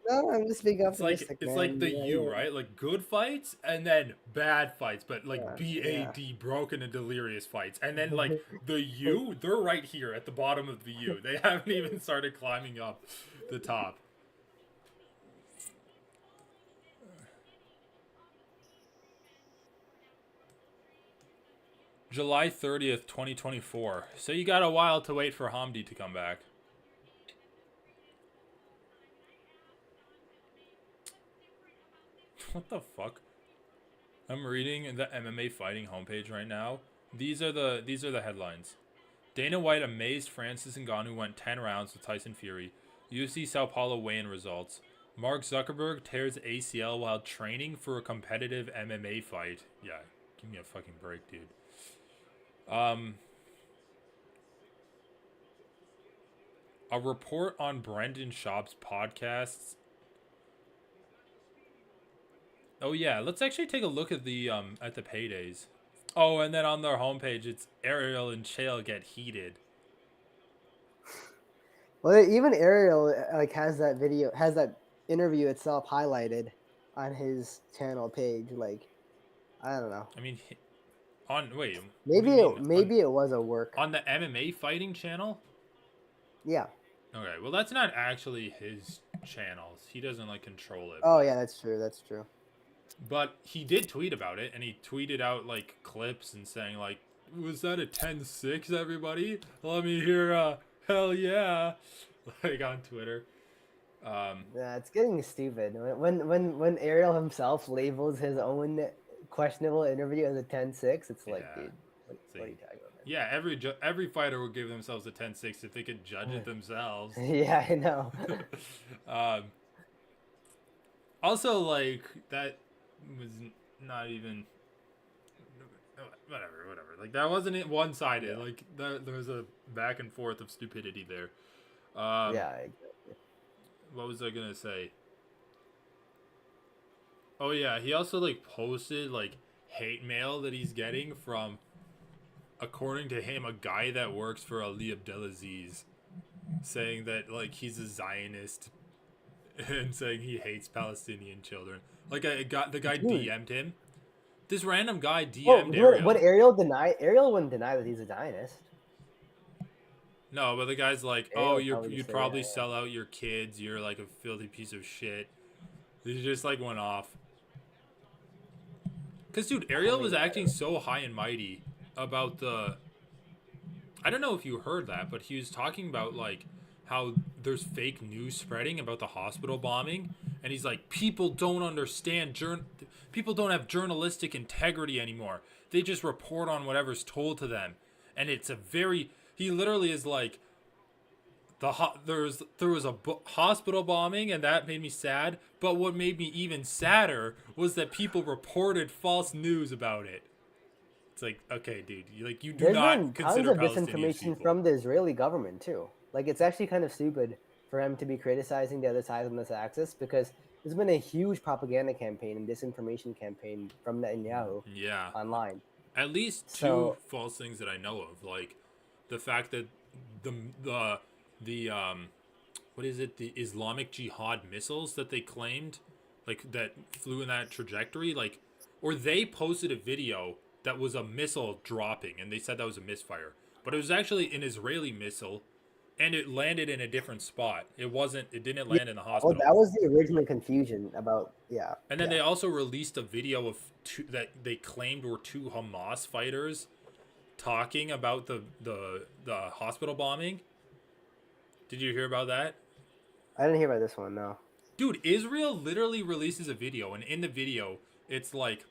No, I'm just being optimistic. It's like the right? Like, good fights and then bad fights, but like BAD, broken and delirious fights. And then, like, the U, they're right here at the bottom of the U. They haven't even started climbing up the top. July 30th, 2024. So you got a while to wait for Hamdi to come back. What the fuck? I'm reading the MMA fighting homepage right now. These are the headlines. Dana White amazed Francis Ngannou went 10 rounds with Tyson Fury. UFC Sao Paulo weigh-in results. Mark Zuckerberg tears ACL while training for a competitive MMA fight. Yeah, give me a fucking break, dude. A report on Brendan Schaub's podcasts. Oh yeah, let's actually take a look at the paydays. Oh, and then on their homepage, it's Ariel and Chael get heated. Well, even Ariel like has that interview itself highlighted on his channel page. Like, I don't know. I mean, wait, what do you mean? Maybe it was a work. On the MMA fighting channel? Yeah. Okay, well that's not actually his channel. He doesn't like control it. Oh but, yeah, that's true. That's true. But he did tweet about it, and he tweeted out like clips and saying like, "Was that a 10-6, everybody? Let me hear hell yeah!" Like on Twitter. Yeah, it's getting stupid. When Ariel himself labels his own questionable interview as a 10-6, it's like, Yeah. dude, what are you talking about, man? Yeah, every fighter would give themselves a 10-6 if they could judge it themselves. Yeah, I know. Also, like, that was not even... Whatever. Like, that wasn't one-sided. Yeah. Like, there was a back and forth of stupidity there. Yeah, exactly. What was I gonna say? Oh, yeah, he also, like, posted, like, hate mail that he's getting from, according to him, a guy that works for Ali Abdelaziz, saying that, like, he's a Zionist and saying he hates Palestinian children. Like, the guy DM'd him. This random guy DM'd Ariel. What Ariel deny? Ariel wouldn't deny that he's a Zionist. No, but the guy's like, you'd probably sell out your kids. You're like a filthy piece of shit. He just like went off. Because, dude, Ariel was acting so high and mighty about the... I don't know if you heard that, but he was talking about, like, how there's fake news spreading about the hospital bombing. And he's like, people don't understand... people don't have journalistic integrity anymore. They just report on whatever's told to them. And it's a very... He literally is like... There was a hospital bombing, and that made me sad. But what made me even sadder was that people reported false news about it. It's like, okay, dude, you do not consider Palestinians tons of disinformation from the Israeli government too. Like, it's actually kind of stupid for him to be criticizing the other side on this axis, because there's been a huge propaganda campaign and disinformation campaign from Netanyahu. Yeah. Online. At least two false things that I know of, like the fact that the what is it, the Islamic Jihad missiles that they claimed, like, that flew in that trajectory, like, or they posted a video that was a missile dropping and they said that was a misfire, but it was actually an Israeli missile and it landed in a different spot. It didn't land in the hospital. That was the original confusion about, yeah. And then they also released a video of two that they claimed were two Hamas fighters talking about the hospital bombing. Did you hear about that? I didn't hear about this one, no. Dude, Israel literally releases a video, and in the video, it's like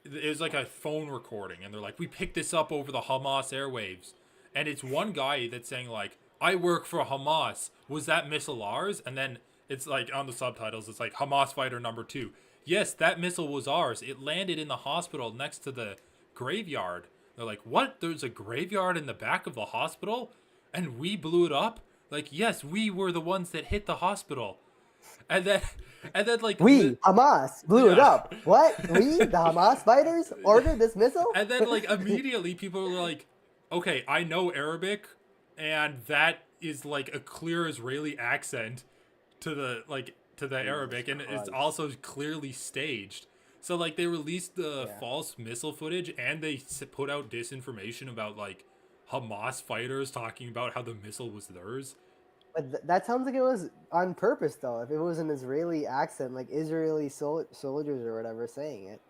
a phone recording, and they're like, we picked this up over the Hamas airwaves. And it's one guy that's saying, like, I work for Hamas. Was that missile ours? And then it's like, on the subtitles, it's like, Hamas fighter number 2. Yes, that missile was ours. It landed in the hospital next to the graveyard. They're like, what? There's a graveyard in the back of the hospital? And we blew it up? Like, yes, we were the ones that hit the hospital. And then like... Hamas, blew it up. What? We, the Hamas fighters, ordered this missile? And then, like, immediately people were like, okay, I know Arabic, and that is, like, a clear Israeli accent to the Arabic, and it's also clearly staged. So, like, they released the false missile footage, and they put out disinformation about, like, Hamas fighters talking about how the missile was theirs. But that sounds like it was on purpose, though. If it was an Israeli accent, like Israeli soldiers or whatever saying it,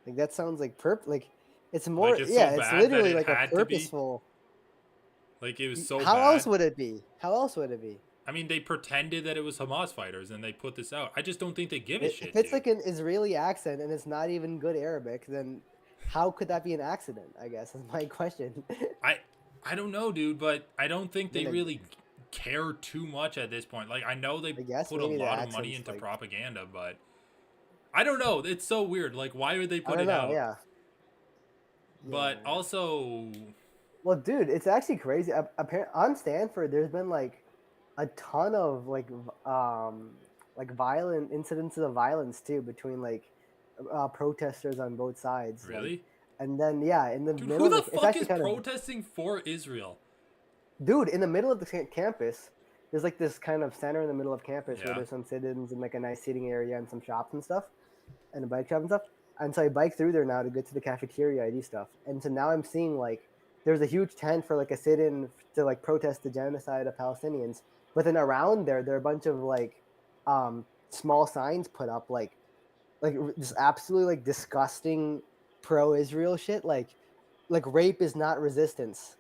like that sounds like like it's more. Like, it's literally like a purposeful. Like, it was so How bad. else would it be? How else would it be? I mean, they pretended that it was Hamas fighters, and they put this out. I just don't think they give a shit. If it's like an Israeli accent and it's not even good Arabic, then how could that be an accident? I guess is my question. I don't know, dude, but I don't think they really care too much at this point. Like, I know they put a lot of money into propaganda, but I don't know. It's so weird. Like, why would they put it out? Yeah. But also... Well, dude, it's actually crazy. On Stanford, there's been, like, a ton of, like violent incidences of violence, too, between, like, protesters on both sides. Really? Like, and then, in the middle... Who the fuck is protesting for Israel? Dude, in the middle of the campus, there's like this kind of center in the middle of campus where Yeah. there's some sit-ins and like a nice seating area and some shops and stuff, and a bike shop and stuff. And so I bike through there now to get to the cafeteria. I do stuff, and so now I'm seeing like there's a huge tent for like a sit-in to like protest the genocide of Palestinians. But then around there are a bunch of like small signs put up like just absolutely like disgusting pro-Israel shit. Like rape is not resistance.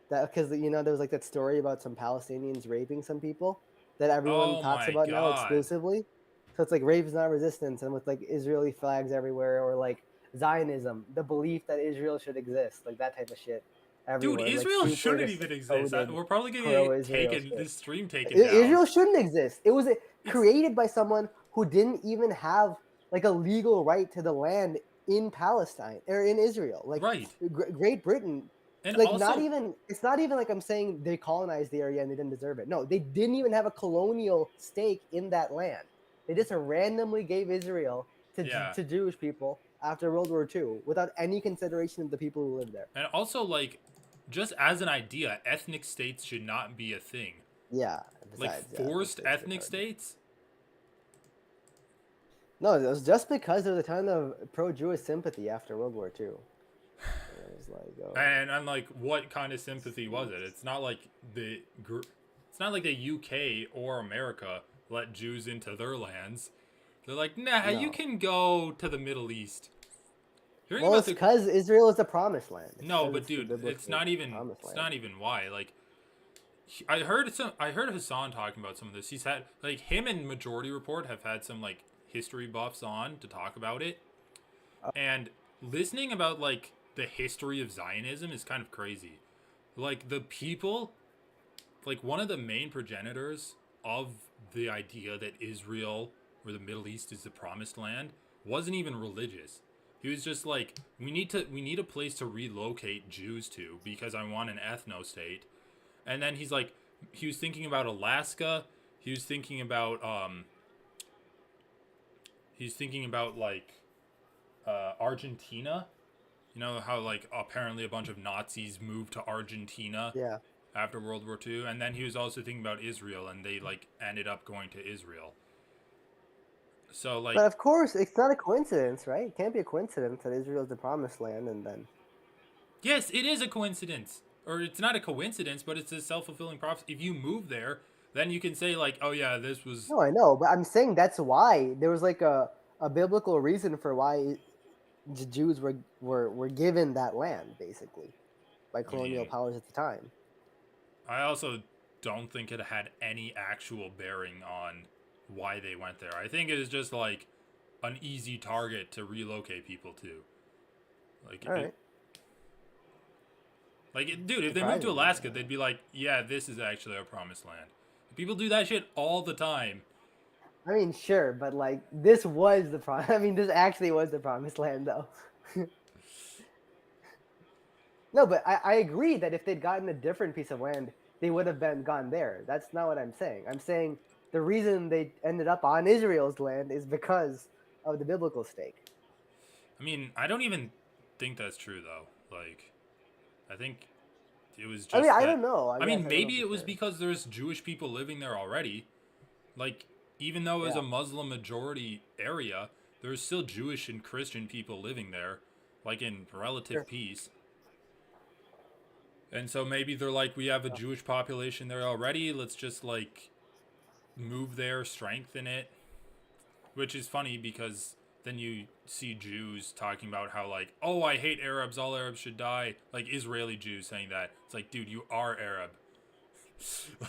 That because there was like that story about some Palestinians raping some people that everyone Oh talks my about now god. exclusively. So it's like rape is not resistance, and with like Israeli flags everywhere, or like Zionism, the belief that Israel should exist, like that type of shit Dude, everywhere, like Israel super shouldn't just even exist. coded We're probably gonna get pro-Israel taken shit. this stream taken down. Israel shouldn't exist. It was It's created by someone who didn't even have like a legal right to the land in Palestine or in Israel. Like right. Great Britain, And like not also, even. It's not even like I'm saying they colonized the area and they didn't deserve it. No, they didn't even have a colonial stake in that land. They just randomly gave Israel yeah. to Jewish people after World War II without any consideration of the people who lived there. And also, like, just as an idea, ethnic states should not be a thing. Yeah. Like, Besides, yeah, forced it's ethnic retarded. states? No, it was just because there was a ton of pro-Jewish sympathy after World War II. It was like, And like, what kind of sympathy was it? It's not like it's not like the UK or America let Jews into their lands. They're like, nah, you no. can go to the Middle East. Hearing Well, about it's the because Israel is the promised land. It's no, because but it's the dude, biblical promised it's land. not even why. Like, I heard Hassan talking about some of this. He's had like him and Majority Report have had some like history buffs on to talk about it, and listening about like the history of Zionism is kind of crazy. Like the people, like one of the main progenitors of the idea that Israel or the Middle East is the promised land wasn't even religious. He was just like, we need a place to relocate Jews to because I want an ethno state. And then he was thinking about Alaska. He was thinking about he's thinking about like Argentina. You know how like apparently a bunch of Nazis moved to Argentina Yeah. after World War II, and then he was also thinking about Israel, and they like ended up going to Israel. So But like, of course, it's not a coincidence, right? It can't be a coincidence that Israel is the promised land and then. yes, it is a coincidence, or it's not a coincidence, but it's a self fulfilling prophecy. If you move there, then you can say like, oh yeah, this was No, I know, but I'm saying that's why there was like a biblical reason for why the Jews were given that land, basically, by I colonial mean, powers at the time. I also don't think it had any actual bearing on why they went there. I think it is just like an easy target to relocate people to. Like All it, right. dude, if they moved to Surprisingly. Alaska, they'd be like, yeah, this is actually our promised land. People do that shit all the time. I mean, sure, but like this was the prom. I mean, this actually was the promised land, though. No, but I agree that if they'd gotten a different piece of land, they would have been gone there. That's not what I'm saying. I'm saying the reason they ended up on Israel's land is because of the biblical stake. I mean, I don't even think that's true though. Like, I think it was I mean, just I that. don't know. I I guess mean, I don't know maybe for it was sure. because there's Jewish people living there already. Like, even though it was Yeah. a Muslim majority area, there's still Jewish and Christian people living there, like in relative Sure. peace. And so maybe they're like, we have a Jewish population there already. Let's just like move there, strengthen it. Which is funny because then you see Jews talking about how like, oh, I hate Arabs. All Arabs should die. Like Israeli Jews saying that. It's like, dude, you are Arab.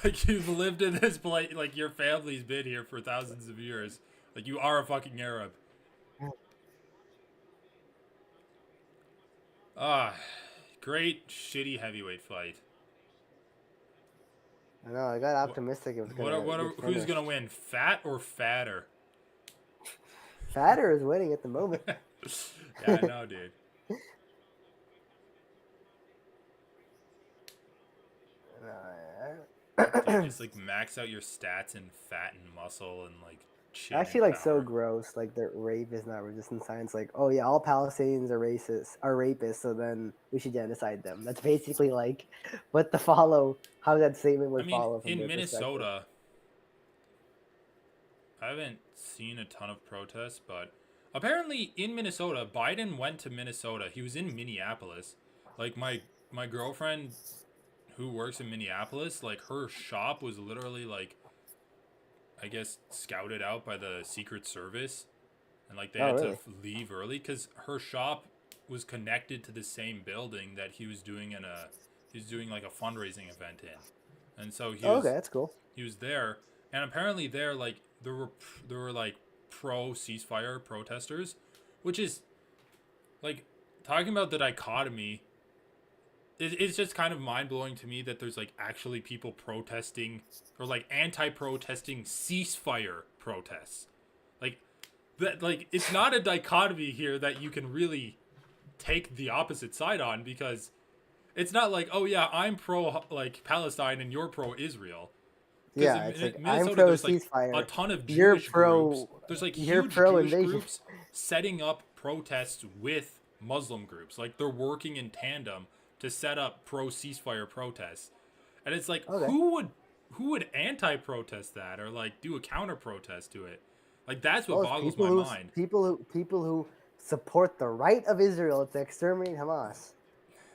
Like you've lived in this place. Like your family's been here for thousands of years. Like you are a fucking Arab. Ah, great shitty heavyweight fight. I know. I got optimistic it was gonna get Who's gonna finished. win? Fat or fatter? Fatter is winning at the moment. Yeah, I know, dude. Dude, just like max out your stats and fat and muscle and like chin Actually, and like so power. gross. Like that rape is not resistant science. Like, oh yeah, all Palestinians are racist, are rapists. So then we should genocide them. That's basically like what the follow how that statement I would mean, follow from in their perspective. Minnesota, I haven't seen a ton of protests, but apparently in Minnesota, Biden went to Minnesota. He was in Minneapolis. Like my girlfriend who works in Minneapolis, like her shop was literally like I guess scouted out by the Secret Service, and like they Oh, had to really? leave early because her shop was connected to the same building that he was doing like a fundraising event in, and so Oh, okay, that's cool. he was there, and apparently there like there were like pro ceasefire protesters, which is like talking about the dichotomy. It's just kind of mind blowing to me that there's like actually people protesting or like anti-protesting ceasefire protests. Like that, like it's not a dichotomy here that you can really take the opposite side on, because it's not like, oh yeah, I'm pro like Palestine and you're pro Israel. Because Yeah, in it's like I'm Minnesota, pro there's like a ceasefire. ton of You're Jewish groups. pro. There's like You're huge pro Jewish invasion. groups setting up protests with Muslim groups. Like they're working in tandem to set up pro ceasefire protests. And it's like, Okay. who would anti-protest that or like do a counter protest to it? Like that's what Well, it's boggles my mind. people who support the right of Israel to exterminate Hamas.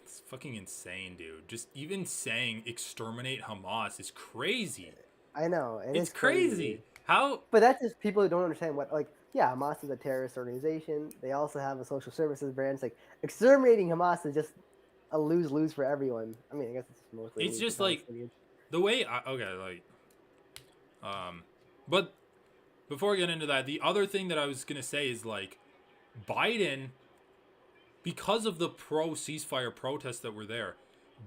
It's fucking insane, dude. Just even saying exterminate Hamas is crazy. I know it It's is crazy, crazy. dude. How But that's just people who don't understand what like. Yeah, Hamas is a terrorist organization. They also have a social services branch. Like exterminating Hamas is just a lose-lose for everyone. I mean, I guess it's mostly a it's lose for just like Palestinians. the way okay, like but before I get into that, the other thing that I was gonna say is like Biden, because of the pro ceasefire protests that were there,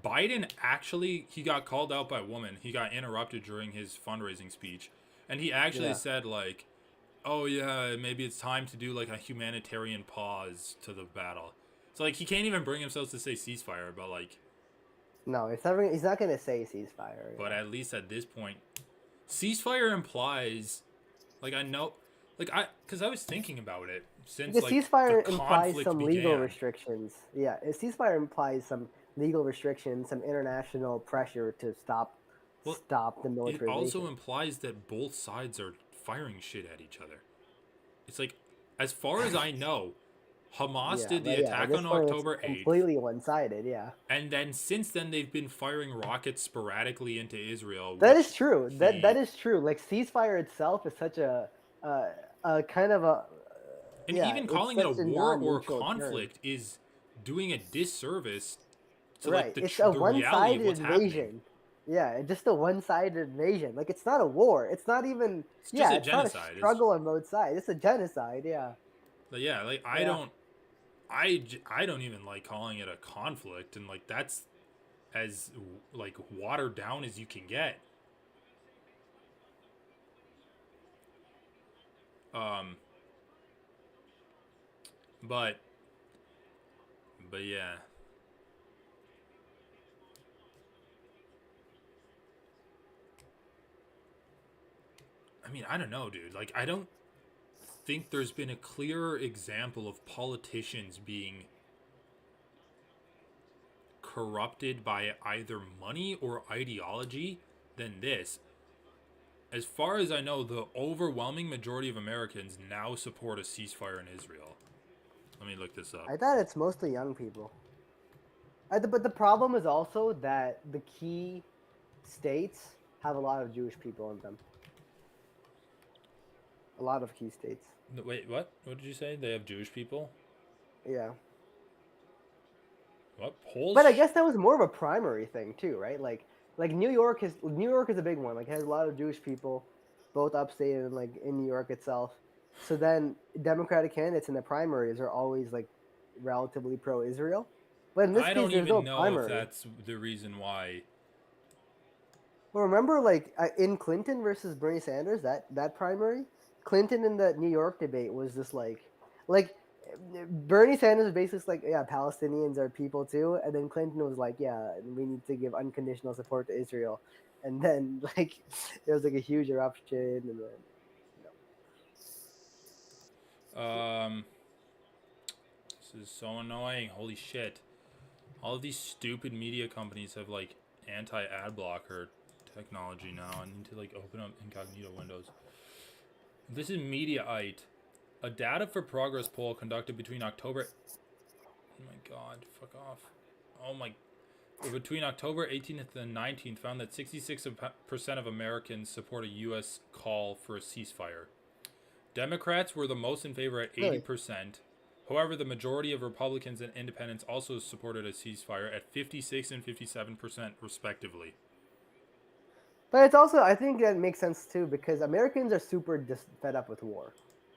Biden actually he got called out by a woman. He got interrupted during his fundraising speech, and he actually Yeah. said like, "Oh yeah, maybe it's time to do like a humanitarian pause to the battle." So like he can't even bring himself to say ceasefire, but like, No, he's not gonna say ceasefire. but Yeah. at least at this point, ceasefire implies like I know, like because I was thinking about it since Because like the ceasefire implies conflict some legal began. restrictions. Yeah, a ceasefire implies some legal restrictions, some international pressure to Well, stop the it also militarization. implies that both sides are firing shit at each other. It's like, as far as I know, Hamas Yeah, did the but yeah, at attack this on point it's October 8th, completely one-sided. Yeah, and then since then they've been firing rockets sporadically into Israel, that is which true. That he is true. Like ceasefire itself is such uh, a kind of a and yeah, even it's calling it a such a war or a non-neutral term. conflict is doing a disservice to like Right. It's a the reality of one-sided what's happening. invasion. Yeah, just a one-sided invasion. Like it's not a war. It's not even. It's just Yeah, a it's not a genocide. It's struggle on both sides. It's a genocide. Yeah. like, yeah, like Yeah. I don't even like calling it a conflict, and like that's as like watered down as you can get. Um, but yeah, I mean I don't know, dude. Like I don't think there's been a clearer example of politicians being corrupted by either money or ideology than this. As far as I know, the overwhelming majority of Americans now support a ceasefire in Israel. Let me look this up. I thought it's mostly young people. But the problem is also that the key states have a lot of Jewish people in them. A lot of key states. Wait, what? What did you say? They have Jewish people? Yeah. What? Poles? But I guess that was more of a primary thing too, right? Like New York is a big one. Like it has a lot of Jewish people, both upstate and like in New York itself. So then Democratic candidates in the primaries are always like relatively pro-Israel. But in this I case, don't there's no even know if primary. that's the reason why. Well, remember, like in Clinton versus Bernie Sanders, that primary, Clinton in the New York debate was just like Bernie Sanders was basically like, yeah, Palestinians are people too, and then Clinton was like, yeah, we need to give unconditional support to Israel, and then like there was like a huge eruption, and then Um, this is so annoying. Holy shit. All of these stupid media companies have like anti-ad blocker technology now. I need to like open up incognito windows. This is Mediaite. A data for progress poll conducted between October. Oh my god, fuck off. Oh my. Between October 18th and 19th, found that 66% of Americans support a U.S. call for a ceasefire. Democrats were the most in favor at 80%. However, the majority of Republicans and Independents also supported a ceasefire at 56 and 57% respectively. But it's also, I think that makes sense too, because Americans are super just fed up with war.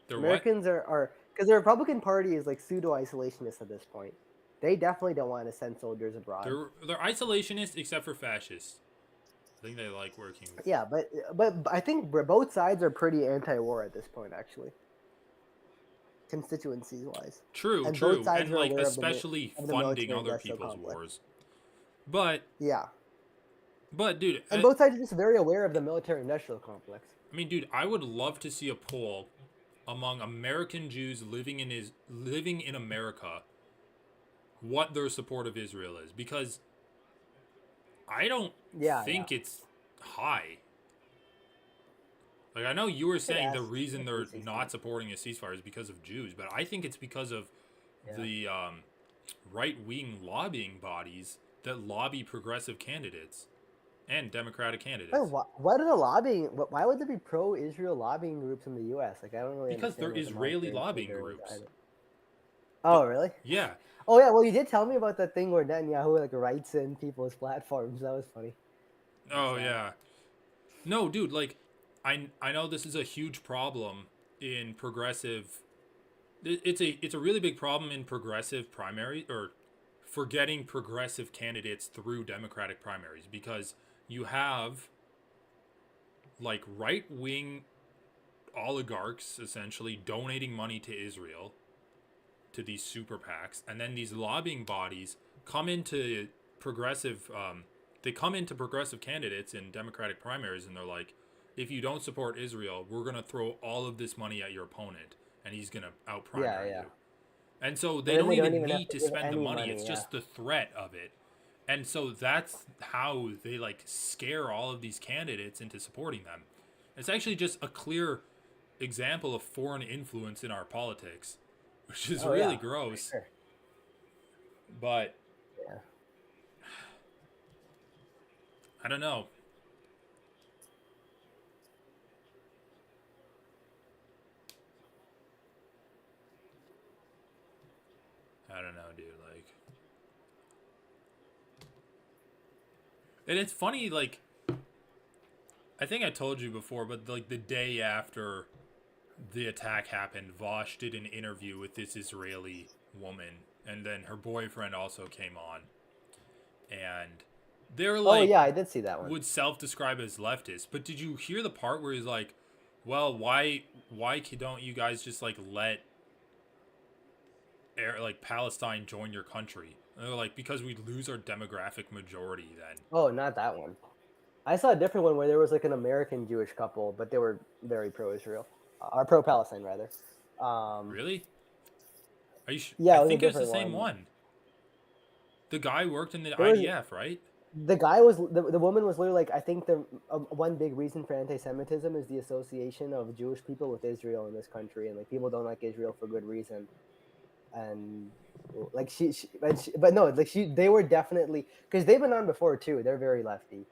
They're Americans are because the Republican Party is like pseudo-isolationist at this point. They definitely don't want to send soldiers abroad. They're isolationists except for fascists. I think they like working with. Yeah, but I think both sides are pretty anti-war at this point, actually. Constituencies wise. True, and true, both sides and are like aware especially of the funding military other industrial people's complex. wars. But yeah, dude, and both sides are just very aware of the military-industrial complex. I mean, dude, I would love to see a poll among American Jews living in America what their support of Israel is, because I don't think it's high. Like, I know you were saying the reason they're not supporting a ceasefire is because of Jews, but I think it's because of the right-wing lobbying bodies that lobby progressive candidates and Democratic candidates. What are the lobbying? Why would there be pro-Israel lobbying groups in the U.S.? Like, I don't really because they're Israeli lobbying groups. Oh, really? Yeah. Oh, yeah. Well, you did tell me about that thing where Netanyahu like writes in people's platforms. That was funny. Oh yeah. No, dude. Like, I know this is a huge problem in progressive. It's a really big problem in progressive primary, or for getting progressive candidates through Democratic primaries, because you have like right-wing oligarchs essentially donating money to Israel, to these super PACs, and then these lobbying bodies come into progressive progressive candidates in Democratic primaries, and they're like, if you don't support Israel, we're going to throw all of this money at your opponent and he's going to out-primary you. And so they don't even need to spend the money. It's just the threat of it. And so that's how they like scare all of these candidates into supporting them. It's actually just a clear example of foreign influence in our politics, which is really gross. Sure. But I don't know. I don't know, dude. Like, and it's funny, like, I think I told you before, but like the day after the attack happened, Vosh did an interview with this Israeli woman, and then her boyfriend also came on, and they're like, oh yeah, I did see that one. Would self-describe as leftist, but did you hear the part where he's like, well, why don't you guys just like let Palestine join your country? And they're like, because we'd lose our demographic majority then. Oh, not that one. I saw a different one where there was like an American Jewish couple, but they were very pro-Israel, or pro-Palestine rather. Really? Are you yeah, I think it was the same one. The guy worked in the IDF, right? The guy was the woman was literally like, I think the one big reason for anti-Semitism is the association of Jewish people with Israel in this country, and like people don't like Israel for good reason. And like they were definitely, because they've been on before too. They're very lefty.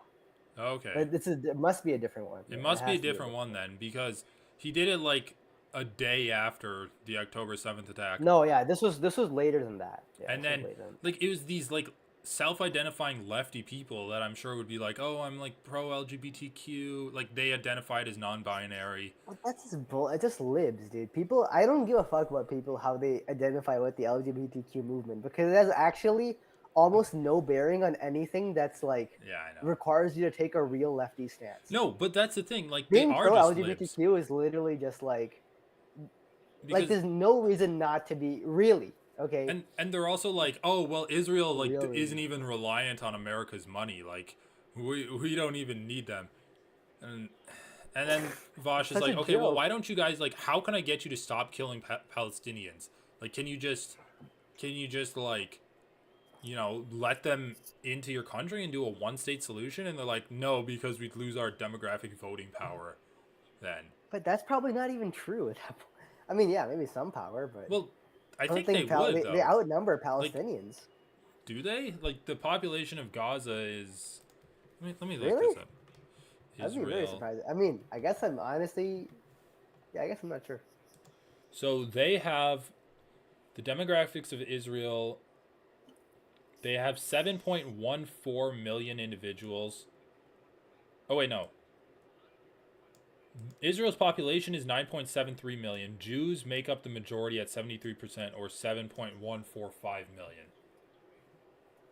Okay. But it must be a different one. It must be a different one then, because he did it like a day after the October 7th attack. No, yeah, this was later than that. Yeah, and then like it was these like self-identifying lefty people that I'm sure would be like, oh, I'm like pro LGBTQ, like they identified as non-binary. Well, that's just bull. It's just libs, dude. People, I don't give a fuck about people how they identify with the LGBTQ movement, because it has actually almost no bearing on anything that's like requires you to take a real lefty stance. No, but that's the thing. Like being they are pro just LGBTQ libs. Is literally just like there's no reason not to be, really. Okay. And they're also like, oh well, Israel like isn't even reliant on America's money. Like we don't even need them. And then Vosh is like, okay, well, why don't you guys like? How can I get you to stop killing Palestinians? Like, can you just like, you know, let them into your country and do a one-state solution? And they're like, no, because we'd lose our demographic voting power then. But that's probably not even true at that point. I mean, yeah, maybe some power, but Well, I I don't think they think would they though. outnumber Like, Palestinians. do they? Like the population of Gaza is. Let me look this Really? up. I'd be very Israel. surprised. I mean, I guess I'm honestly, yeah, I guess I'm not sure. So they have the demographics of Israel. They have 7.14 million individuals. Oh wait, no. Israel's population is 9.73 million. Jews make up the majority at 73% or 7.145 million.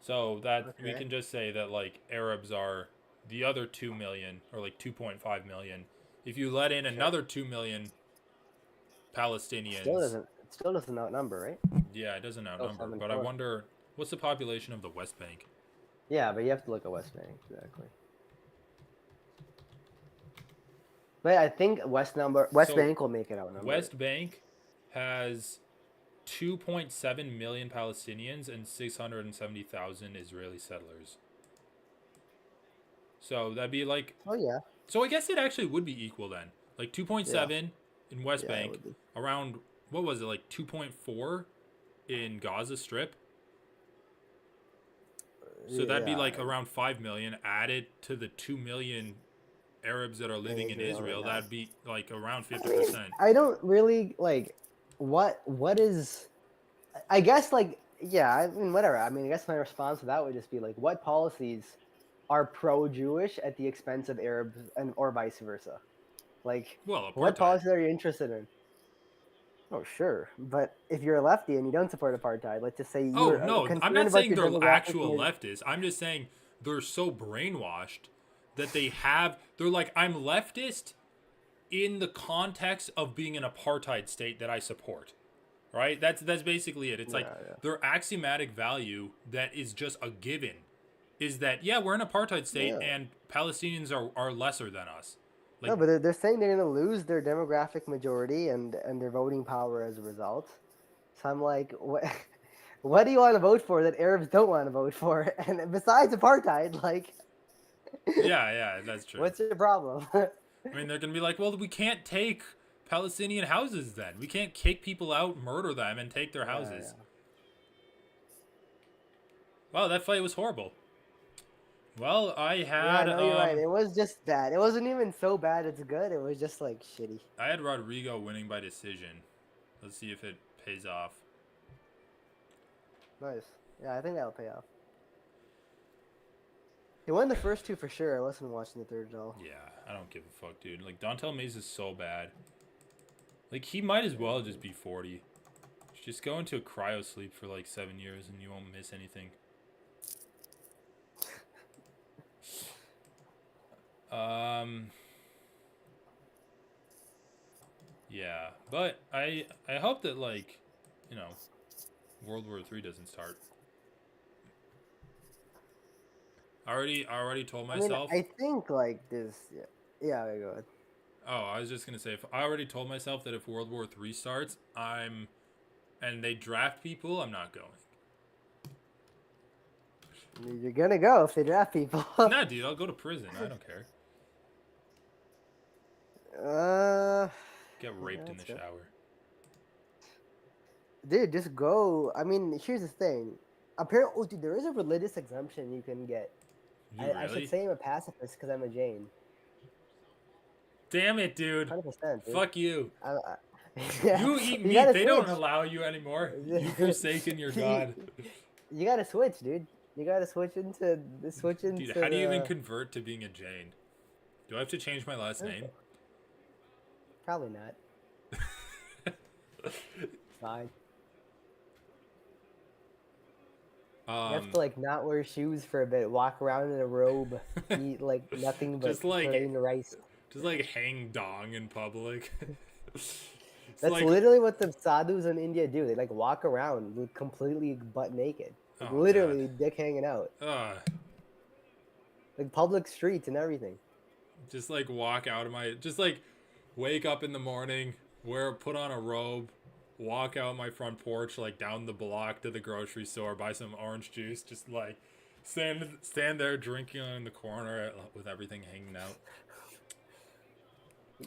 So that we Okay. can just say that like Arabs are the other 2 million or like 2.5 million. If you let in Sure. another 2 million Still Palestinians, doesn't. It still doesn't outnumber, right? yeah, it doesn't Still outnumber. But I 7-4. wonder what's the population of the West Bank? Yeah, but you have to look at West Bank exactly. But I think West So Bank will make it outnumber it. West Bank has 2.7 million Palestinians and 670,000 Israeli settlers. So that'd be like, Oh yeah, so I guess it actually would be equal then. Like yeah, 2.7 in West yeah. It Bank, would be. around, what was it, like 2.4 in Gaza Strip. So that'd be Yeah, like around 5 million added to the 2 million Arabs that are in living in Israel right Israel. now. That'd be like around I mean, 50%. I don't really like what is. I guess like yeah. I mean, whatever. I mean, I guess my response to that would just be like, what policies are pro-Jewish at the expense of Arabs, and or vice versa? Like, Well, what apartheid. policies are you interested in? Oh, sure. But if you're a lefty and you don't support apartheid, let's just say Oh, you're no, I'm concerned not about saying your they're demographics and actual your. leftists. I'm just saying they're so brainwashed that they're like, I'm leftist in the context of being an apartheid state that I support. Right? That's basically it. It's like Yeah, yeah. their axiomatic value that is just a given is that yeah, we're an apartheid state Yeah. and Palestinians are lesser than us. Like No, but they're saying they're going to lose their demographic majority and their voting power as a result. So I'm like, what? What do you want to vote for that Arabs don't want to vote for? And besides apartheid, like, yeah, that's true. what's your problem? I mean, they're going to be like, "Well, we can't take Palestinian houses then. We can't kick people out, murder them and take their houses." Yeah. Wow, that fight was horrible. Well, Yeah, no, you're right. It was just bad. It wasn't even so bad it's good. It was just like shitty. I had Rodrigo winning by decision. Let's see if it pays off. Nice. Yeah, I think that'll pay off. He won the first two for sure. I wasn't watching the third at all. Yeah, I don't give a fuck, dude. Like, Dontel Mays is so bad. Like, he might as well just be 40. Just go into a cryo sleep for like 7 years and you won't miss anything. Yeah, but I hope that like, you know, World War III doesn't start. I already told I mean, myself. I think like this. Yeah, yeah. Go ahead. Oh, I was just gonna say, if I already told myself that if World War III starts, and they draft people, I'm not going. You're gonna go if they draft people. Nah, dude, I'll go to prison. I don't care. uh, Get yeah, raped in the that's good. shower. Dude, just go. I mean, here's the thing. Apparently, oh, dude, there is a religious exemption you can get. You I should really? say I'm a pacifist because I'm a Jain. Damn it, dude. 100%, dude. Fuck you. Yeah, You eat you meat. gotta They don't switch. allow you anymore. You've forsaken your you, god. you gotta switch, dude. You gotta switch Dude, into how do you even the. convert to being a Jane? Do I have to change my last name? Probably not. Fine. You have to like not wear shoes for a bit, walk around in a robe, eat like nothing but just like plain rice. just like hang dong in public. It's That's like, literally what the sadhus in India do. They like walk around with completely butt naked, like oh god. literally dick hanging out, Uh, like public streets and everything. just like walk out of my just like wake up in the morning, put on a robe, walk out my front porch, like down the block to the grocery store, buy some orange juice, just like stand there drinking in the corner with everything hanging out.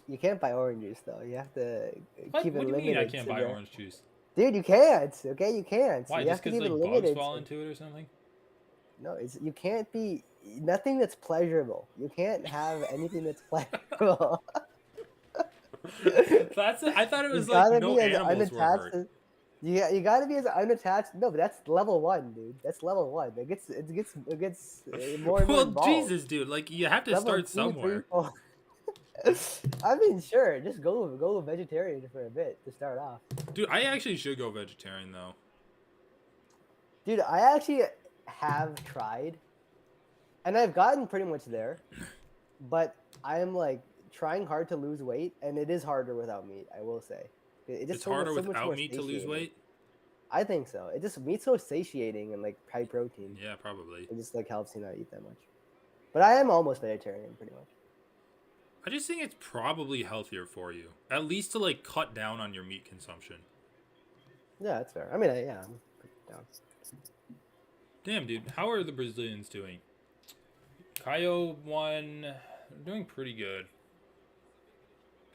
You can't buy orange juice though. You have to What? keep it What do you limited. mean I can't to buy the- orange juice? Dude, you can't. Okay, you can't. Why? You have Just to because keep it like bugs limited. fall into it or something? No, it's you can't be nothing that's pleasurable. You can't have anything that's pleasurable. That's it. I thought it It's was like gotta no be as animals were unattached hurt. as you gotta be as unattached. No, but that's level 1, dude. That's level 1. It gets more and more Well, involved. Jesus, dude. Like you have to Level start 2, 3, somewhere. 4. I mean, sure, just go vegetarian for a bit to start off. Dude, I actually should go vegetarian though. Dude, I actually have tried, and I've gotten pretty much there, but I am like trying hard to lose weight, and it is harder without meat. I will say, it just It's harder so much without more meat to lose satiating. weight. I think so. It just meat's so satiating and like high protein. Yeah, probably. It just like helps you not eat that much. But I am almost vegetarian, pretty much. I just think it's probably healthier for you, at least to like cut down on your meat consumption. Yeah, that's fair. I mean, yeah, I'm pretty down. Damn, dude. How are the Brazilians doing? Caio won. They're doing pretty good.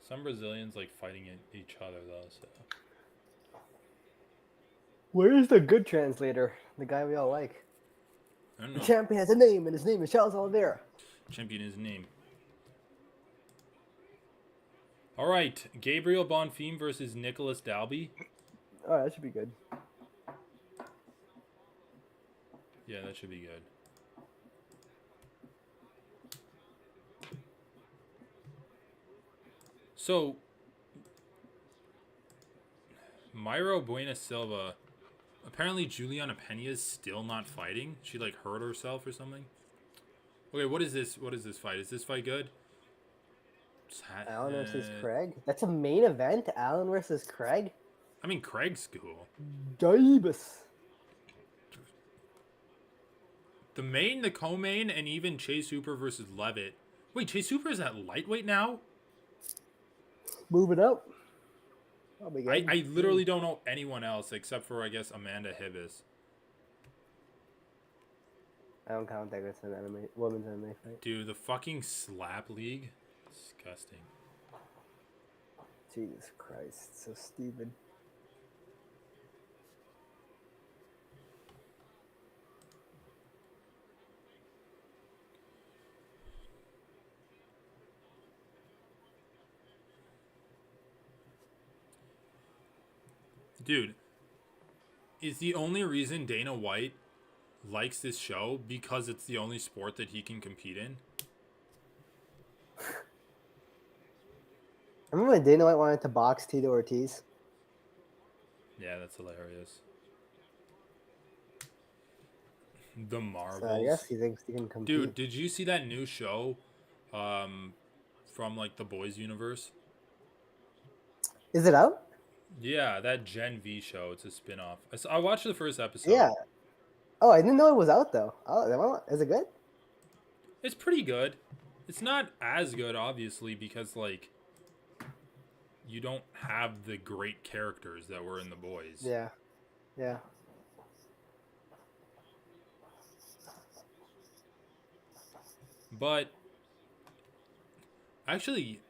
Some Brazilians like fighting each other though. So. Where is the good translator? The guy we all like. I don't The know. champion has a name, and his name is Charles Oliveira. Champion is name. All right, Gabriel Bonfim versus Nicholas Dalby. Oh, that should be good. Yeah, that should be good. So, Myro Buena Silva. Apparently, Juliana Pena is still not fighting. She like hurt herself or something. Okay, what is this? What is this fight? Is this fight good? Allen versus Craig. That's a main event. Allen versus Craig. I mean, Craig's cool. Daibus. The main, the co-main, and even Chase Hooper versus Levitt. Wait, Chase Hooper is at lightweight now? Moving up. That'll be good. I literally don't know anyone else except for, I guess, Amanda Hibbis. I don't count that as an anime, women's anime fight. Dude, the fucking slap league? Disgusting. Jesus Christ, so stupid. Dude, is the only reason Dana White likes this show because it's the only sport that he can compete in? I remember when Dana White wanted to box Tito Ortiz. Yeah, that's hilarious. The Marvels. So I guess he thinks he can compete. Dude, did you see that new show from like the Boys universe? Is it out? Yeah, that Gen V show. It's a spin-off. I watched the first episode. Yeah. Oh, I didn't know it was out though. Oh, is it good? It's pretty good. It's not as good, obviously, because like you don't have the great characters that were in the Boys. Yeah. Yeah. But actually,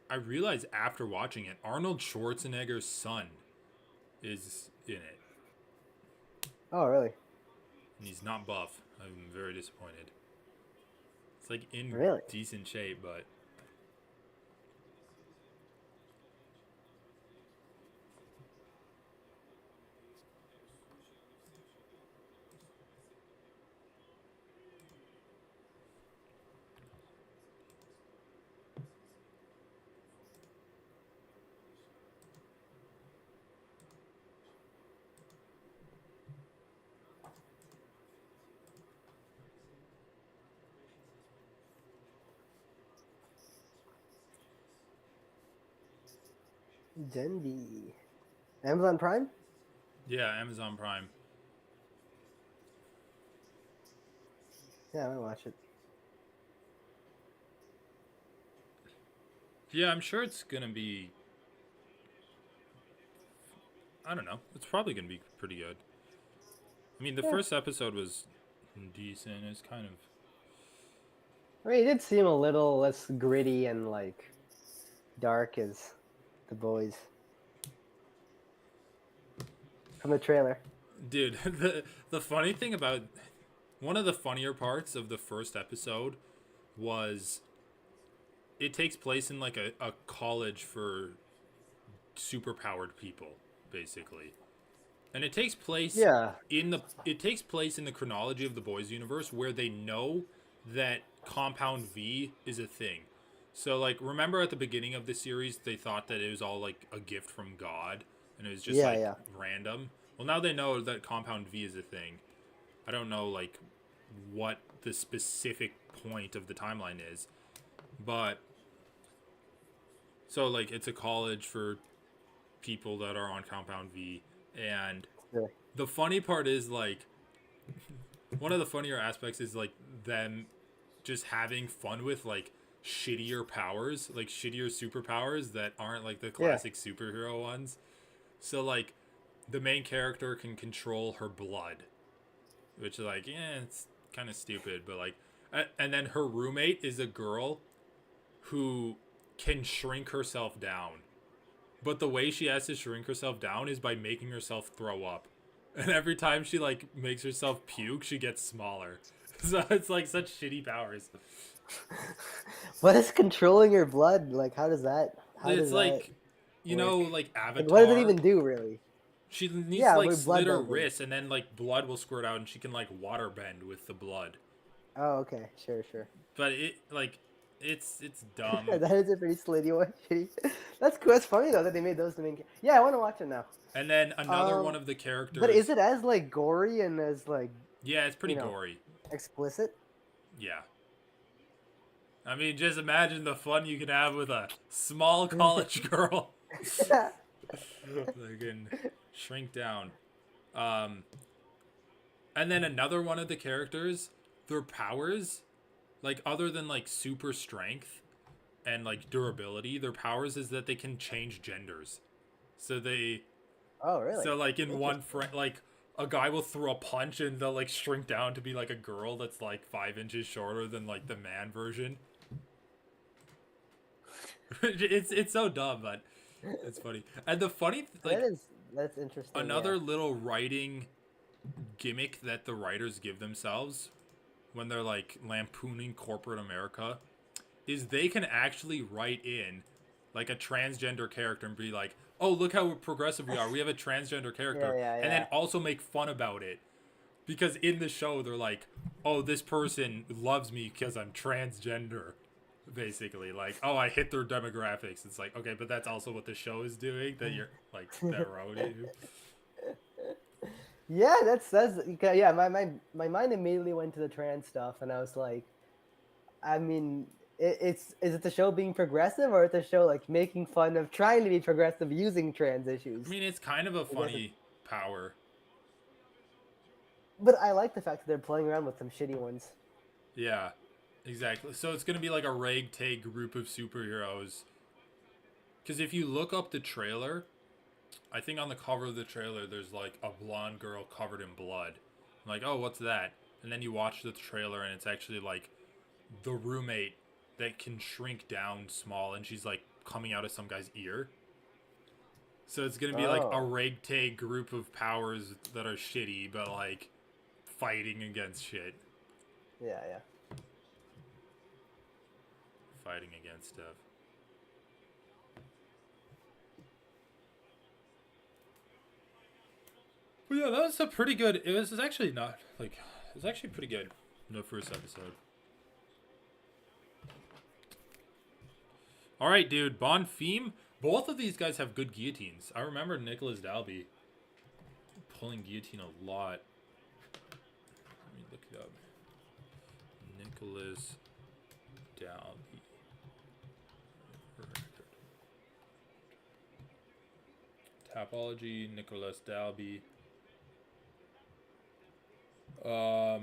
I realized after watching it, Arnold Schwarzenegger's son is in it. Oh, really? And he's not buff. I'm very disappointed. It's like in Really? decent shape, but Gen V. Amazon Prime? yeah, Amazon Prime. Yeah, I'm gonna watch it. Yeah, I'm sure it's gonna be. I don't know. It's probably gonna be pretty good. I mean, the first episode was decent. It's kind of. I mean, it did seem a little less gritty and like dark as the boys from the trailer. Dude, the funny thing about one of the funnier parts of the first episode was it takes place in like a college for superpowered people, basically. And it takes place Yeah. in the chronology of the boys universe where they know that compound V is a thing. So like remember at the beginning of the series they thought that it was all like a gift from God and it was just like Yeah. random. Well, now they know that compound V is a thing. I don't know like what the specific point of the timeline is, but so like it's a college for people that are on compound V, and Sure. the funny part is like one of the funnier aspects is like them just having fun with like shittier powers, like shittier superpowers that aren't like the Yeah. classic superhero ones. So like the main character can control her blood, which is like, yeah, it's kind of stupid, but like, and then her roommate is a girl who can shrink herself down. But the way she has to shrink herself down is by making herself throw up. And every time she like makes herself puke, she gets smaller. So it's like such shitty powers. What is controlling your blood? Like, how does that? It's like, you know, work? like Like, what does it Avatar. even do, really? She needs to Yeah, like with blood slit her bending. wrists and then like blood will squirt out and she can like water bend with the blood. Oh, okay, sure. But it like it's dumb. That is a pretty slitty one. That's cool. That's funny though that they made those the main. Yeah, I want to watch it now. And then another one of the characters. But is it as like gory and as like Yeah, it's pretty gory. explicit? Yeah. I mean, just imagine the fun you can have with a small college girl. They can shrink down. And then another one of the characters, their powers, like other than like super strength and like durability, their powers is that they can change genders. So they Oh, really? So like in one frame, like a guy will throw a punch and they'll like shrink down to be like a girl that's like 5 inches shorter than like the man version. It's so dumb, but it's funny. And the funny like that's interesting. another little writing gimmick that the writers give themselves when they're like lampooning corporate America is they can actually write in like a transgender character and be like, oh, look how progressive we are. We have a transgender character. Yeah. And then also make fun about it. Because in the show, they're like, oh, this person loves me because I'm transgender. Basically. Like, oh, I hit their demographics. It's like, okay, but that's also what the show is doing. That you're, like, that wrote you. Yeah, that's yeah. My mind immediately went to the trans stuff, and I was like, I mean, is it the show being progressive, or is the show like making fun of trying to be progressive using trans issues? I mean, it's kind of a funny power. But I like the fact that they're playing around with some shitty ones. Yeah, exactly. So it's gonna be like a ragtag group of superheroes. Because if you look up the trailer, I think on the cover of the trailer, there's like a blonde girl covered in blood. I'm like, oh, what's that? And then you watch the trailer, and it's actually like the roommate that can shrink down small, and she's like coming out of some guy's ear. So it's gonna be like a ragtag group of powers that are shitty, but like fighting against shit. Yeah. Fighting against stuff. But yeah, that was a pretty good. It was actually not like it was actually pretty good in the first episode. All right, dude. Bonfim. Both of these guys have good guillotines. I remember Nicholas Dalby pulling guillotine a lot. Let me look it up. Nicholas Dalby. Tapology. Nicholas Dalby. Oh,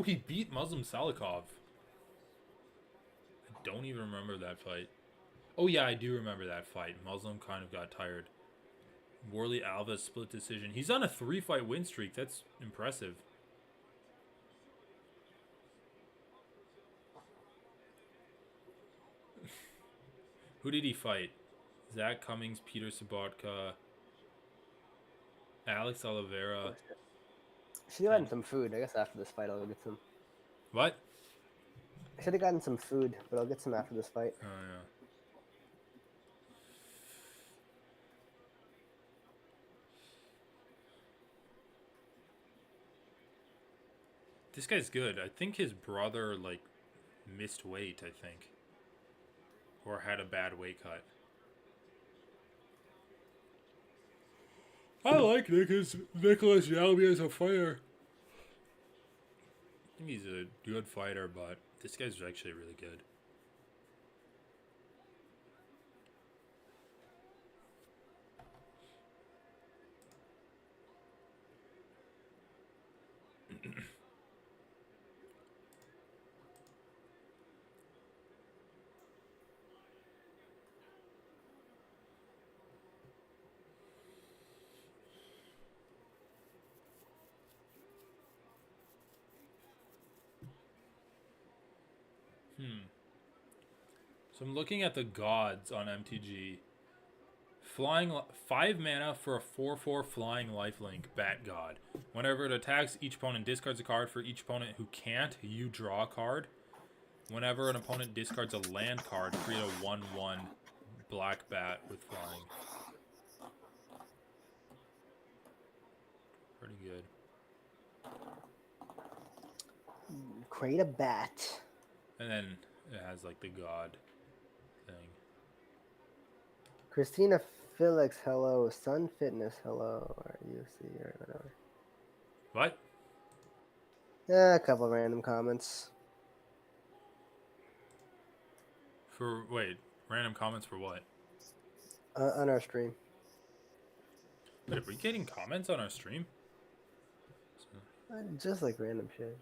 he beat Muslim Salikov. I don't even remember that fight. Oh yeah, I do remember that fight. Muslim kind of got tired. Worley Alves split decision. He's on a 3-fight win streak. That's impressive. Who did he fight? Zach Cummings, Peter Sabotka, Alex Oliveira. Should have gotten some food. I guess after this fight, I'll go get some. What? I should have gotten some food, but I'll get some after this fight. Oh, yeah. This guy's good. I think his brother, like, missed weight, I think. Or had a bad weight cut. I like Nicholas Dalby as a fighter. I think he's a good fighter, but this guy's actually really good. So I'm looking at the gods on MTG. Flying 5 mana for a 4/4 flying lifelink bat god. Whenever it attacks, each opponent discards a card. For each opponent who can't, you draw a card. Whenever an opponent discards a land card, create a 1/1 black bat with flying. Pretty good. Create a bat. And then it has like the god thing. Christina Felix, hello. Sun Fitness, hello. Or UFC or whatever. What? A couple of random comments. Wait, random comments for what? On our stream. But are we getting comments on our stream? Just like random shit.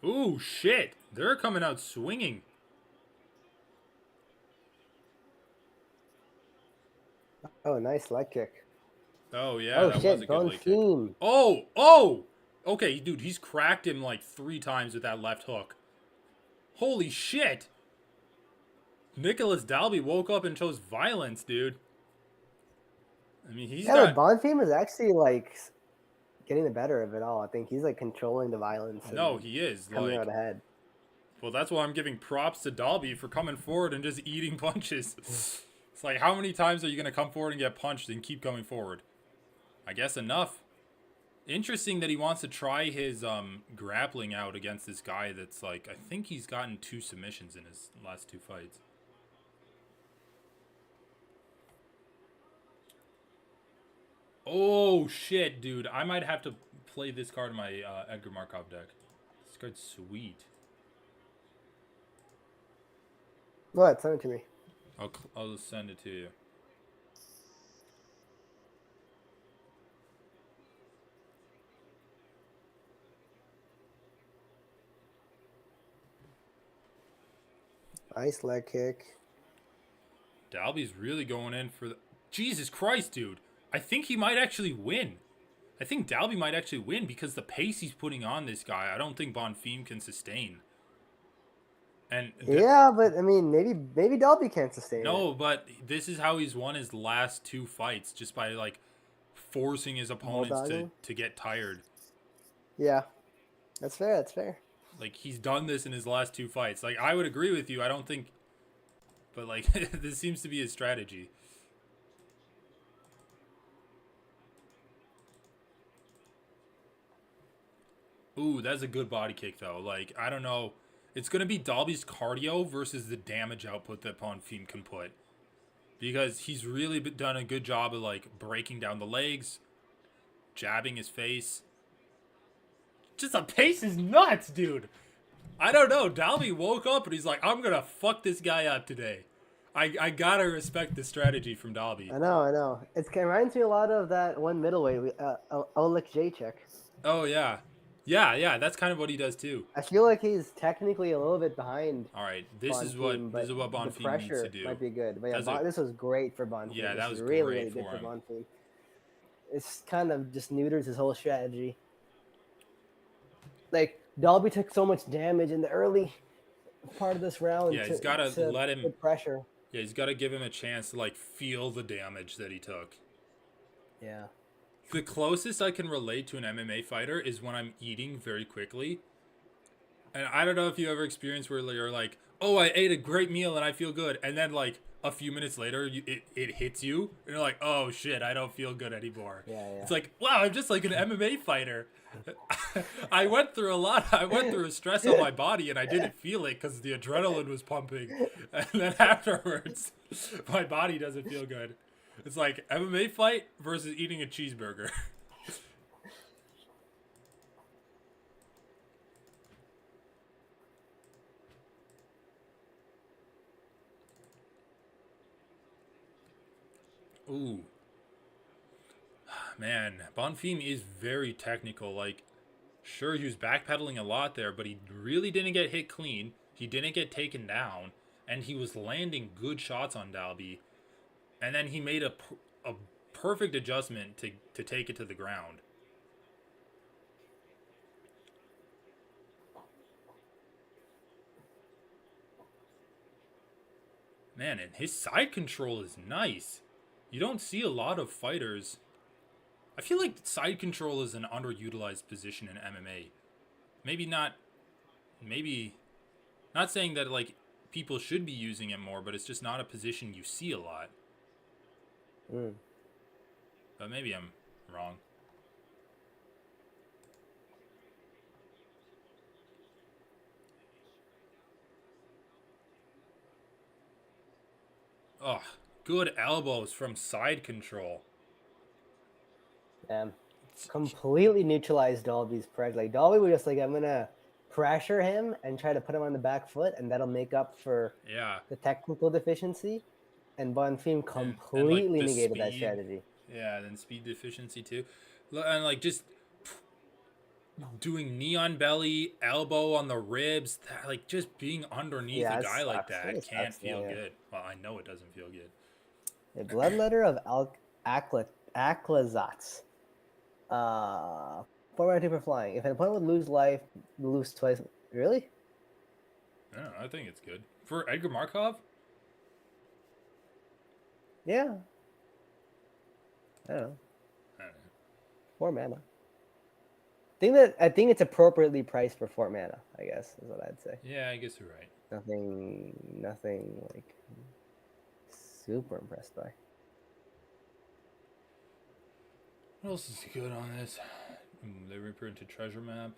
Ooh, shit. They're coming out swinging. Oh, nice leg kick. Oh, yeah. Oh, that shit. was a good leg kick. Bonfim. Oh! Okay, dude, he's cracked him like 3 times with that left hook. Holy shit. Nicholas Dalby woke up and chose violence, dude. I mean, he's but Bonfim is actually like getting the better of it all. I think he's like controlling the violence. No, he is. Coming out ahead. Well, that's why I'm giving props to Dalby for coming forward and just eating punches. It's like, how many times are you going to come forward and get punched and keep going forward? I guess enough. Interesting that he wants to try his grappling out against this guy that's like, I think he's gotten 2 submissions in his last 2 fights. Oh, shit, dude. I might have to play this card in my Edgar Markov deck. This card's sweet. What? Send it to me. I'll just send it to you. Nice leg kick. Dalby's really going in for the... Jesus Christ, dude. I think he might actually win. I think Dalby might actually win because the pace he's putting on this guy, I don't think Bonfim can sustain. And yeah, but I mean, maybe Dalby can't sustain it. No, but this is how he's won his last 2 fights, just by like forcing his opponents to get tired. Yeah, that's fair. That's fair. Like, he's done this in his last 2 fights. Like, I would agree with you. I don't think, but like this seems to be his strategy. Ooh, that's a good body kick though. Like, I don't know. It's going to be Dalby's cardio versus the damage output that Bonfim can put. Because he's really done a good job of, like, breaking down the legs, jabbing his face. Just the pace is nuts, dude. I don't know. Dalby woke up and he's like, I'm going to fuck this guy up today. I got to respect the strategy from Dalby. I know. It reminds me a lot of that one middleweight, Oleg Jacek. Oh, yeah. Yeah, that's kind of what he does too. I feel like he's technically a little bit behind All right, this is Bonfim, what but the Bonfim needs to pressure do. might be good. But yeah, That's a This was great for Bonfim. yeah, This that is was really, great really good for for him. Bonfim. It's kind of just neuters his whole strategy. Like Dalby took so much damage in the early part of this round Yeah, he's got to to let him. put pressure. Yeah, he's got to give him a chance to like feel the damage that he took. Yeah. The closest I can relate to an MMA fighter is when I'm eating very quickly. And I don't know if you ever experienced where you're like, oh, I ate a great meal and I feel good. And then like a few minutes later, it hits you. And you're like, oh shit, I don't feel good anymore. Yeah. It's like, wow, I'm just like an MMA fighter. I went through a lot. I went through a stress on my body and I didn't feel it because the adrenaline was pumping. And then afterwards, my body doesn't feel good. It's like MMA fight versus eating a cheeseburger. Ooh. Man, Bonfim is very technical. Like, sure, he was backpedaling a lot there, but he really didn't get hit clean. He didn't get taken down, and he was landing good shots on Dalby. And then he made a perfect adjustment to take it to the ground. Man, and his side control is nice. You don't see a lot of fighters. I feel like side control is an underutilized position in MMA. Maybe not. Maybe not saying that like people should be using it more, but it's just not a position you see a lot. Mm. But maybe I'm wrong. Oh, good elbows from side control. Completely neutralized Dalby's pressure. Like Dalby was just like, I'm gonna pressure him and try to put him on the back foot, and that'll make up for Yeah. the technical deficiency. And Bonfim And like completely the negated that speed. strategy. Yeah, then speed deficiency too. And like just doing knee on belly, elbow on the ribs, that, like just being underneath a Yeah, it guy like sucks. that It can't sucks. feel Yeah. good. Well, I know it doesn't feel good. A bloodletter of Aclazats. Uh, 4 for flying. If an opponent would lose life, lose twice. Really? I don't know, I think it's good. For Edgar Markov? Yeah. I don't know. I don't know. 4 mana. I think it's appropriately priced for 4 mana, I guess, is what I'd say. Yeah, I guess you're right. Nothing like super impressed by. What else is good on this? They reprinted treasure map.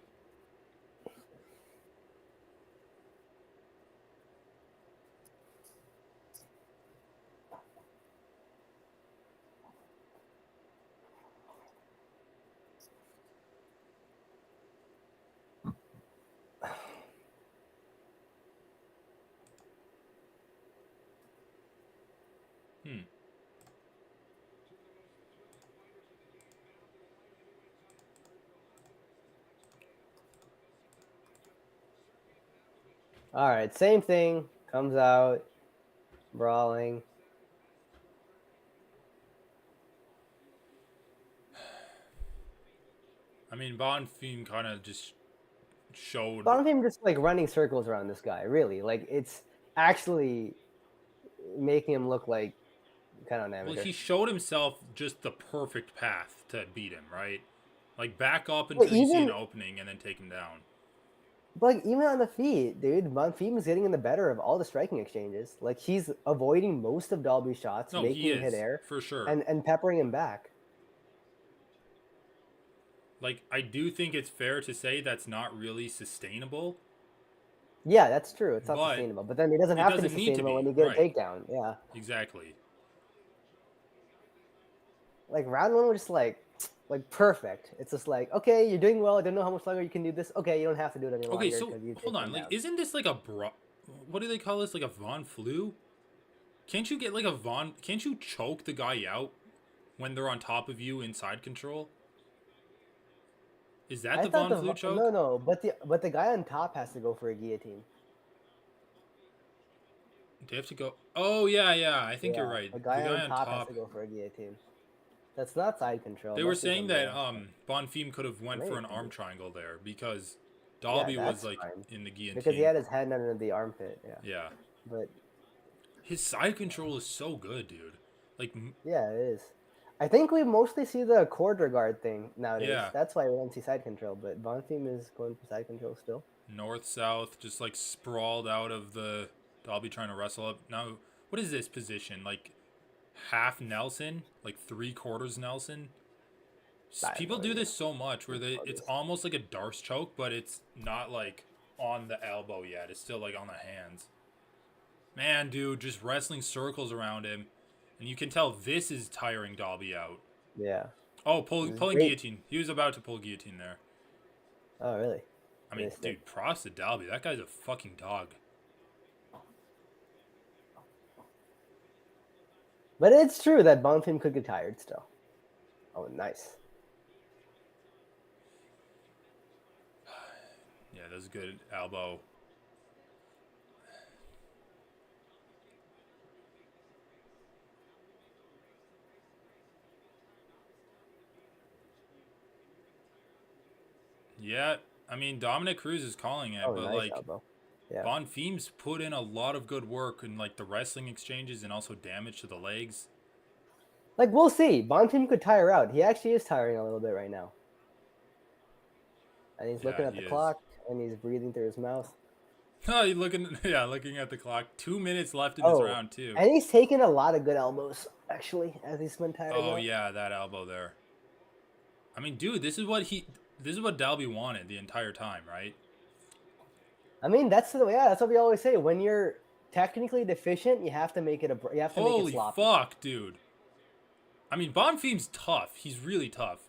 All right, same thing comes out, brawling. I mean, Bonfim kind of just showed. Bonfim just like running circles around this guy. Really, like it's actually making him look like kind of an amateur. Well, he showed himself just the perfect path to beat him, right? Like back up until you see an opening and then take him down. But like even on the feet, dude, Bonfim is getting in the better of all the striking exchanges. Like he's avoiding most of Dalby's shots, No, making he him hit is, air for sure. and peppering him back. Like, I do think it's fair to say that's not really sustainable. Yeah, that's true. It's not sustainable. But then it doesn't have to be sustainable when you get right. a takedown. Yeah. Exactly. Like round one was just like perfect. It's just like, okay, you're doing well. I don't know how much longer you can do this. Okay, you don't have to do it any longer. Okay, so hold on. Like, isn't this like what do they call this? Like a Von flu? Can't you get like a Von? Can't you choke the guy out when they're on top of you in side control? Is that I the thought Von Flue choke? no, but the guy on top has to go for a guillotine. Do you have to go? Oh yeah. I think you're Yeah, right. the The guy guy on on top has top. to go for a guillotine. That's not side control. It They were must be saying something that else. Bonfim could have Or went maybe for it an could arm be. triangle there because Yeah, Dalby was that's like fine. in the Because he guillotine. had his hand under the armpit. Yeah, Yeah. but His side control is so good, dude. Like, yeah, it is. I think we mostly see the quarter guard thing nowadays. yeah, That's why we don't see side control. But Bonfim is going for side control still. north south, just like sprawled out of the Dalby trying to wrestle up. Now, what is this position? Like half Nelson, like 3/4 Nelson. I have People no do idea. this so much where it's almost like a Darce choke, but it's not like on the elbow yet. It's still like on the hands. Man, dude, just wrestling circles around him, and you can tell this is tiring Dalby out. Yeah. Oh, This is pulling great. guillotine. He was about to pull guillotine there. Oh, really? I mean, dude, props to Dalby. That guy's a fucking dog. But it's true that Bonfim could get tired still. Oh, nice. Yeah, that was a good elbow. Yeah, I mean, Dominic Cruz is calling it, Oh, but nice like, elbow. Yeah. Bonfim's put in a lot of good work in like the wrestling exchanges and also damage to the legs. Like, we'll see. Bonfim could tire out. He actually is tiring a little bit right now. And he's looking at the clock, and he's breathing through his mouth. Oh, you looking at the clock. 2 minutes left in this round too. And he's taking a lot of good elbows, actually, as he's been tired. Oh yeah, that elbow there. I mean, dude, this is what Dalby wanted the entire time, right? I mean, that's what we always say. When you're technically deficient, you have to make it make it sloppy. Holy fuck, dude. I mean, Bonfim's tough. He's really tough.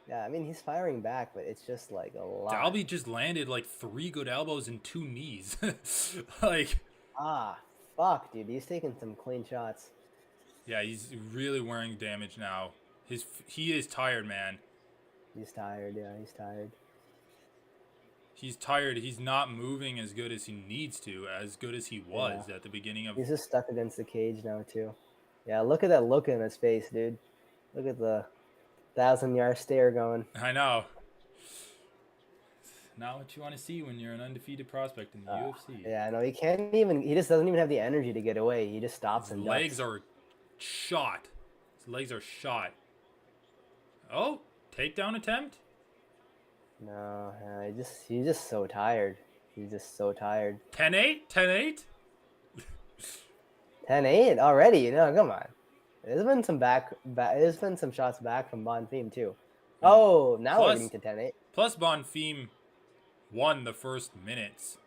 Yeah, I mean, he's firing back, but it's just like a lot. Dalby just landed like 3 good elbows and 2 knees. Like, fuck, dude. He's taking some clean shots. Yeah, he's really wearing damage now. He is tired, man. He's tired. Yeah, he's tired. He's tired. He's not moving as good as he needs to, as good as he was at the beginning of. He's just stuck against the cage now too. Yeah, look at that look in his face, dude. Look at the 1,000-yard stare going. I know. Not what you want to see when you're an undefeated prospect in the UFC. Yeah, no, he can't even. He just doesn't even have the energy to get away. He just stops and legs are shot. His legs are shot. Oh, takedown attempt. No, he's just so tired. He's just so tired. 10-8? 10-8? 10-8 already. You know, come on. There's been some there's been some shots back from Bonfim too. Oh, now we're getting to 10-8. Plus Bonfim won the first minutes.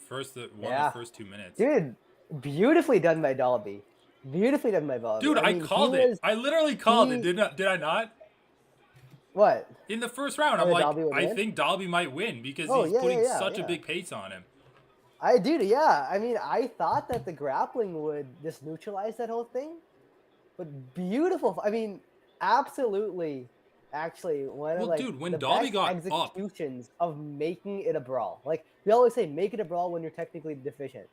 The first 2 minutes. Dude, beautifully done by Dalby. Beautifully done by Dalby. Dude, I called it. I literally called it. Did I not? What? In the first round, I'm like, I think Dalby might win because he's putting such a big pace on him. I mean, I thought that the grappling would just neutralize that whole thing. But beautiful. I mean, absolutely. Actually, one of when the Dalby best got executions of making it a brawl. Like, we always say, make it a brawl when you're technically deficient.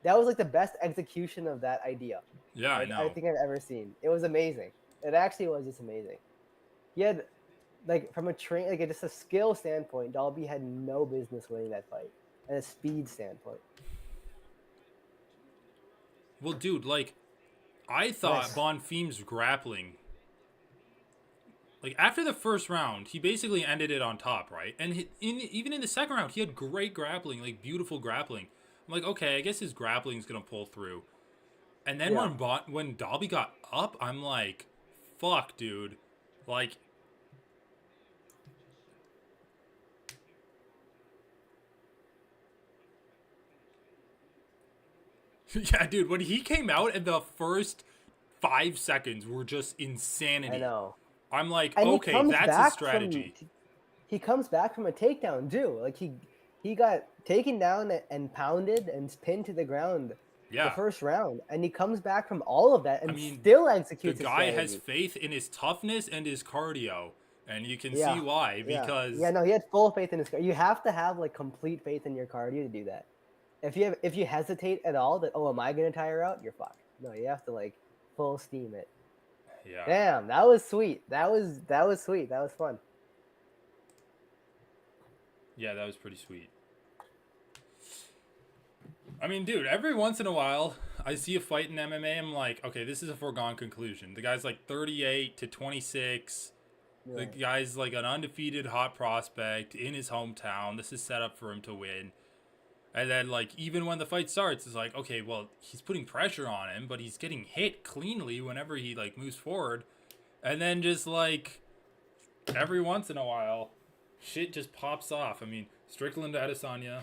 That was like the best execution of that idea. Yeah, I know. I think I've ever seen. It was amazing. It actually was just amazing. He had, like, from just a skill standpoint, Dalby had no business winning that fight. And a speed standpoint. Well, dude, like, I thought Bonfim's grappling, like, after the first round, he basically ended it on top, right? And even in the second round, he had great grappling, like, beautiful grappling. I'm like, okay, I guess his grappling's going to pull through. And then when Dalby got up, I'm like, fuck, dude. Like, yeah, dude, when he came out in the first 5 seconds were just insanity. I know. I'm like, okay, that's a strategy. He comes back from a takedown, too. Like, he got taken down and pounded and pinned to the ground the first round. And he comes back from all of that and still executes the guy has faith in his toughness and his cardio And you can see Yeah, why, yeah, because yeah. No, he had full faith in his. You have to have like complete faith in your cardio to do that. If you hesitate at all, that oh, am I gonna tire out? You're fucked. No, you have to like full steam it. yeah. Damn, that was sweet. That was sweet. That was fun. Yeah, that was pretty sweet. I mean, dude, every once in a while, I see a fight in MMA. I'm like, okay, this is a foregone conclusion. The guy's like 38 to 26. The Right. guy's like an undefeated hot prospect in his hometown. This is set up for him to win. And then, like, even when the fight starts, it's like, okay, well, he's putting pressure on him, but he's getting hit cleanly whenever he, like, moves forward. And then just, like, every once in a while, shit just pops off. I mean, Strickland Adesanya,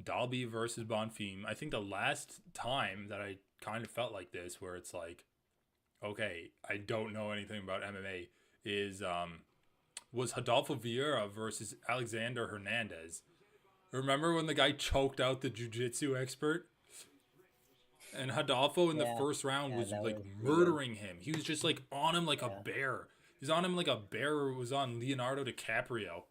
Dalby versus Bonfim. I think the last time that I kind of felt like this, where it's like, okay, I don't know anything about MMA, is was Rodolfo Vieira versus Alexander Hernandez. Remember when the guy choked out the jiu-jitsu expert? And Rodolfo in the Yeah. first round Yeah, was that like was pretty good. murdering him. He was just like on him like a Yeah. bear. He was on him like a bear was on Leonardo DiCaprio.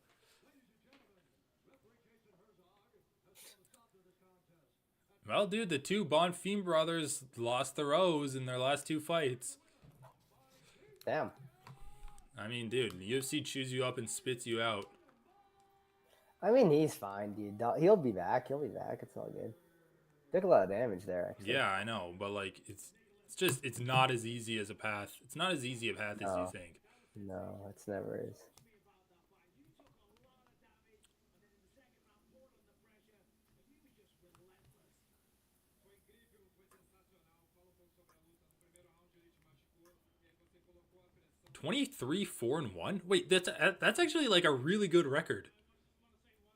Well, dude, the two Bonfim brothers lost the rose in their last two fights. Damn. I mean, dude, the UFC chews you up and spits you out. I mean, he's fine, dude. He'll be back. He'll be back. It's all good. Took a lot of damage there, actually. Yeah, I know, but like it's not as easy as a path. It's not as easy a path as you No, think. no, it's never is. 23 4-1. Wait, that's actually like a really good record.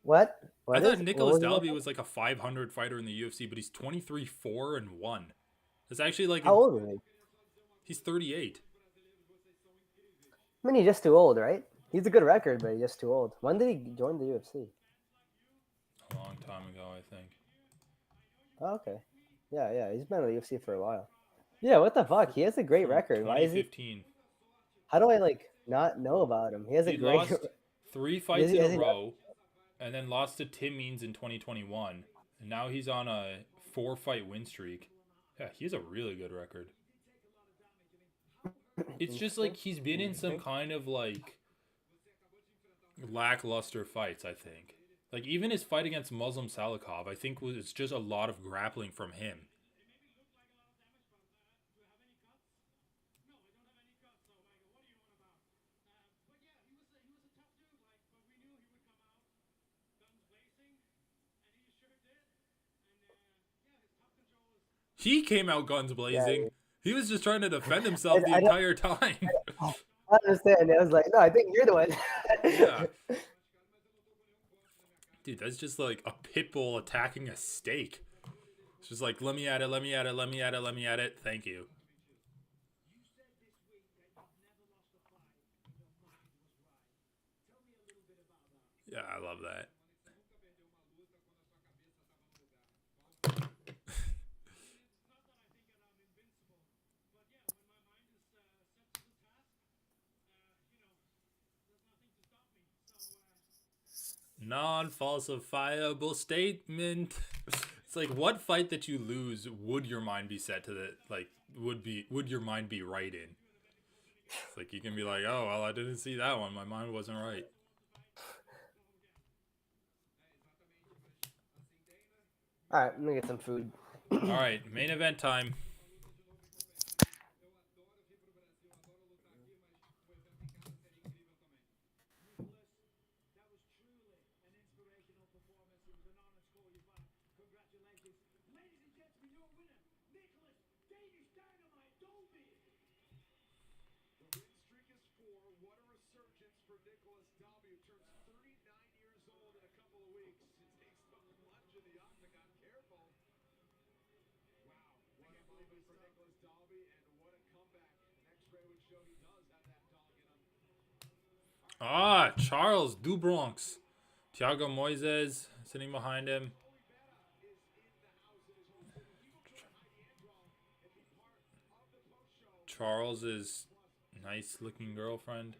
What? I What thought is? What Nicholas was the Dalby record? was like a 500 fighter in the UFC, but he's 23 4-1. That's actually like How old is he? he's 38. I mean, he's just too old, right? He's a good record, but he's just too old. When did he join the UFC? A long time ago, I think. Oh, okay. Yeah, yeah. He's been in the UFC for a while. Yeah, what the fuck? He has a great From record. Why is he? 2015. How do I like not know about him? He has a He great. lost 3 Is fights he? in a Has he not? row and then lost to Tim Means in 2021. And now he's on a 4-fight win streak. Yeah, he has a really good record. It's just like he's been in some Interesting. kind of like lackluster fights, I think. Like even his fight against Muslim Salikov, I think it's just a lot of grappling from him. He came out guns Yeah, blazing. He was just trying to defend himself the I don't entire time. understand. I was like, no, I think you're the one. Yeah. Dude, that's just like a pit bull attacking a steak. It's just like, let me at it, let me at it, let me at it, let me at it. Thank you. Yeah, I love that. Non-falsifiable statement. It's like, what fight that you lose would your mind be set to the like would your mind be right in? It's like you can be like, oh well, I didn't see that one. My mind wasn't right. All right, I'm gonna get some food. All right, main event time. Ah, Charles Dubronx. Thiago Moises sitting behind him. Charles is Nice looking girlfriend.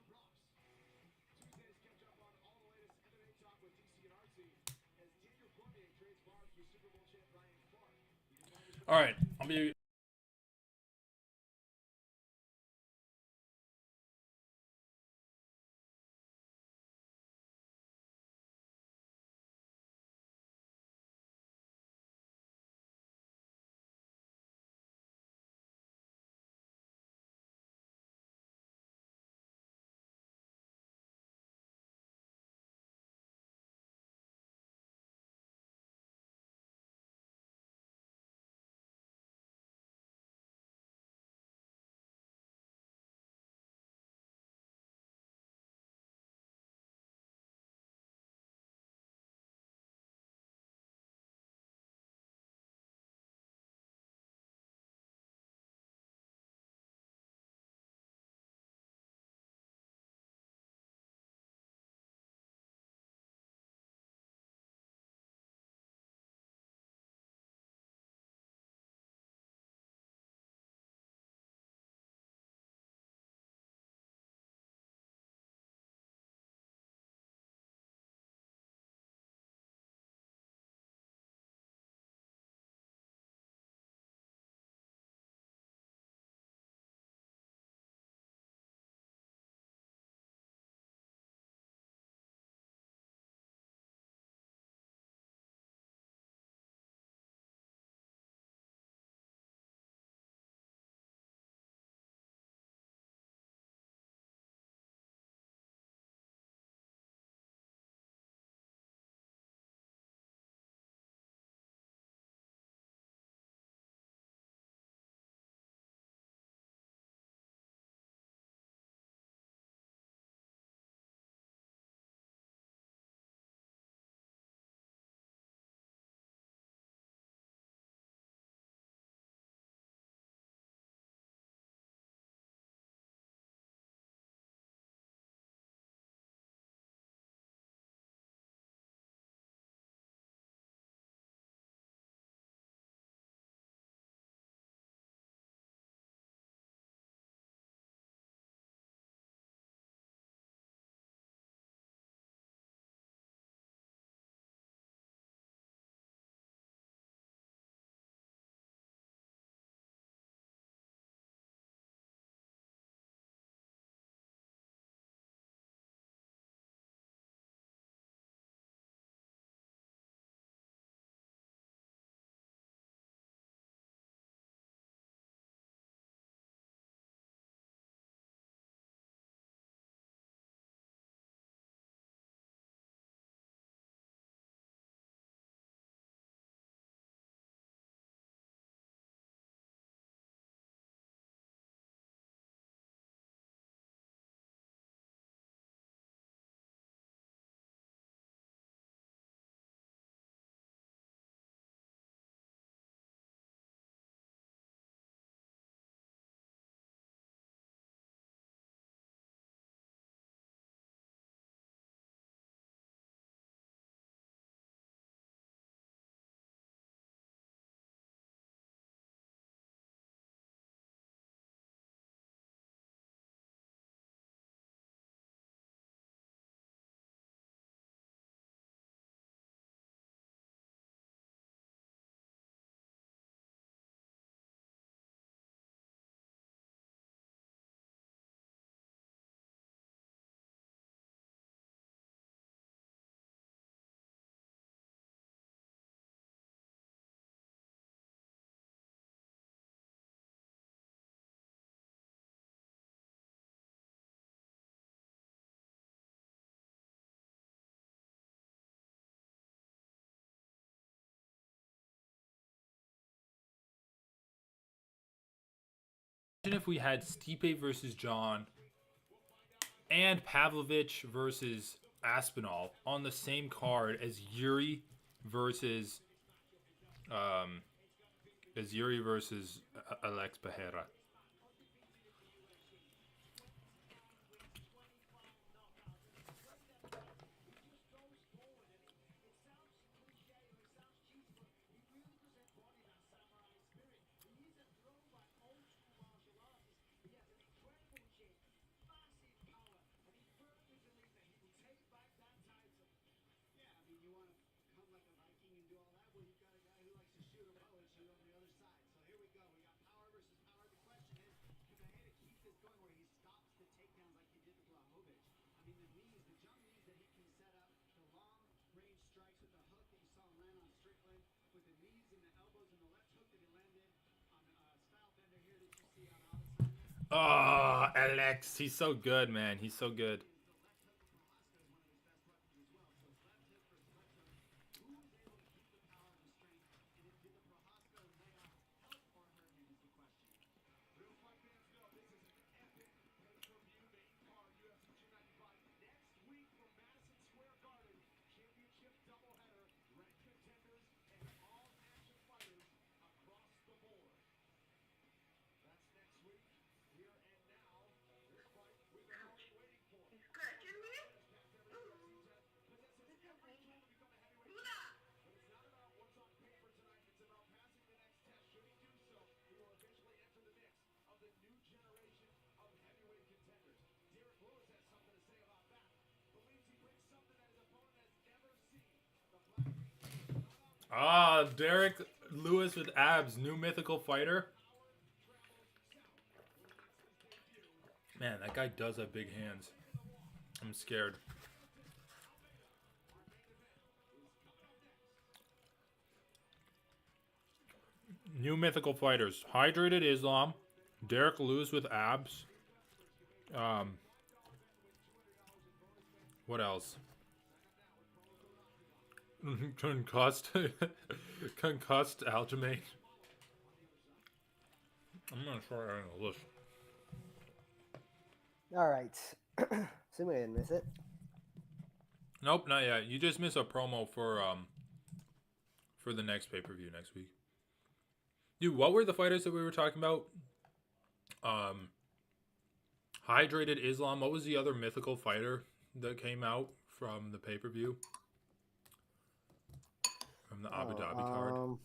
All right, I'll be. Imagine if we had Stipe versus John and Pavlovich versus Aspinall on the same card versus um as Yuri versus Alex Pereira. Oh, Alex. He's so good, man. He's so good. Ah, Derrick Lewis with abs, new mythical fighter. Man, that guy does have big hands. I'm scared. New mythical fighters. Hydrated Islam. Derrick Lewis with abs. What else? Concussed. Concussed Aljamain. I'm not sure I know this. All right. Assuming I didn't miss it. Nope, not yet. You just missed a promo for the next pay-per-view next week. Dude, what were the fighters that we were talking about? Hydrated Islam. What was the other mythical fighter that came out from the pay-per-view? From the Abu Dhabi card.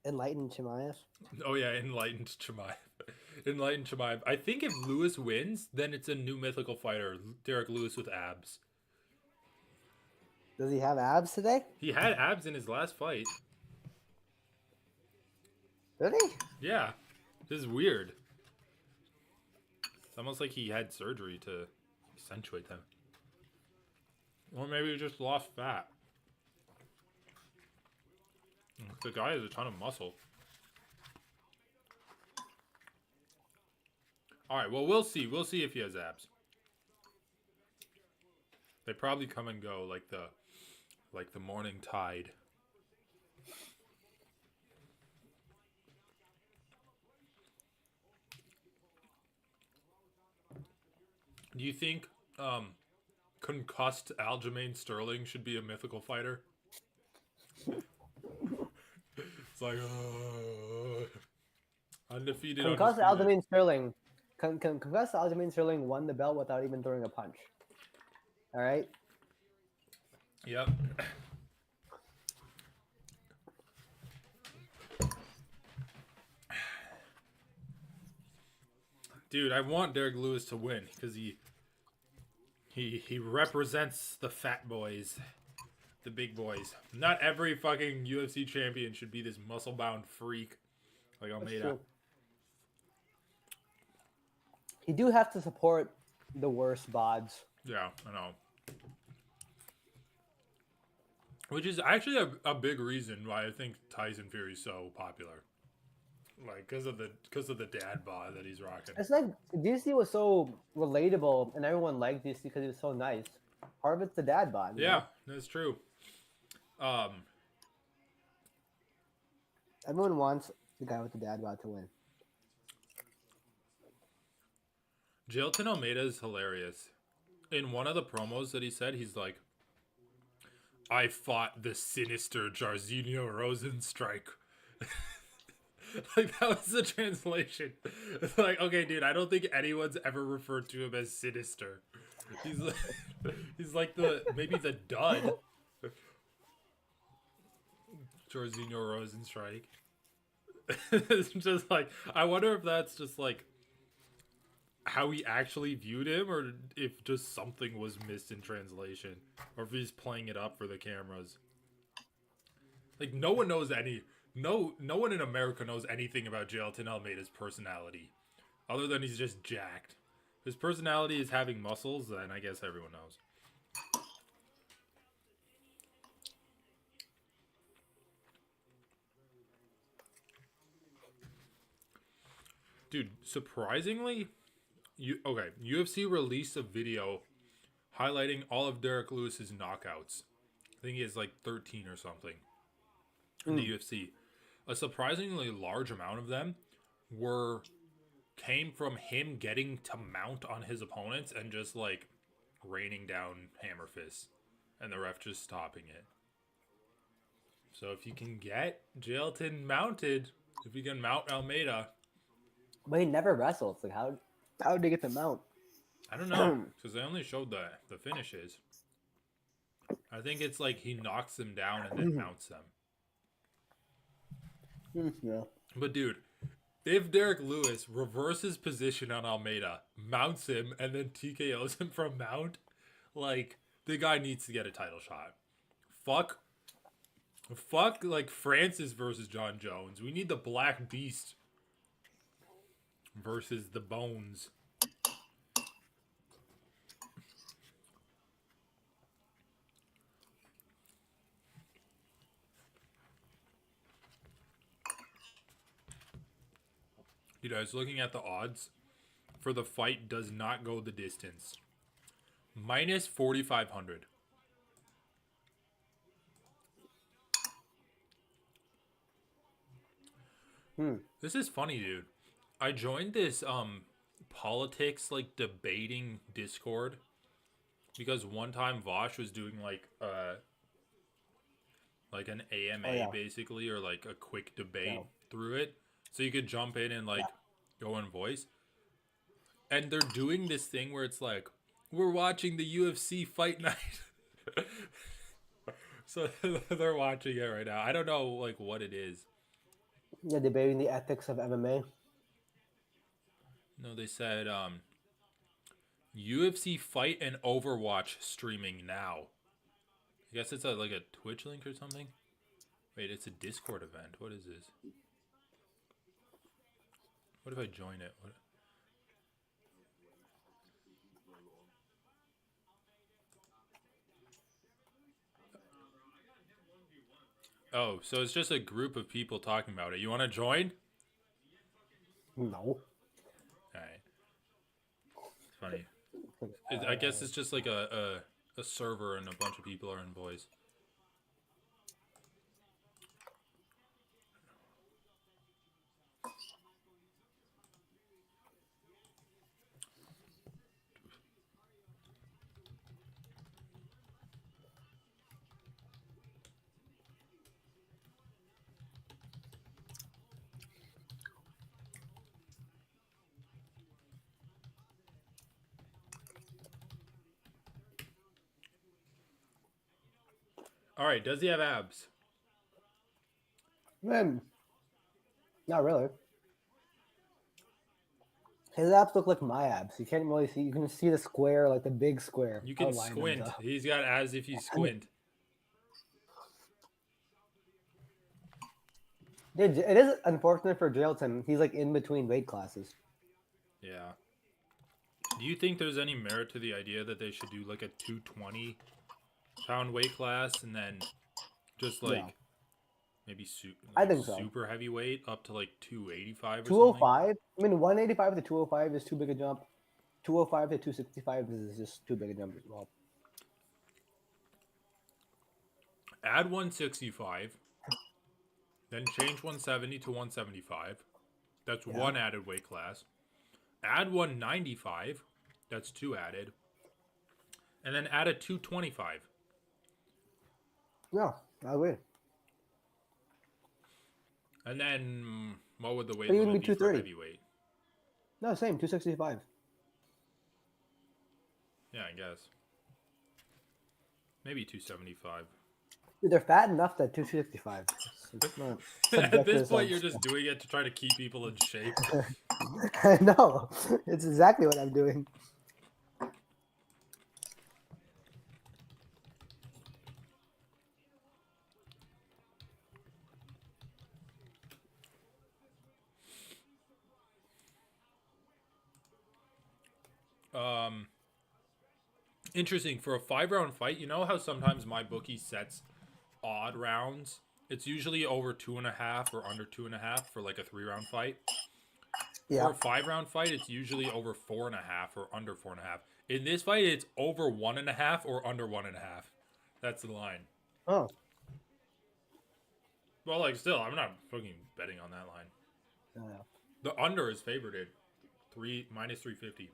Enlightened Chimaev. Oh yeah, Enlightened Chimaev. Enlightened Chimaev. I think if Lewis wins, then it's a new mythical fighter. Derrick Lewis with abs. Does he have abs today? He had abs in his last fight. Did he? Yeah. This is weird. It's almost like he had surgery to accentuate them. Or maybe he just lost fat. The guy has a ton of muscle. Alright, well, we'll see. We'll see if he has abs. They probably come and go like the morning tide. Do you think concussed Aljamain Sterling should be a mythical fighter? It's like undefeated. Concussed Aljamain Sterling. Concussed Aljamain Sterling won the belt without even throwing a punch. All right. Yep. Dude, I want Derrick Lewis to win because he represents the fat boys, the big boys. Not every fucking UFC champion should be this muscle-bound freak like Almeida. You do have to support the worst bods. Yeah, I know. Which is actually a big reason why I think Tyson Fury's so popular. Like, because of the dad bod that he's rocking. It's like DC was so relatable, and everyone liked DC because he was so nice. Part of it's the dad bod. Yeah, that's true. Everyone wants the guy with the dad bod to win. Jailton Almeida is hilarious. In one of the promos that he said, he's like, I fought the sinister Jairzinho Rosenstrike. Like, that was the translation. It's like, okay, dude, I don't think anyone's ever referred to him as sinister. He's like maybe the dud. Jairzinho Rosenstrike. It's just like, I wonder if that's just like how he actually viewed him, or if just something was missed in translation, or if he's playing it up for the cameras. Like, no one in America knows anything about Jailton Almeida's personality, other than he's just jacked. His personality is having muscles, and I guess everyone knows. Dude, surprisingly, UFC released a video highlighting all of Derrick Lewis's knockouts. I think he has like 13 or something in the UFC. A surprisingly large amount of them came from him getting to mount on his opponents and just like raining down hammer fists, and the ref just stopping it. So if you can get Jailton mounted, if you can mount Almeida, But he never wrestles. Like how did he get the mount? I don't know, because they only showed the finishes. I think it's like he knocks them down and then mounts them. Yeah. But dude, if Derrick Lewis reverses position on Almeida, mounts him, and then TKOs him from mount, like, the guy needs to get a title shot. Fuck like Francis versus John Jones. We need the Black Beast versus the Bones. Dude, I was looking at the odds for the fight does not go the distance. Minus 4,500. This is funny, dude. I joined this politics like debating Discord because one time Vosh was doing like an AMA basically, or like a quick debate through it. So you could jump in and like go and voice. And they're doing this thing where it's like, we're watching the UFC fight night. So they're watching it right now. I don't know like what it is. Yeah, debating the ethics of MMA. No, they said UFC fight and Overwatch streaming now. I guess it's like a Twitch link or something. Wait, it's a Discord event. What is this? What if I join it? What? Oh, so it's just a group of people talking about it. You want to join? No. Alright. It's funny. I guess it's just like a server and a bunch of people are in voice. Alright, does he have abs? Man, not really. His abs look like my abs. You can't really see. You can see the square, like the big square. You can squint. He's got abs if you squint. Dude, it is unfortunate for Jailton. He's like in between weight classes. Yeah. Do you think there's any merit to the idea that they should do like a 220-pound weight class and then just like maybe I think so. Super heavyweight up to like 285 or 205? something? I mean, 185 to 205 is too big a jump. 205 to 265 is just too big a jump as well. Add 165, then change 170 to 175. That's one added weight class. Add 195. That's two added. And then add a 225. Yeah, I agree. And then what would the weight limit be for heavyweight? No, same, 265. Yeah, I guess. Maybe 275. Dude, they're fat enough that 265. It's not At this point, you're just doing it to try to keep people in shape. I know. It's exactly what I'm doing. Interesting. For a 5-round fight, you know how sometimes my bookie sets odd rounds? It's usually over 2.5 or under 2.5 for like a 3-round fight. Yeah. For a 5-round fight, it's usually over 4.5 or under 4.5. In this fight, it's over 1.5 or under 1.5. That's the line. Oh. Well, like, still, I'm not fucking betting on that line. Yeah. The under is favored at minus 350.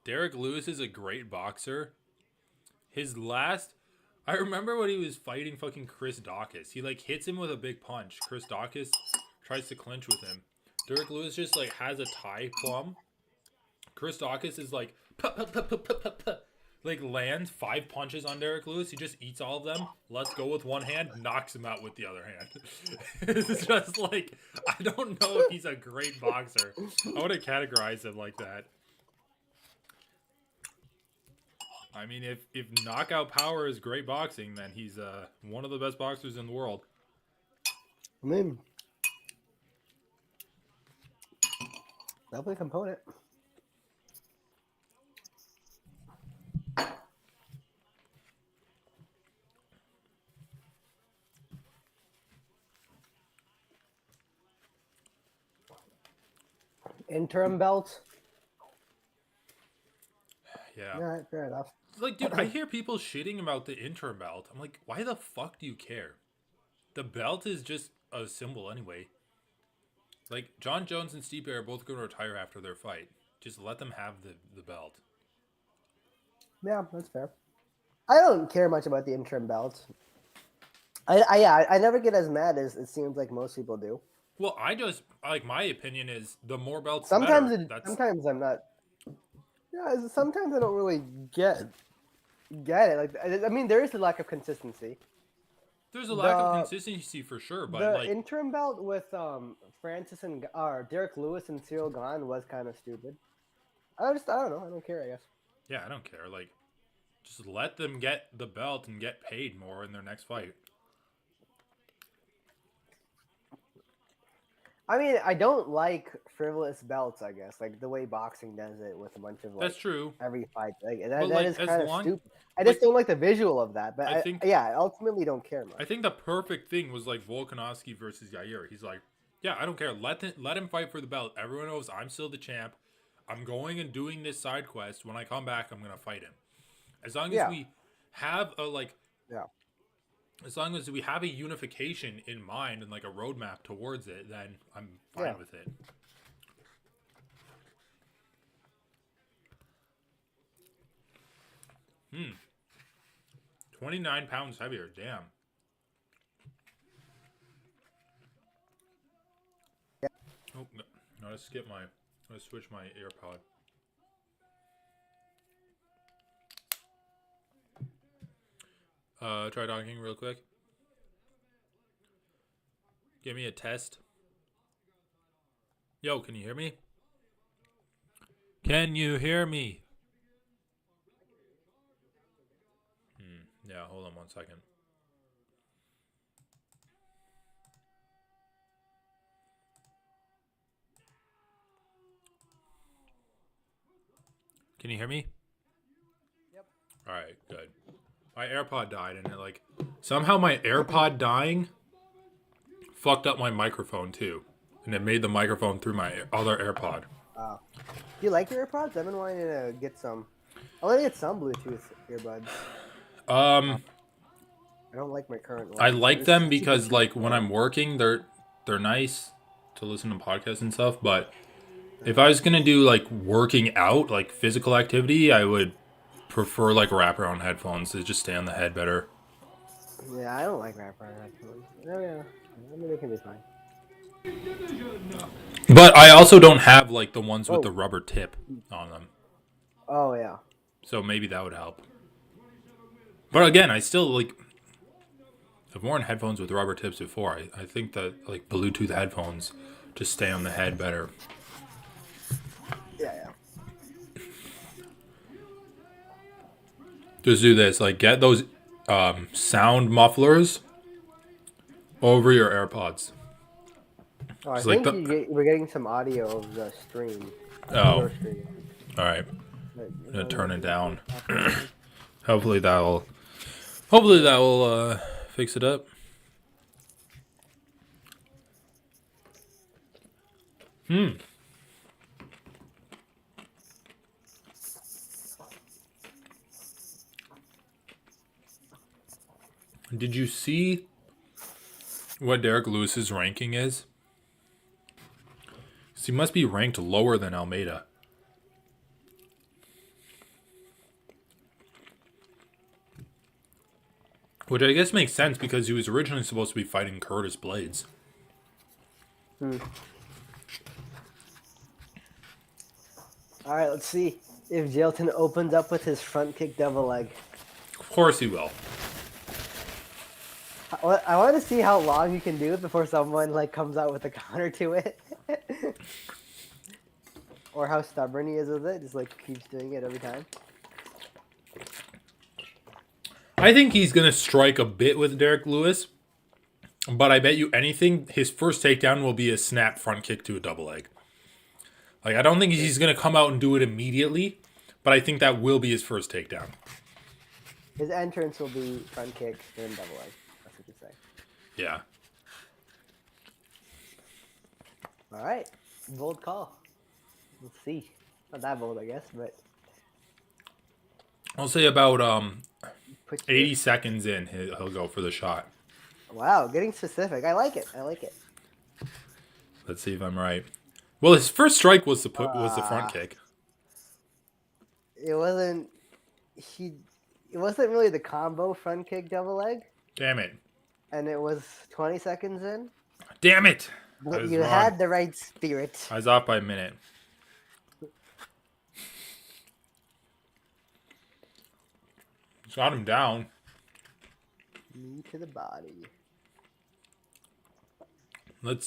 Derrick Lewis is a great boxer. I remember when he was fighting fucking Chris Daukaus. He like hits him with a big punch. Chris Daukaus tries to clinch with him. Derrick Lewis just like has a tie plum. Chris Daukaus is like like lands 5 punches on Derrick Lewis. He just eats all of them. Let's go with one hand, knocks him out with the other hand. It's just like, I don't know if he's a great boxer. I want to categorize him like that. I mean, if knockout power is great boxing, then he's one of the best boxers in the world. I mean, definitely a component. Interim belt. Yeah. All right, fair enough. Like, dude, I hear people shitting about the interim belt. I'm like, why the fuck do you care? The belt is just a symbol anyway. Like, John Jones and Stipe are both going to retire after their fight. Just let them have the belt. Yeah, that's fair. I don't care much about the interim belt. I never get as mad as it seems like most people do. Well, I just, like, my opinion is the more belts, Sometimes the better. sometimes I'm not. Yeah, sometimes I don't really get it. Like, I mean, there is a lack of consistency. There's a lack of consistency for sure, but the like interim belt with Francis and Derrick Lewis and Cyril Gane was kind of stupid. I don't know. I don't care, I guess. Yeah, I don't care. Like, just let them get the belt and get paid more in their next fight. I mean, I don't like frivolous belts, I guess, like the way boxing does it with a bunch of like That's true. every fight. Like, But, that like, is as kind of long- stupid. I just don't like the visual of that. But I think- I ultimately don't care much. I think the perfect thing was like Volkanovski versus Yair. He's like, yeah, I don't care. Let him fight for the belt. Everyone knows I'm still the champ. I'm going and doing this side quest. When I come back, I'm gonna fight him. As long as we have a like, as long as we have a unification in mind and like a roadmap towards it, then I'm fine with it. 29 pounds heavier. Damn. Oh, no. Let's switch my AirPod. Try talking real quick. Give me a test. Yo, can you hear me? Can you hear me? Yeah, hold on 1 second. Can you hear me? Yep. All right, good. My AirPod died, and it like somehow my AirPod dying fucked up my microphone too, and it made the microphone through my other AirPod. Do you like your AirPods? I've been wanting to get some. I want to get some Bluetooth earbuds. I don't like my current ones. I like them because like when I'm working, they're nice to listen to podcasts and stuff. But if I was gonna do like working out, like physical activity, I would prefer like wraparound headphones to just stay on the head better. Yeah, I don't like wraparound headphones. Oh yeah, I mean they can be fine. But I also don't have like the ones with the rubber tip on them. Oh yeah. So maybe that would help. But again, I still like. I've worn headphones with rubber tips before. I think that like Bluetooth headphones just stay on the head better. Yeah. Just do this. Like get those sound mufflers over your AirPods. Oh, I It's like think we're getting some audio of the stream. Oh, Your stream. all right. But, I'm gonna turn it down. Hopefully Hopefully that will fix it up. Did you see what Derrick Lewis's ranking is? 'Cause he must be ranked lower than Almeida. Which I guess makes sense because he was originally supposed to be fighting Curtis Blades. All right, let's see if Jailton opens up with his front kick double leg. Of course he will. I want to see how long he can do it before someone like comes out with a counter to it, or how stubborn he is with it. Just like keeps doing it every time. I think he's going to strike a bit with Derrick Lewis, but I bet you anything, his first takedown will be a snap front kick to a double leg. Like, I don't think he's going to come out and do it immediately, but I think that will be his first takedown. His entrance will be front kick and double leg. That's what you say. Yeah. All right, bold call. Let's see. Not that bold, I guess, but I'll say about 80 seconds in, he'll go for the shot. Wow, getting specific. I like it. Let's see if I'm right. Well, his first strike was the front kick. It wasn't. It wasn't really the combo front kick double leg. Damn it. And it was 20 seconds in. Damn it. But you had the right spirit. I was off by a minute. Got him down. Knee to the body. Let's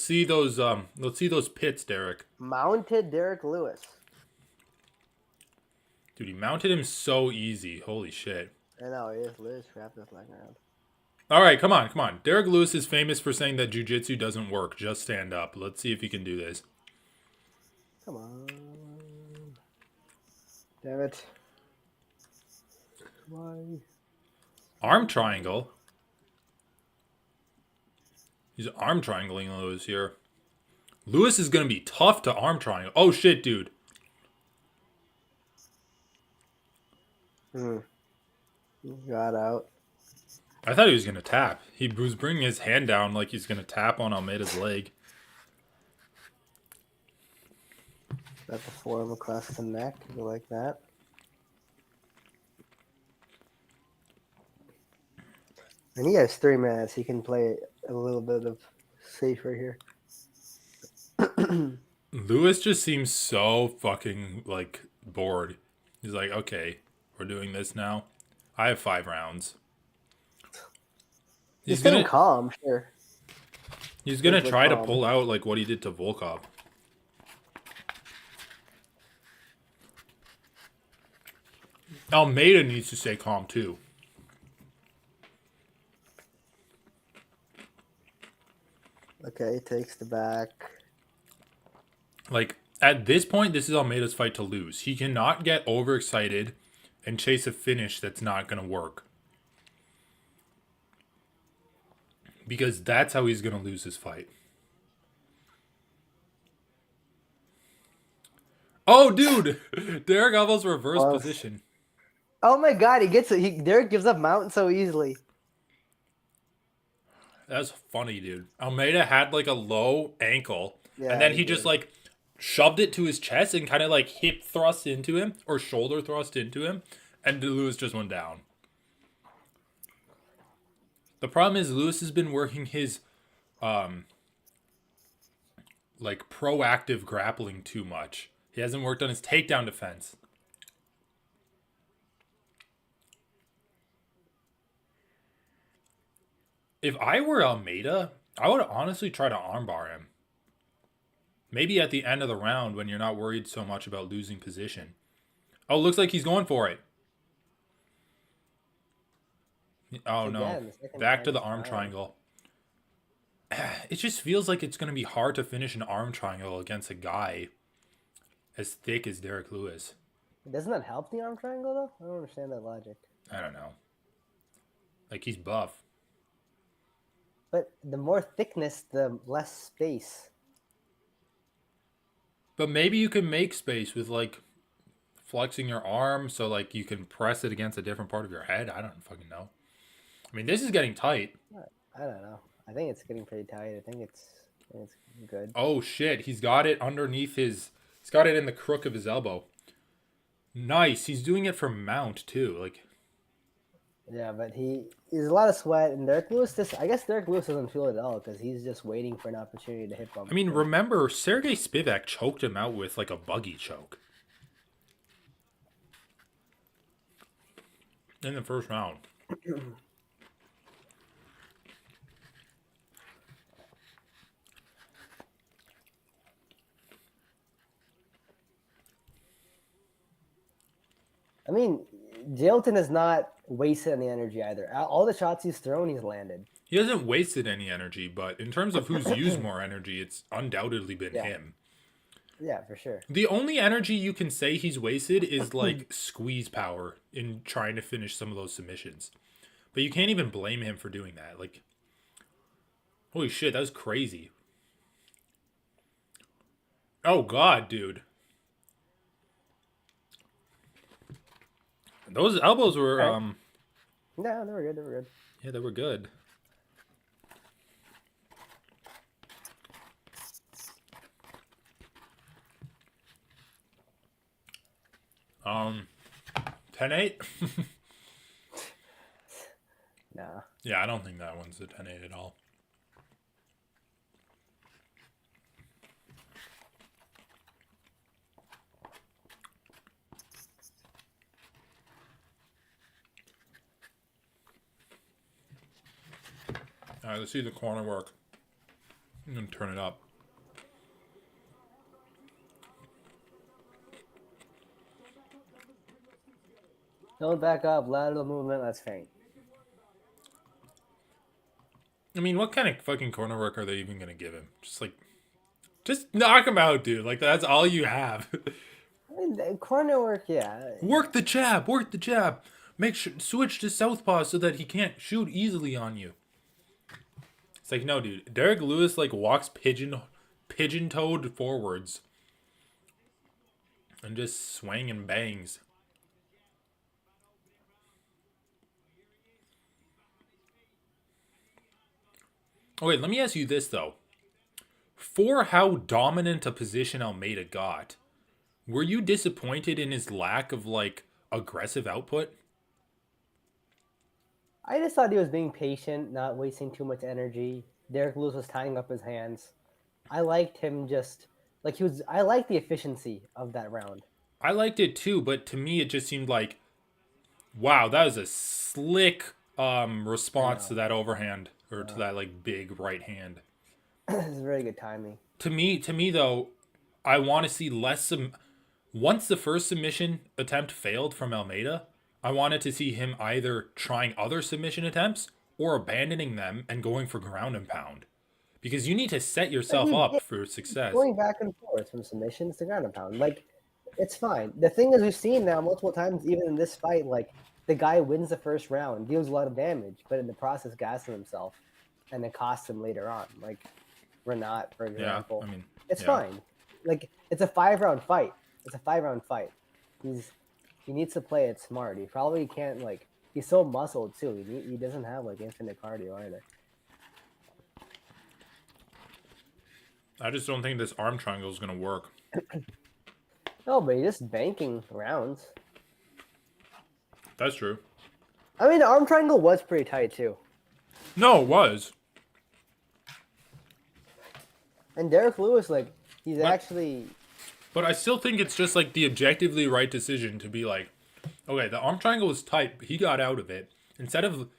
see those pits, Derrick. Mounted Derrick Lewis. Dude, he mounted him so easy. Holy shit. I know, he just Lewis wrapped his leg around. All right, come on. Derrick Lewis is famous for saying that jiu-jitsu doesn't work. Just stand up. Let's see if he can do this. Come on. Damn it. Why? Arm triangle. He's arm triangling Lewis here. Lewis is going to be tough to arm triangle. Oh, shit, dude. Got out. I thought he was going to tap. He was bringing his hand down like he's going to tap on Almeida's leg. Got the forearm across the neck. You like that? And he has 3 minutes. He can play a little bit of safer here. Lewis just seems so fucking, like, bored. He's like, okay, we're doing this now. I have 5 rounds. He's staying calm, sure. He's going to try to pull out, like, what he did to Volkov. Almeida needs to stay calm, too. Okay, takes the back. Like, at this point, this is Almeida's fight to lose. He cannot get overexcited and chase a finish that's not going to work. Because that's how he's going to lose his fight. Oh, dude! Derrick almost reversed position. Oh my god, he gets it. Derrick gives up mountain so easily. That's funny, dude. Almeida had like a low ankle, Yeah, and then he just like shoved it to his chest and kind of like hip thrust into him or shoulder thrust into him, and Lewis just went down. The problem is Lewis has been working his like proactive grappling too much. He hasn't worked on his takedown defense. If I were Almeida, I would honestly try to armbar him. Maybe at the end of the round when you're not worried so much about losing position. Oh, looks like he's going for it. Oh, no. Back to the arm triangle. it just feels like it's going to be hard to finish an arm triangle against a guy as thick as Derrick Lewis. Doesn't that help the arm triangle though? I don't understand that logic. I don't know. Like, he's buff. But the more thickness, the less space. But maybe you can make space with, like, flexing your arm so, like, you can press it against a different part of your head. I don't fucking know. I mean, this is getting tight. I don't know. I think it's getting pretty tight. I think it's good. Oh, shit. He's got it underneath his... He's got it in the crook of his elbow. Nice. He's doing it for mount, too. Like... Yeah, but he's a lot of sweat, and Derrick Lewis. I guess Derrick Lewis doesn't feel it at all because he's just waiting for an opportunity to hit bump. I mean, remember, Sergey Spivak choked him out with, like, a buggy choke. In the first round. I mean, Jailton is not wasted any energy either. All the shots he's thrown, he's landed. He hasn't wasted any energy, but in terms of who's used more energy, it's undoubtedly been him. Yeah, for sure. The only energy you can say he's wasted is, like, squeeze power in trying to finish some of those submissions. But you can't even blame him for doing that. Like, holy shit, that was crazy. Oh, God, dude. Those elbows were, Yeah, they were good. They were good. Yeah, they were good. Um, 10-8? Nah. Yeah, I don't think that one's a 10-8 at all. All right, let's see the corner work. I'm going to turn it up. Don't back up. Lateral movement. Let's faint. I mean, what kind of fucking corner work are they even going to give him? Just knock him out, dude. Like, that's all you have. I mean, corner work, yeah. Work the jab. Work the jab. Make sure switch to southpaw so that he can't shoot easily on you. It's like, no, dude. Derrick Lewis, like, walks pigeon-toed forwards. And just swing and bangs. Oh, wait, let me ask you this, though. For how dominant a position Almeida got, were you disappointed in his lack of, like, aggressive output? I just thought he was being patient, not wasting too much energy. Derrick Lewis was tying up his hands. I liked him just... I liked the efficiency of that round. I liked it, too, but to me, it just seemed like, wow, that was a slick response to that overhand. Or to that, like, big right hand. It's very good timing. To me, though, I want to see less... Once the first submission attempt failed from Almeida, I wanted to see him either trying other submission attempts or abandoning them and going for ground and pound. Because you need to set yourself up for success. Going back and forth from submissions to ground and pound. Like, it's fine. The thing is, we've seen now multiple times, even in this fight, like, the guy wins the first round, deals a lot of damage, but in the process gassing himself, and it costs him later on. Like Renat, for example. Yeah, I mean, it's fine. Like, it's a 5-round fight. It's a 5-round fight. He needs to play it smart. He probably can't, like, he's so muscled too. He doesn't have, like, infinite cardio either. I just don't think this arm triangle is going to work. No, but he's just banking rounds. That's true. I mean, the arm triangle was pretty tight too. No, it was. And Derrick Lewis, like, he's actually... But I still think it's just, like, the objectively right decision to be like, okay, the arm triangle was tight, but he got out of it. Instead of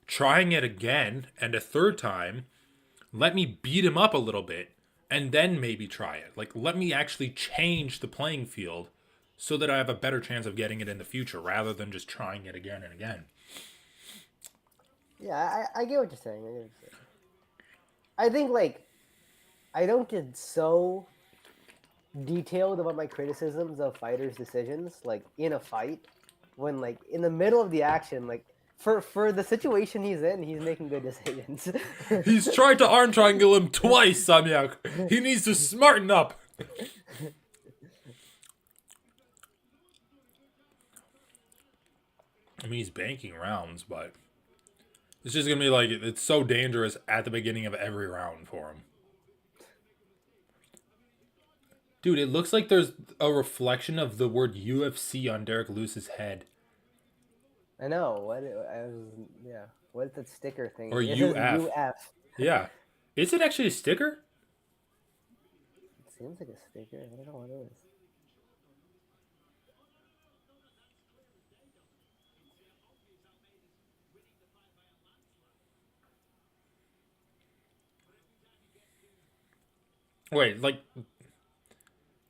trying it again and a third time, let me beat him up a little bit and then maybe try it. Like, let me actually change the playing field so that I have a better chance of getting it in the future rather than just trying it again and again. Yeah, I get what you're saying. I think like I don't get so detailed about my criticisms of fighters' decisions, like in a fight, when like in the middle of the action, like for the situation he's in, he's making good decisions. He's tried to arm triangle him twice, Samyak. He needs to smarten up. I mean, he's banking rounds, but it's just gonna be like it's so dangerous at the beginning of every round for him. Dude, it looks like there's a reflection of the word UFC on Derrick Lewis's head. I know what I was. Yeah, what's that sticker thing? Or It says UF. UF. Yeah. Is it actually a sticker? It seems like a sticker. I don't know what it is. Wait, like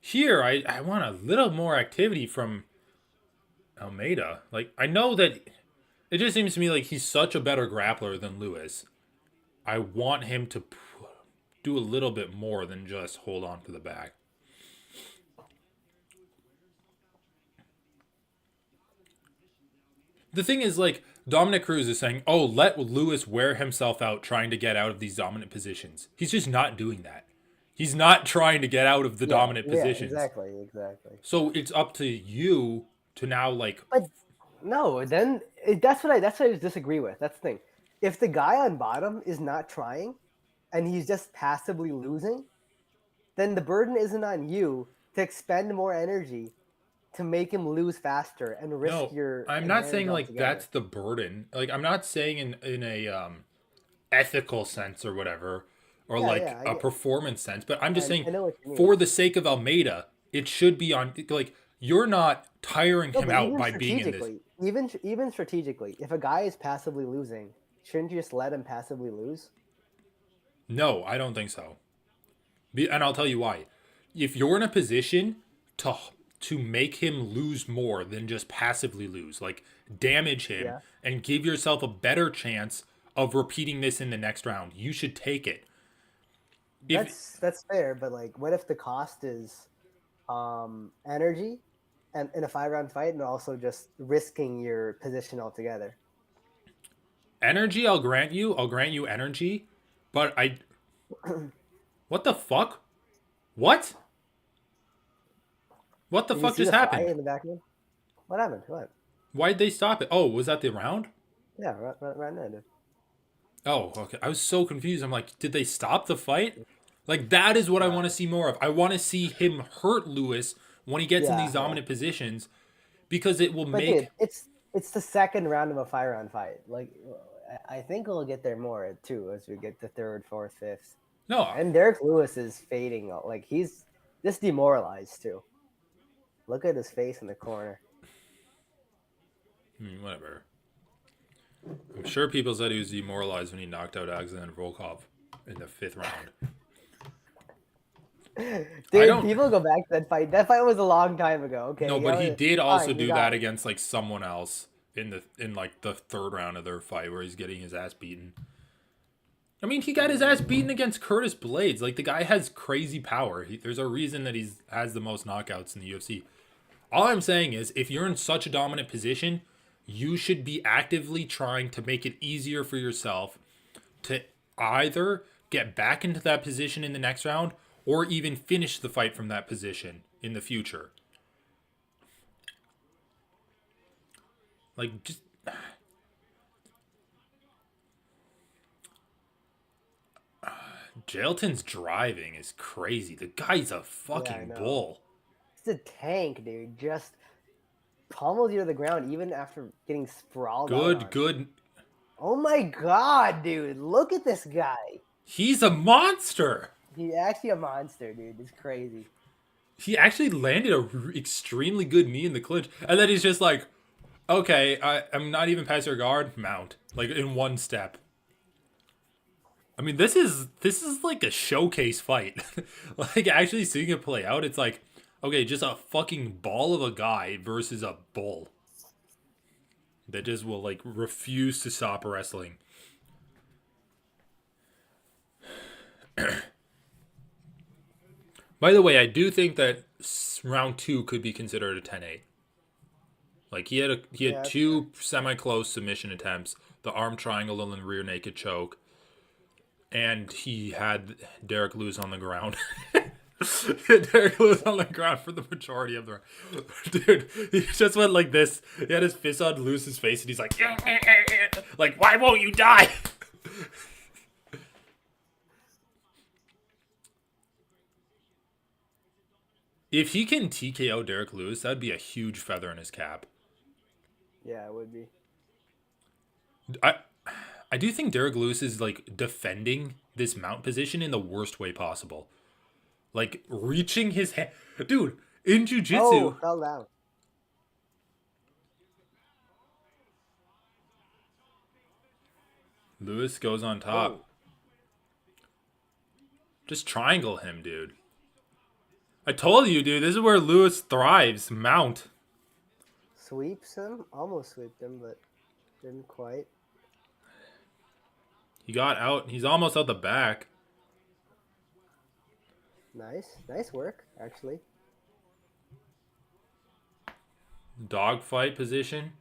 here I want a little more activity from Almeida. Like I know that it just seems to me like he's such a better grappler than Lewis. I want him to do a little bit more than just hold on to the back. The thing is, like, Dominic Cruz is saying, oh, let Lewis wear himself out trying to get out of these dominant positions. He's just not doing that. He's not trying to get out of the dominant positions. Exactly. So it's up to you to now, like, But no, then that's what I disagree with. That's the thing. If the guy on bottom is not trying, and he's just passively losing, then the burden isn't on you to expend more energy to make him lose faster and risk no, your I'm not advantage saying, like, altogether. that's the burden. Like, I'm not saying in a ethical sense or whatever, or like I a get, performance sense, but I'm just saying I know what you mean. for the sake of Almeida, it should be on, like, you're not tiring No, him but out even by being in this. strategically, even strategically, if a guy is passively losing, shouldn't you just let him passively lose? No, I don't think so. And I'll tell you why. If you're in a position to make him lose more than just passively lose, like damage him Yeah, and give yourself a better chance of repeating this in the next round, you should take it. If that's fair. But like, what if the cost is energy, and in a 5 round fight, and also just risking your position altogether? energy, I'll grant you energy, but what the fuck? What? What the Did you fuck see just the fly happened? in the background? What happened? What? Why'd they stop it? Oh, was that the round? Yeah, right now, dude. Oh, okay. I was so confused. I'm like, did they stop the fight? Like, that is what I want to see more of. I want to see him hurt Lewis when he gets in these Yeah. dominant positions because it will But make. dude, it's the second round of a 5 round fight. Like, I think we'll get there more too as we get to third, fourth, fifth. No, And Derek Lewis is fading. Like he's just demoralized too. Look at his face in the corner. whatever. I'm sure people said he was demoralized when he knocked out Alexander Volkov in the 5th round. I Dude, don't. people go back to that fight. That fight was a long time ago. No, Okay, but he did also fine, you do got that it. against like someone else in like the 3rd round of their fight where he's getting his ass beaten. I mean, he got his ass beaten against Curtis Blades. Like the guy has crazy power. There's a reason that he's has the most knockouts in the UFC. All I'm saying is, if you're in such a dominant position, you should be actively trying to make it easier for yourself to either get back into that position in the next round or even finish the fight from that position in the future. Like, just. Jailton's driving is crazy. The guy's a Yeah, I fucking know. bull. It's a tank, dude. Just pummels you to the ground even after getting sprawled out Good, on. good. Oh my god, dude! Look at this guy. He's a monster. He's actually a monster, dude. It's crazy. He actually landed a extremely good knee in the clinch, and then he's just like, "Okay, I'm not even past your guard. Mount like in one step." I mean, this is like a showcase fight. Like actually seeing it play out, it's like, okay, just a fucking ball of a guy versus a bull that just will like refuse to stop wrestling. By the way, I do think that round 2 could be considered a 10-8. Like he had Yeah, that's fair. two semi-close submission attempts, the arm triangle and the rear naked choke, and he had Derrick lose on the ground. Derrick lose on the ground for the majority of the dude. He just went like this. He had his fist on Lewis's face, and he's like, like, why won't you die? If he can TKO Derrick Lewis, that'd be a huge feather in his cap. Yeah, it would be. I do think Derrick Lewis is like defending this mount position in the worst way possible. Like reaching his hand. Dude, in jiu-jitsu. Oh, fell down. Lewis goes on top. Oh. Just triangle him, dude. I told you, dude, this is where Lewis thrives. Mount. Sweeps him? Almost sweeped him, but didn't quite. He got out. He's almost out the back. Nice. Nice work, actually. Dogfight position.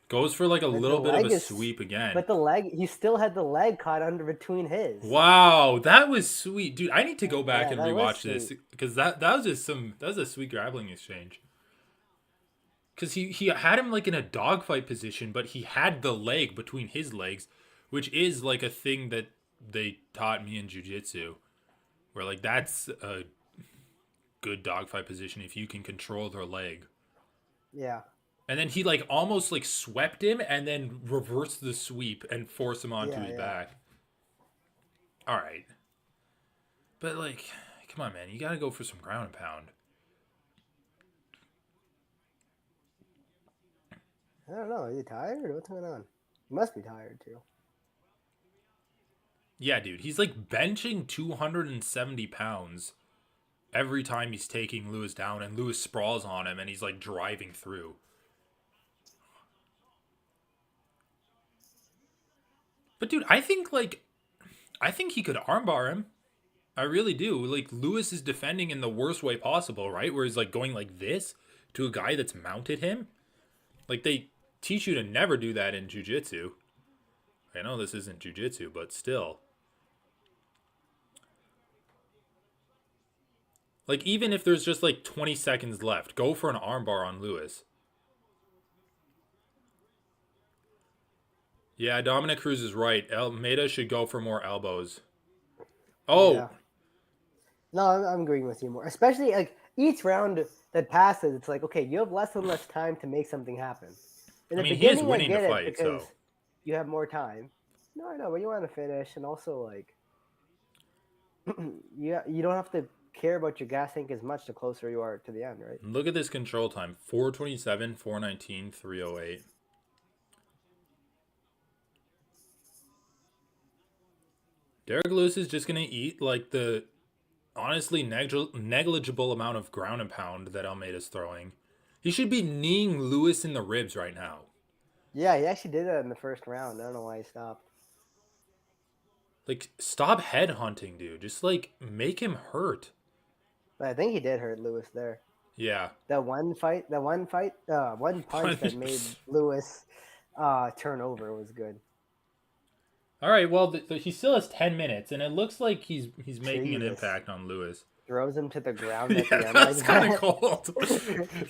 Goes for like a little bit of a sweep again. But the leg, he still had the leg caught under between his. Wow, that was sweet, dude. I need to go back and that rewatch was this sweet. because that was just that was a sweet grappling exchange. Because he had him like in a dogfight position, but he had the leg between his legs, which is like a thing that they taught me in jiu-jitsu, where like that's a good dogfight position if you can control their leg. Yeah. And then he like almost like swept him and then reversed the sweep and forced him onto his back. All right. But like, come on, man. You got to go for some ground and pound. I don't know. Is he tired? What's going on? He must be tired, too. Yeah, dude. He's like benching 270 pounds every time he's taking Lewis down, and Lewis sprawls on him and he's like driving through. But dude, I think he could armbar him. I really do. Like Lewis is defending in the worst way possible, right? Where he's like going like this to a guy that's mounted him. Like they teach you to never do that in jiu-jitsu. I know this isn't jiu-jitsu, but still. Like even if there's just like 20 seconds left, go for an armbar on Lewis. Yeah, Dominic Cruz is right. Almeida should go for more elbows. Oh. Yeah. No, I'm agreeing with you more. Especially, like, each round that passes, it's like, okay, you have less and less time to make something happen. In the he is beginning, winning I get the fight, it because so. you have more time. No, I know, but you want to finish, and also, like, you don't have to care about your gas tank as much the closer you are to the end, right? Look at this control time. 4:27, 4:19, 3:08. Derrick Lewis is just going to eat like the honestly negligible amount of ground and pound that Almeida's throwing. He should be kneeing Lewis in the ribs right now. Yeah, he actually did that in the first round. I don't know why he stopped. Like, stop headhunting, dude. Just, like, make him hurt. But I think he did hurt Lewis there. Yeah. One punch that made Lewis turn over was good. All right, well, he still has 10 minutes, and it looks like he's making an impact on Lewis. Throws him to the ground at the end. That's kind of cold.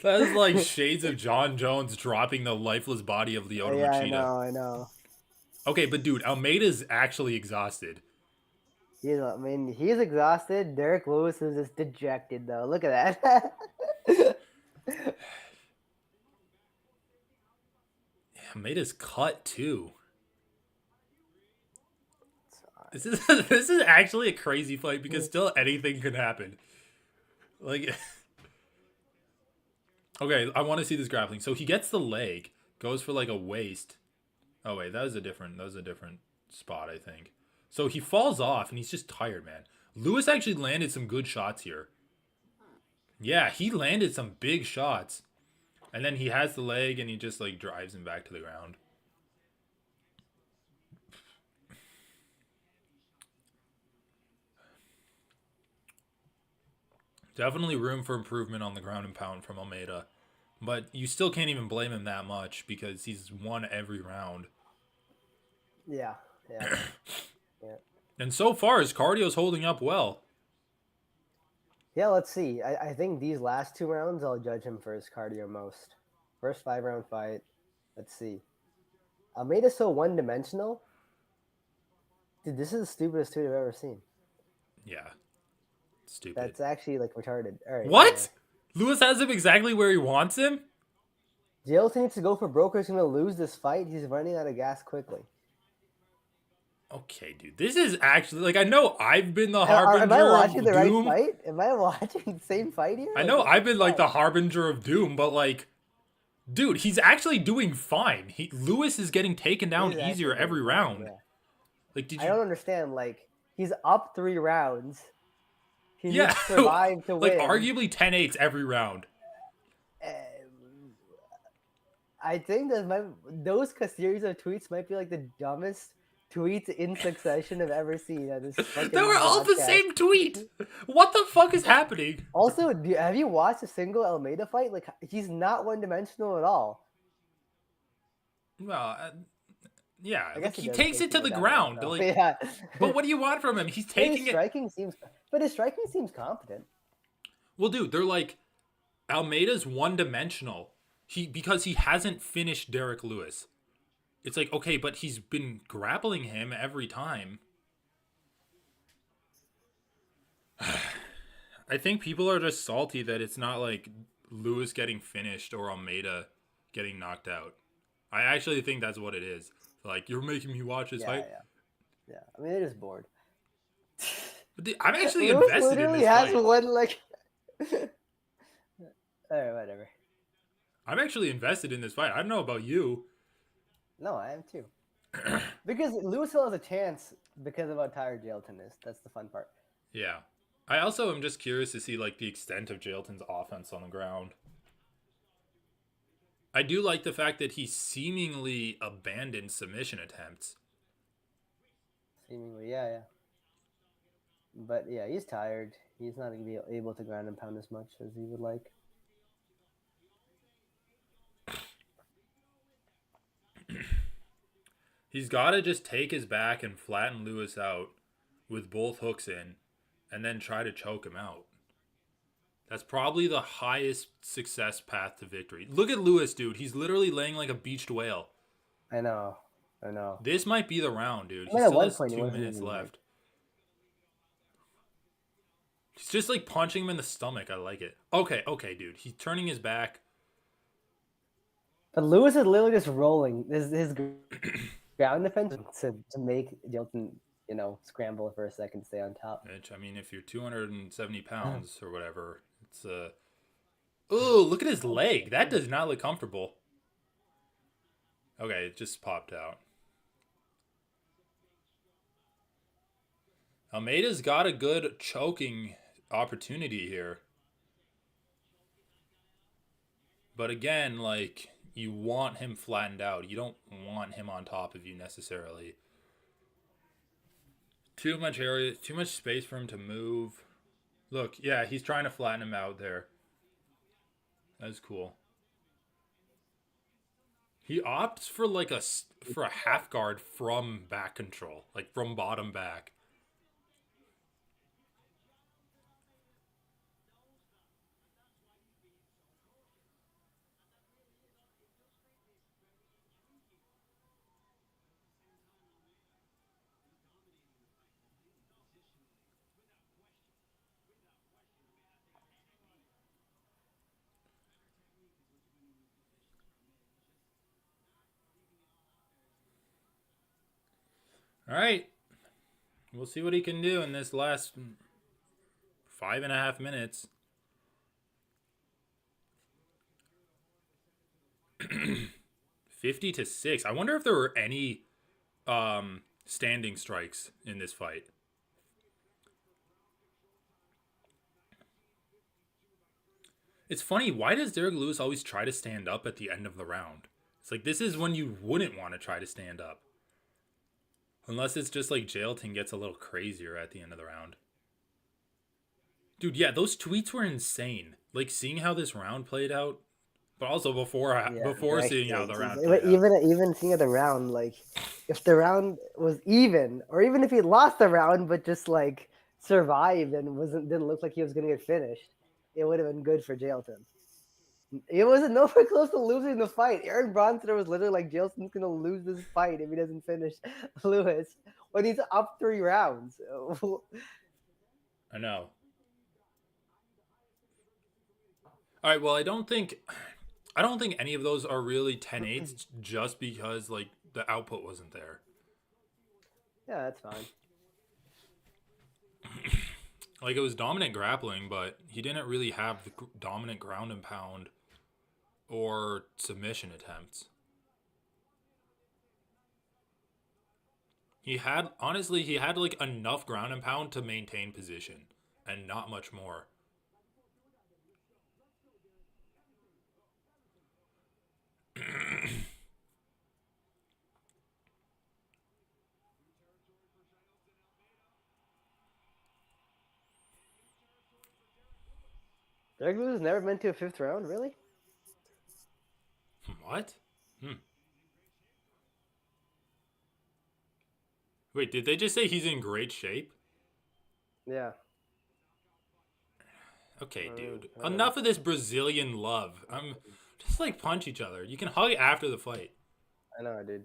That is like shades of John Jones dropping the lifeless body of Lyoto Machida. Yeah, I know. Okay, but dude, Almeida's actually exhausted. He's exhausted. Derrick Lewis is just dejected, though. Look at that. Almeida's cut, too. This is actually a crazy fight because still anything can happen. Like, okay, I want to see this grappling. So he gets the leg, goes for like a waist. Oh wait, that was a different spot, I think. So he falls off and he's just tired, man. Lewis actually landed some good shots here. Yeah, he landed some big shots, and then he has the leg and he just like drives him back to the ground. Definitely room for improvement on the ground and pound from Almeida. But you still can't even blame him that much because he's won every round. Yeah, yeah, yeah. And so far, his cardio's holding up well. Yeah, let's see. I think these last 2 rounds, I'll judge him for his cardio most. First 5-round fight. Let's see. Almeida's so one-dimensional. Dude, this is the stupidest tweet I've ever seen. Yeah. Stupid. That's actually, like, retarded. All right. What? Anyway. Lewis has him exactly where he wants him? Jailton needs to go for broke or he's going to lose this fight. He's running out of gas quickly. Okay, dude. This is actually... Like, I know I've been the harbinger Am I watching of the right doom. fight? Am I watching the same fight here? I know I've been, like, the harbinger of doom, but, like... Dude, he's actually doing fine. Lewis is getting taken down easier every round. Yeah. Like, did I you... don't understand. Like, he's up 3 rounds. He needs to survive to like, win. arguably 10-8s every round. I think that those series of tweets might be like the dumbest tweets in succession I've ever seen. They were all the same tweet. What the fuck is happening? Also, have you watched a single Almeida fight? Like, he's not one-dimensional at all. Well, yeah, I guess like, he does takes take it to the down, ground. though. Like, Yeah. but what do you want from him? He's taking his striking seems competent. Well, dude, they're like, Almeida's one-dimensional. Because he hasn't finished Derrick Lewis. It's like, okay, but he's been grappling him every time. I think people are just salty that it's not like Lewis getting finished or Almeida getting knocked out. I actually think that's what it is. Like, you're making me watch this fight. Yeah. I mean, they're just bored. But I'm actually Lewis invested in literally this has fight. one, like... Alright, whatever. I'm actually invested in this fight. I don't know about you. No, I am too. Because Lewis still has a chance because of how tired Jailton is. That's the fun part. Yeah. I also am just curious to see, like, the extent of Jailton's offense on the ground. I do like the fact that he seemingly abandoned submission attempts. Seemingly, yeah. But, yeah, he's tired. He's not going to be able to ground and pound as much as he would like. He's got to just take his back and flatten Lewis out with both hooks in and then try to choke him out. That's probably the highest success path to victory. Look at Lewis, dude. He's literally laying like a beached whale. I know. This might be the round, dude. He At still one has point, 2 minutes left. He's just like punching him in the stomach. I like it. Okay, dude. He's turning his back. But Lewis is literally just rolling his ground defense to make Jailton, scramble for a second to stay on top. Which, I mean, if you're 270 pounds or whatever, it's Oh, look at his leg. That does not look comfortable. Okay, it just popped out. Almeida's got a good choking opportunity here. But again, like, you want him flattened out. You don't want him on top of you necessarily. Too much area, too much space for him to move. Look, yeah, he's trying to flatten him out there. That's cool. He opts for like a half guard from back control, like from bottom back. All right. We'll see what he can do in this last 5.5 minutes. 50-6. I wonder if there were any standing strikes in this fight. It's funny, why does Derrick Lewis always try to stand up at the end of the round? It's like, this is when you wouldn't want to try to stand up. Unless it's just like Jailton gets a little crazier at the end of the round. Dude, yeah, those tweets were insane. Like seeing how this round played out, but also Yeah, before very seeing how the crazy. round But played out. even seeing the round, like if the round was even, or even if he lost the round but just like survived and wasn't didn't look like he was gonna get finished, it would have been good for Jailton. It wasn't nowhere close to losing the fight. Aaron Bronson was literally like, Jailton's gonna lose this fight if he doesn't finish Lewis when he's up 3 rounds. I know. All right, well, I don't think any of those are really 10-8s just because like the output wasn't there. Yeah, that's fine. Like it was dominant grappling, but he didn't really have the dominant ground and pound or submission attempts. He had like enough ground and pound to maintain position and not much more. Derrick Lewis never been to a 5th round, really? What? Wait, did they just say he's in great shape? Yeah. Okay, dude. I don't know. Enough of this Brazilian love. Just like punch each other. You can hug after the fight. I know, dude.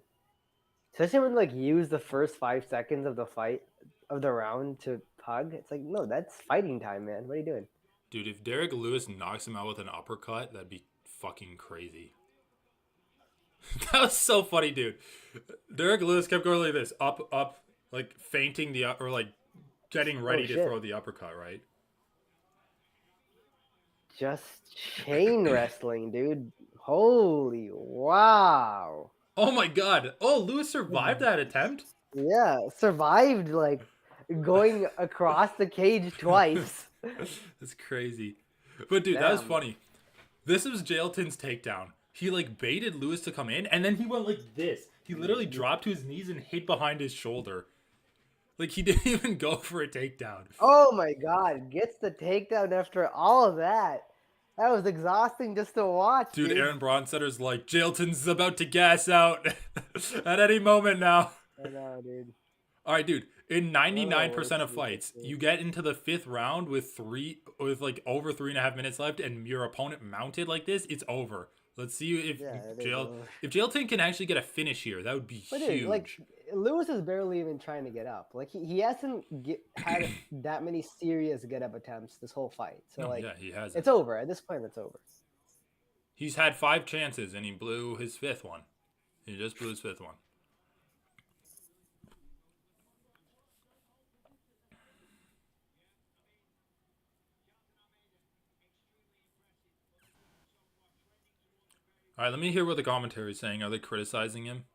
Especially when like use the first 5 seconds of the fight of the round to hug. It's like, no, that's fighting time, man. What are you doing? Dude, if Derrick Lewis knocks him out with an uppercut, that'd be fucking crazy. That was so funny, dude. Derrick Lewis kept going like this, up, like feinting or like getting ready Oh to shit. throw the uppercut, right? Just chain wrestling, dude. Holy wow. Oh my god. Oh, Lewis survived that attempt? Yeah, survived like going across the cage twice. That's crazy. But dude, that was Damn. funny. This was Jailton's takedown. He like baited Lewis to come in, and then he went like this. He literally dropped to his knees and hid behind his shoulder. Like he didn't even go for a takedown. Oh my god, gets the takedown after all of that. That was exhausting just to watch, Dude, dude. Aaron Bronsetter's like, Jailton's about to gas out at any moment now. I know, dude. All right, dude. In One of the 99% worst of fights, you get into the fifth round with like over 3.5 minutes left, and your opponent mounted like this. It's over. Let's see Yeah, it is over. if Jailton can actually get a finish here. That would be But huge. dude, like Lewis is barely even trying to get up. Like he hasn't had that many serious get up attempts this whole fight. So No, like, yeah, he has. it's over at this point. It's over. He's had 5 chances, and he blew his fifth one. He just blew his fifth one. All right, let me hear what the commentary is saying. Are they criticizing him?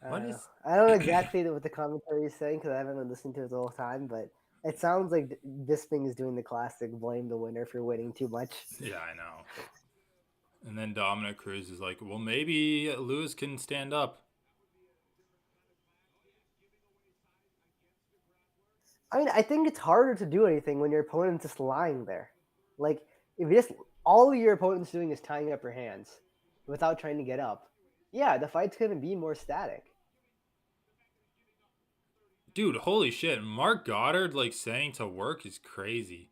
I What don't know. is? I don't know exactly what the commentary is saying because I haven't been listening to it the whole time, but it sounds like this thing is doing the classic blame the winner for winning too much. Yeah, I know. And then Dominic Cruz is like, well, maybe Lewis can stand up. I mean, I think it's harder to do anything when your opponent's just lying there. Like, if you just all your opponent's doing is tying up your hands without trying to get up, yeah, the fight's gonna be more static. Dude, holy shit. Mark Goddard, like, saying to work is crazy.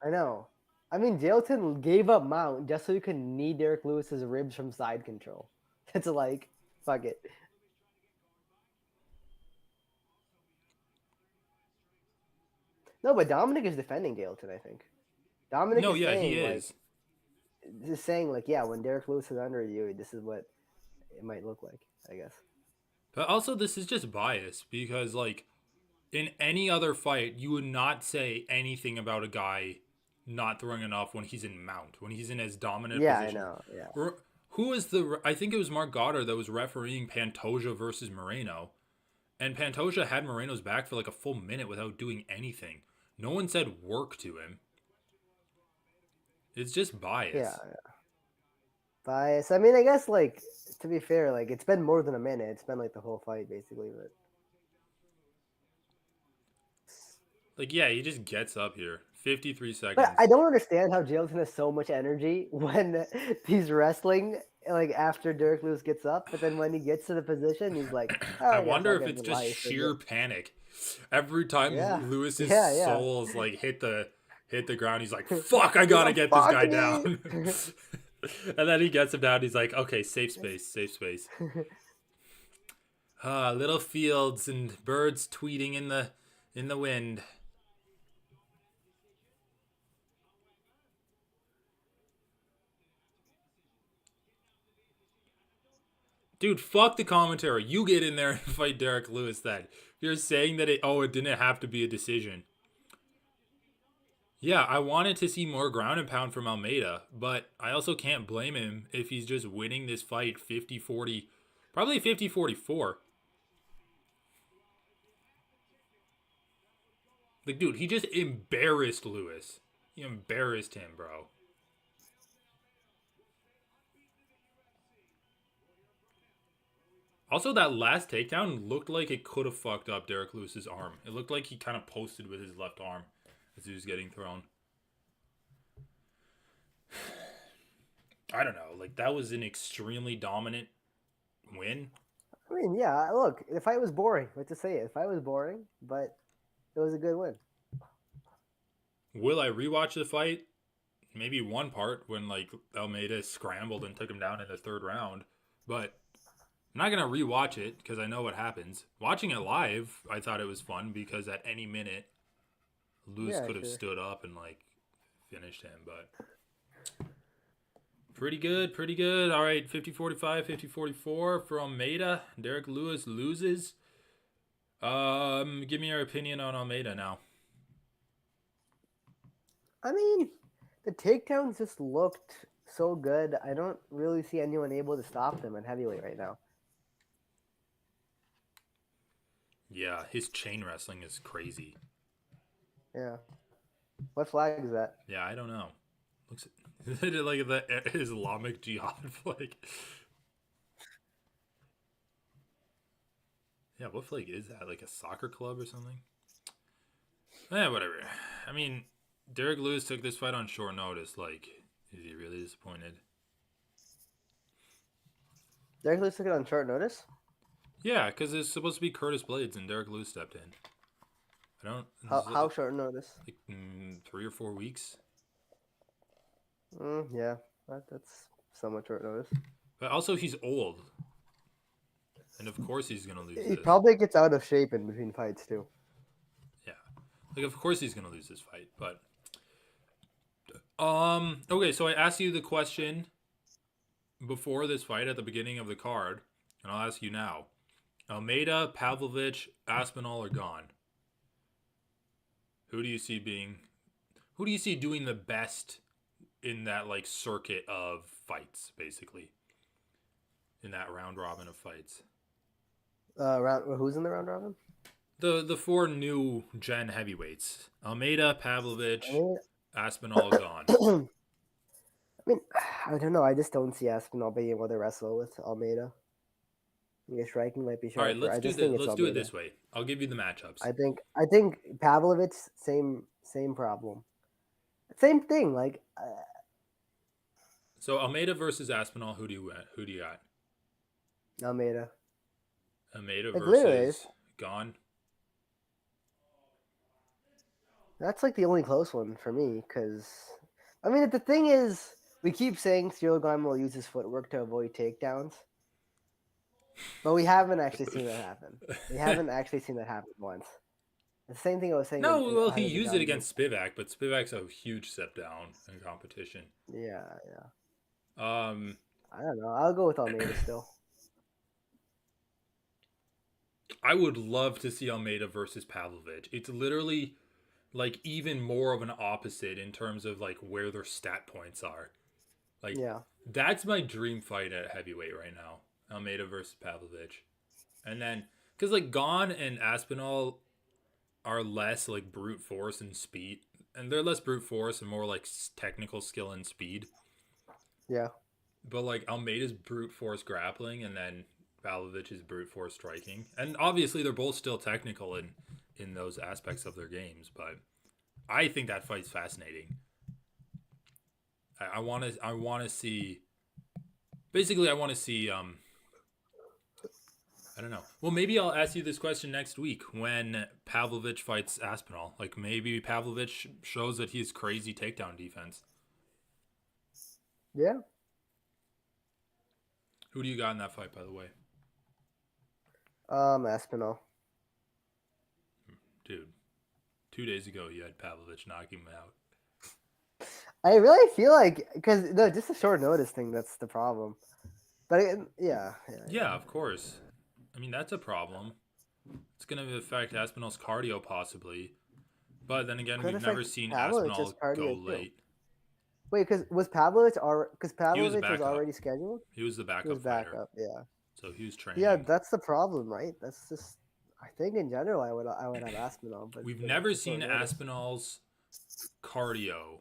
I know. I mean, Jailton gave up mount just so you could knee Derrick Lewis's ribs from side control. It's like, fuck it. No, but Dominic is defending Jailton, I think. Dominic No, is yeah, he saying like, is. yeah, when Derrick Lewis is under you, this is what it might look like, I guess. But also, this is just bias because, like, In any other fight, you would not say anything about a guy not throwing enough when he's in mount, when he's in his dominant Yeah, I position. know. Yeah. Who was the? I think it was Mark Goddard that was refereeing Pantoja versus Moreno, and Pantoja had Moreno's back for like a full minute without doing anything. No one said work to him. It's just Yeah. bias. Bias. I mean, I guess like to be fair, like it's been more than a minute. It's been like the whole fight basically, but Like, yeah, he just gets up here. 53 but seconds. I don't understand how Jailton has so much energy when he's wrestling. Like after Derrick Lewis gets up, but then when he gets to the position, he's like, "Oh, I I guess wonder I'll if get it's the just life." sheer panic. Every time Yeah, Lewis's yeah, yeah. souls like hit the ground, he's like, "Fuck, I gotta get this Fuck guy me. down." And then he gets him down. He's like, "Okay, safe space, safe space." Little fields and birds tweeting in the wind. Dude, fuck the commentary. You get in there and fight Derrick Lewis then. You're saying that it didn't have to be a decision. Yeah, I wanted to see more ground and pound from Almeida, but I also can't blame him if he's just winning this fight 50-40, probably 50-44. Like, dude, he just embarrassed Lewis. He embarrassed him, bro. Also, that last takedown looked like it could have fucked up Derrick Lewis's arm. It looked like he kind of posted with his left arm as he was getting thrown. I don't know. Like, that was an extremely dominant win. I mean, yeah. Look, the fight was boring. What to say? The fight was boring, but it was a good win. Will I rewatch the fight? Maybe one part when like Almeida scrambled and took him down in the third round, but I'm not gonna rewatch it because I know what happens. Watching it live, I thought it was fun because at any minute, Lewis Yeah, could have sure. stood up and like finished him, but pretty good, pretty good. All right, 50-45, 50-44 for Almeida. Derrick Lewis loses. Give me your opinion on Almeida now. I mean, the takedowns just looked so good. I don't really see anyone able to stop them at heavyweight right now. Yeah, his chain wrestling is crazy. Yeah. What flag is that? Yeah, I don't know. Looks like the Islamic Jihad flag. Yeah, what flag is that? Like a soccer club or something? Whatever. I mean, Derrick Lewis took this fight on short notice. Like, is he really disappointed? Derrick Lewis took it on short notice. Yeah, because it's supposed to be Curtis Blades and Derrick Lewis stepped in. I don't. How short notice? Like 3 or 4 weeks. Yeah, that's somewhat short notice. But also, he's old, and of course he's gonna lose He this. probably gets out of shape in between fights too. Yeah, like of course he's gonna lose this fight. But okay, so I asked you the question before this fight at the beginning of the card, and I'll ask you now: Almeida, Pavlovich, Aspinall are gone. Who do you see doing the best in that like circuit of fights, basically? In that round robin of fights. Who's in the round robin? The 4 new gen heavyweights. Almeida, I Pavlovich, mean, Aspinall gone. I mean, I don't know. I just don't see Aspinall being able to wrestle with Almeida. Yeah, striking might be All right, sharper. I just think it's let's do it Almeida. this way. I'll give you the matchups. I think Pavlovich same problem. Same thing. Like So Almeida versus Aspinall, who do you got? Almeida. Almeida Like literally, versus Gone. that's like the only close one for me. Because I mean, the thing is, we keep saying Cyril Gane will use his footwork to avoid takedowns, but we haven't actually seen that happen. We haven't actually seen that happen once. The same thing I was saying. No, well, he ahead of the used it Gane against Spivak, but Spivak's a huge step down in competition. Yeah, yeah. Um, I don't know. I'll go with Almeida still. I would love to see Almeida versus Pavlovich. It's literally like even more of an opposite in terms of like where their stat points are. Like Yeah. that's my dream fight at heavyweight right now. Almeida versus Pavlovich. And then cuz like Gon and Aspinall are less like brute force and speed, and they're less brute force and more like technical skill and speed. Yeah. But like Almeida's brute force grappling, and then Pavlovich's brute force striking, and obviously they're both still technical in those aspects of their games. But I think that fight's fascinating. I want to see. Basically, I want to see. I don't know. Well, maybe I'll ask you this question next week when Pavlovich fights Aspinall. Like maybe Pavlovich shows that he's crazy takedown defense. Yeah. Who do you got in that fight, by the way? Aspinall. Dude, 2 days ago you had Pavlovich knocking him out. I really feel like because no, just a short notice thing. That's the problem. But Yeah, of course. I mean, that's a problem. It's going to affect Aspinall's cardio possibly. But then again, Could we've never affect seen Pavlovich's Aspinall cardio, go too. late. Wait, because was Pavlovich because Pavlovich was backup. already scheduled? He was the He backup was fighter. backup, yeah. So he was training. Yeah, that's the problem, right? That's just I think in general I would have Aspinall, but We've never seen Aspinall's cardio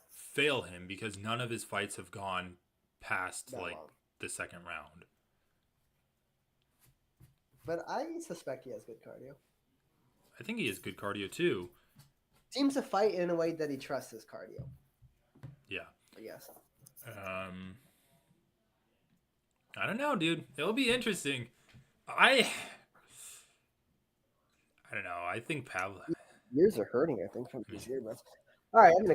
fail him because none of his fights have gone past That like long. the second round. But I suspect he has good cardio. I think he has good cardio too. Seems to fight in a way that he trusts his cardio. Yeah. I guess. I don't know, dude. It'll be interesting. I don't know. I think Pavlo. Ears are hurting, I think, from these earbuds. All right, I'm gonna